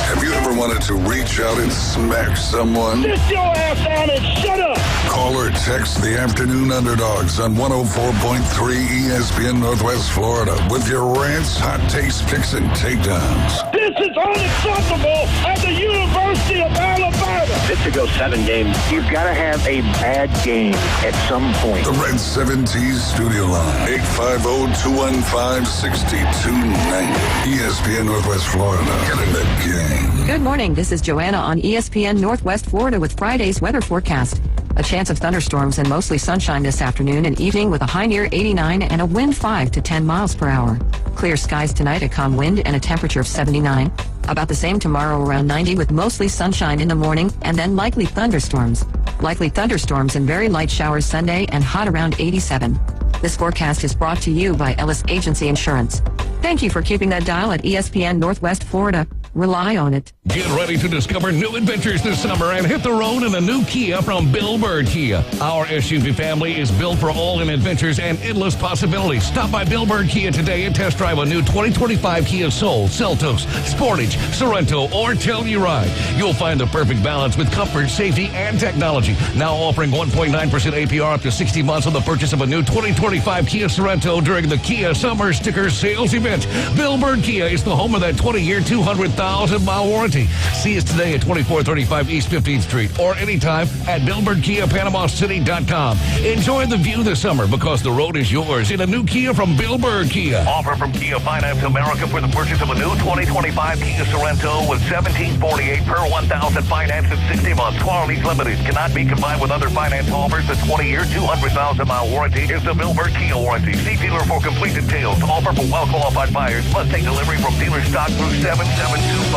Have you ever wanted to reach out and smack someone? Sit your ass down and shut up! Call or text the Afternoon Underdogs on 104.3 ESPN Northwest Florida with your rants, hot takes, picks, and takedowns. This is unacceptable at the University of Alabama! This to go 7 games. You've got to have a bad game at some point. The Red 70s studio line, 850-215-6290. ESPN Northwest Florida. Get in the game. Good morning. This is Joanna on ESPN Northwest Florida with Friday's weather forecast. A chance of thunderstorms and mostly sunshine this afternoon and evening with a high near 89 and a wind 5 to 10 miles per hour. Clear skies tonight, a calm wind and a temperature of 79. About the same tomorrow, around 90 with mostly sunshine in the morning and then likely thunderstorms. Likely thunderstorms and very light showers Sunday and hot around 87. This forecast is brought to you by Ellis Agency Insurance. Thank you for keeping that dial at ESPN Northwest Florida. Rely on it. Get ready to discover new adventures this summer and hit the road in a new Kia from Bill Bird Kia. Our SUV family is built for all in adventures and endless possibilities. Stop by Bill Bird Kia today and test drive a new 2025 Kia Soul, Seltos, Sportage, Sorento, or Telluride. You'll find the perfect balance with comfort, safety, and technology. Now offering 1.9% APR up to 60 months on the purchase of a new 2025 Kia Sorento during the Kia Summer Sticker Sales Event. Bill Bird Kia is the home of that 20-year, 200,000-mile warranty. See us today at 2435 East 15th Street or anytime at BillBirdKiaPanamaCity.com. Enjoy the view this summer because the road is yours in a new Kia from Bill Bird Kia. Offer from Kia Finance America for the purchase of a new 2025 Kia Sorento with $1,748 per 1,000 finance in 60 months. Qualities limited. Cannot be combined with other finance offers. The 20-year, 200,000-mile warranty is the Bill Bird Kia warranty. See dealer for complete details. Offer for well-qualified buyers. Must take delivery from dealer stock through 7725.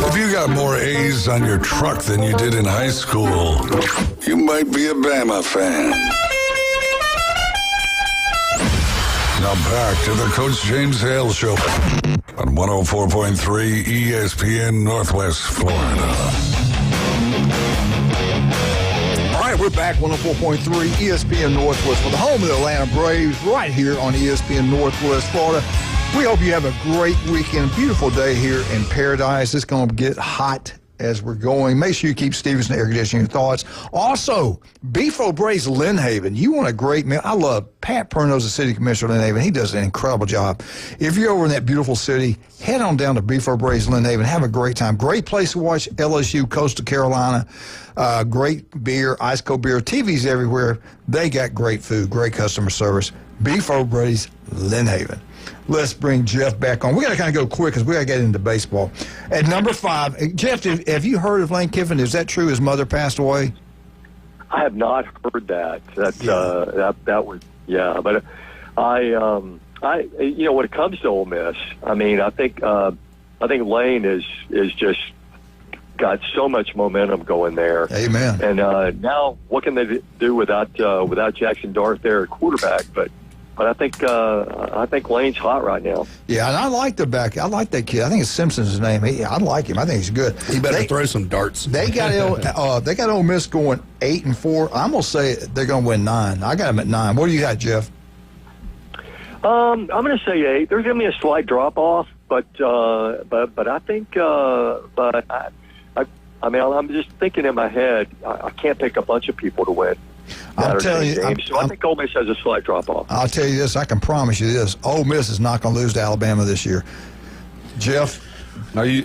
If you got more A's on your truck than you did in high school, you might be a Bama fan. Now back to the Coach James Hale Show on 104.3 ESPN Northwest Florida. All right, we're back 104.3 ESPN Northwest for the home of the Atlanta Braves right here on ESPN Northwest Florida. We hope you have a great weekend, beautiful day here in Paradise. It's going to get hot as we're going. Make sure you keep Stevenson Air Conditioning your thoughts. Also, Beef O'Brae's Lynn Haven. You want a great meal. I love Pat Perno's the city commissioner of Lynn Haven. He does an incredible job. If you're over in that beautiful city, head on down to Beef O'Brae's Lynn Haven. Have a great time. Great place to watch LSU, Coastal Carolina. Great beer, ice cold beer. TVs everywhere. They got great food, great customer service. Beef O'Brae's Lynn Haven. Let's bring Jeff back on. We got to kind of go quick because we got to get into baseball. At number 5, Jeff, have you heard of Lane Kiffin? Is that true? His mother passed away? I have not heard that. That was But I when it comes to Ole Miss, I mean, I think Lane is just got so much momentum going there. Amen. And now, what can they do without Jackson Dart there at quarterback? But I think Lane's hot right now. Yeah, and I like the back. I like that kid. I think it's Simpson's his name. I like him. I think he's good. He better throw some darts. They got Ole Miss going 8-4. I'm gonna say they're gonna win 9. I got them at 9. What do you got, Jeff? I'm gonna say 8. There's gonna be a slight drop off, but I think I mean, I'm just thinking in my head. I can't pick a bunch of people to win. I'm telling you, I think Ole Miss has a slight drop-off. I'll tell you this. I can promise you this. Ole Miss is not going to lose to Alabama this year. Jeff? Are you?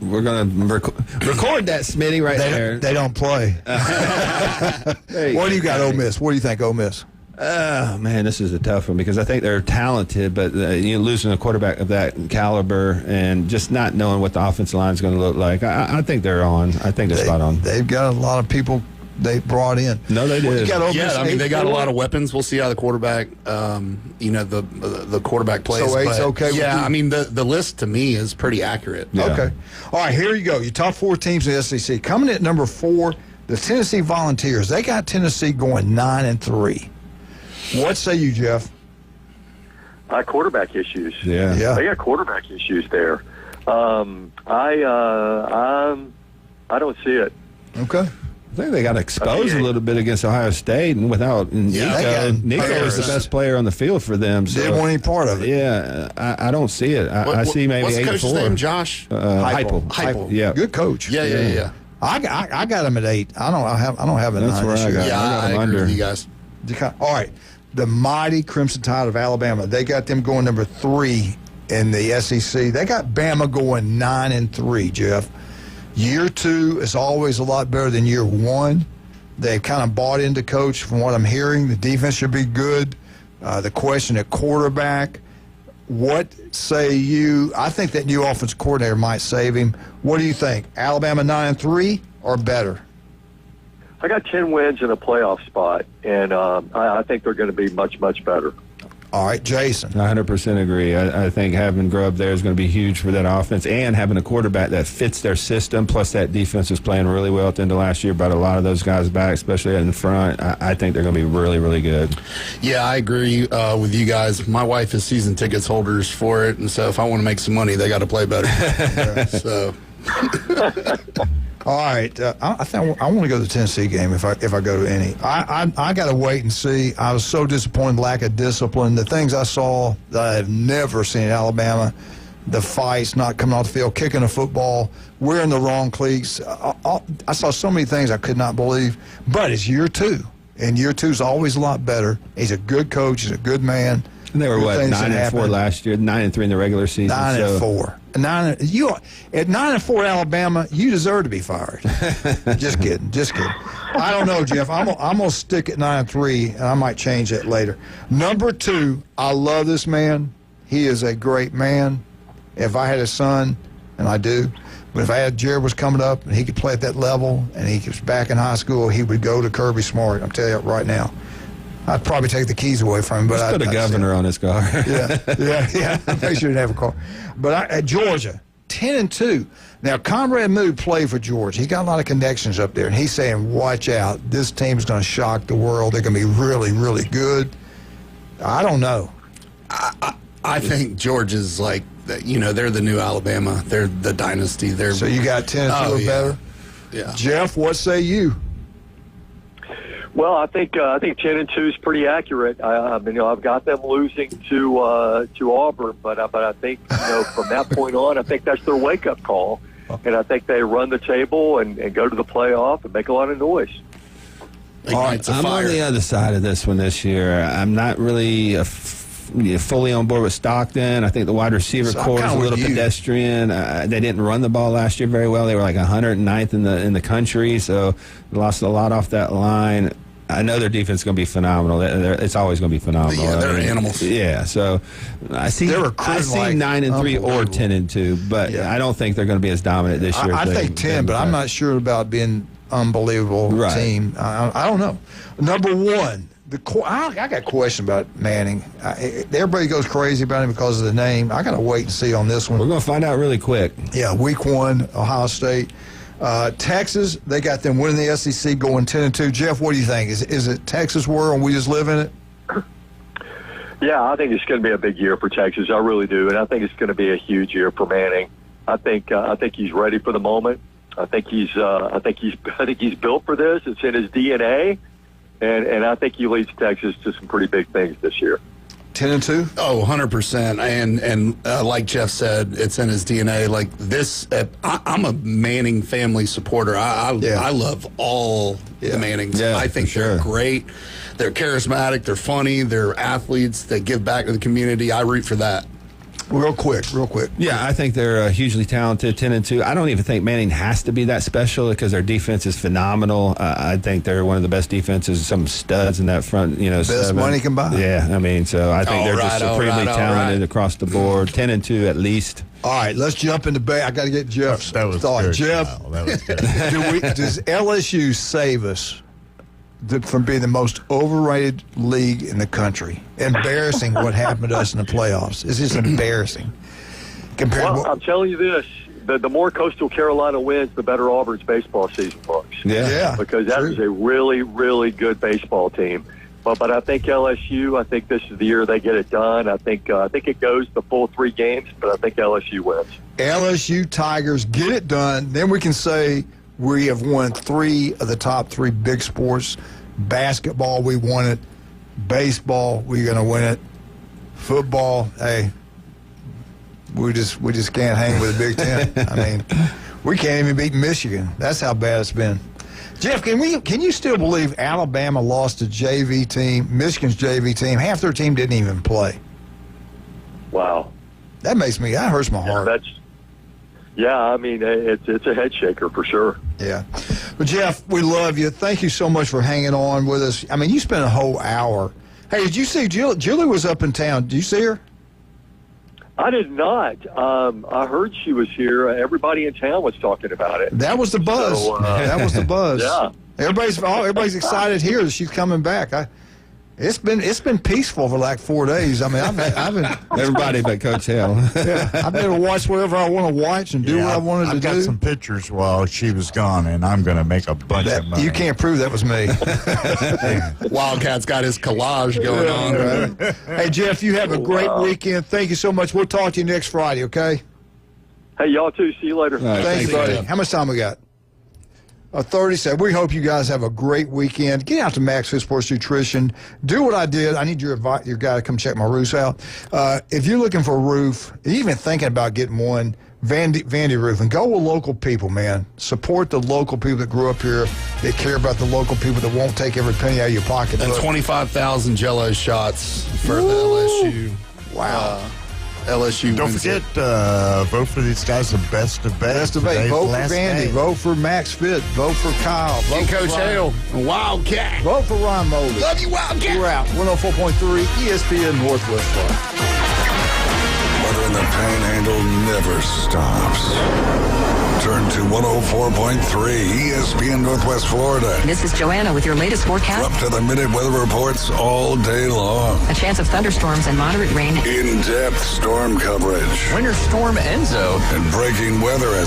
We're going to record that, Smitty, right there. They don't play. Hey. What do you got, Ole Miss? What do you think, Ole Miss? Oh, man, this is a tough one because I think they're talented, but losing a quarterback of that caliber and just not knowing what the offensive line is going to look like, I think they're on. I think they're spot on. They've got a lot of people they brought in. No, they did. They got a lot of weapons. We'll see how the quarterback, the quarterback plays. So 8's okay with you? I mean, the list to me is pretty accurate. Yeah. Okay. All right, here you go. Your top 4 teams in the SEC. Coming in at number 4, the Tennessee Volunteers. They got Tennessee going 9-3. What say you, Jeff? Quarterback issues. Yeah. They got quarterback issues there. I don't see it. Okay. I think they got exposed a little bit against Ohio State, and without Nico. Nico is the best player on the field for them. So, didn't want any part of it. Yeah, I don't see it. I see maybe 8-4. What's the coach's name? Josh Heupel. Yeah, good coach. Yeah. I got him at 8. I don't have a 9 That's where this I year. got. Yeah, I agree under with you guys. All right, the mighty Crimson Tide of Alabama. They got them going number 3 in the SEC. They got Bama going 9-3. Jeff, year 2 is always a lot better than year 1. They've kind of bought into coach. From what I'm hearing, the defense should be good. The question at quarterback. What say you? I think that new offensive coordinator might save him. What do you think? Alabama 9-3 or better? I got 10 wins in a playoff spot, and I think they're going to be much, much better. All right, Jason. I 100% agree. I think having Grubb there is going to be huge for that offense, and having a quarterback that fits their system, plus that defense was playing really well at the end of last year, brought a lot of those guys back, especially in the front. I think they're going to be really, really good. Yeah, I agree with you guys. My wife is season tickets holders for it, and so if I want to make some money, they got to play better. So... All right, I think I want to go to the Tennessee game if I go to any. I got to wait and see. I was so disappointed, lack of discipline. The things I saw that I have never seen in Alabama, the fights, not coming off the field, kicking the football, wearing the wrong cleats. I saw so many things I could not believe. But it's year 2, and year 2 is always a lot better. He's a good coach. He's a good man. And they were, 9-4 last year, 9-3 in the regular season. 9-4. At 9-4 Alabama, you deserve to be fired. Just kidding. I don't know, Jeff. I'm gonna stick at 9-3, and I might change that later. Number 2, I love this man. He is a great man. If I had a son, and I do, but if I had Jared was coming up and he could play at that level, and he was back in high school, he would go to Kirby Smart. I'm telling you right now. I'd probably take the keys away from him. But I'd put a governor on his car. Yeah. I'm pretty sure he'd have a car. But at Georgia, 10-2. Now, Conrad Mood played for Georgia. He's got a lot of connections up there, and he's saying, watch out. This team's going to shock the world. They're going to be really, really good. I don't know. I think Georgia's like, they're the new Alabama. They're the dynasty. So you got 10-2 or better? Yeah. Jeff, what say you? Well, I think 10-2 is pretty accurate. I've got them losing to Auburn, but I think from that point on, I think that's their wake up call, and I think they run the table and go to the playoff and make a lot of noise. I'm on the other side of this one this year. I'm not really fully on board with Stockton. I think the wide receiver core is a little pedestrian. They didn't run the ball last year very well. They were like 109th in the country, so lost a lot off that line. I know their defense is going to be phenomenal. It's always going to be phenomenal. Yeah, they're animals. Yeah, so I see 9-3 or 10-2, but I don't think they're going to be as dominant this year. I think 10, but I'm not sure about being unbelievable team. I don't know. Number 1, I got a question about Manning. Everybody goes crazy about him because of the name. I got to wait and see on this one. We're going to find out really quick. Yeah, week 1, Ohio State. Texas, they got them winning the SEC, going 10-2. Jeff, what do you think? Is it Texas world and we just live in it? Yeah, I think it's going to be a big year for Texas. I really do, and I think it's going to be a huge year for Manning. I think he's ready for the moment. I think he's built for this. It's in his DNA, and I think he leads Texas to some pretty big things this year. 10-2? Oh, 100%. And like Jeff said, it's in his DNA. Like this, I'm a Manning family supporter. I love all the Mannings. Yeah, I think they're great. They're charismatic. They're funny. They're athletes. They give back to the community. I root for that. Real quick. Yeah, I think they're hugely talented, 10-2. I don't even think Manning has to be that special because their defense is phenomenal. I think they're one of the best defenses, some studs in that front, Best 7. money can buy. Yeah, I mean, so I think they're just supremely talented across the board, 10-2 at least. All right, let's jump into I got to get Jeff's thought. Jeff, that was good. Does LSU save us from being the most overrated league in the country? Embarrassing what happened to us in the playoffs. It's just embarrassing. I'm telling you this. The more Coastal Carolina wins, the better Auburn's baseball season looks. Yeah. Because that is a really, really good baseball team. But I think LSU, I think this is the year they get it done. I think it goes the full 3 games, but I think LSU wins. LSU Tigers get it done. Then we can say we have won 3 of the top 3 big sports. Basketball, we won it. Baseball, we're going to win it. Football, hey, we just can't hang with the Big Ten. I mean, we can't even beat Michigan. That's how bad it's been. Jeff, can you still believe Alabama lost a JV team, Michigan's JV team? Half their team didn't even play. Wow. That hurts my heart. I mean, it's a head shaker for sure. Yeah. But, Jeff, we love you. Thank you so much for hanging on with us. I mean, you spent a whole hour. Hey, did you see Julie was up in town? Did you see her? I did not. I heard she was here. Everybody in town was talking about it. That was the buzz. That was the buzz. Yeah. Everybody's excited here that she's coming back. It's been peaceful for like 4 days. I mean, I've been everybody but Coach Hale. Yeah, I've been able to watch whatever I want to watch and do what I wanted to do. I've got some pictures while she was gone, and I'm going to make a bunch of money. You can't prove that was me. Wildcat's got his collage going on. Right? Hey, Jeff, you have a great weekend. Thank you so much. We'll talk to you next Friday, okay? Hey, y'all too. See you later. Right, thanks, buddy. How much time we got? 37. We hope you guys have a great weekend. Get out to Max Fit Sports Nutrition. Do what I did. I need your guy to come check my roofs out. If you're looking for a roof, even thinking about getting one, Vandy Roofing. Go with local people, man. Support the local people that grew up here. They care about the local people that won't take every penny out of your pocket. And 25,000 Jello shots for the LSU. Wow. LSU. Don't forget, vote for these guys. The best of best. Best of eight. Vote for Vandy. Vote for Max Fit. Vote for Kyle. Vote for Coach Hale. Wildcat. Vote for Ron Mobley. Love you, Wildcat. We're out. 104.3 ESPN Northwest Florida. Weather in the Panhandle never stops. Turn to 104.3 ESPN Northwest Florida. This is Joanna with your latest forecast. Up to the minute weather reports all day long. A chance of thunderstorms and moderate rain. In-depth storm coverage. Winter Storm Enzo. And breaking weather as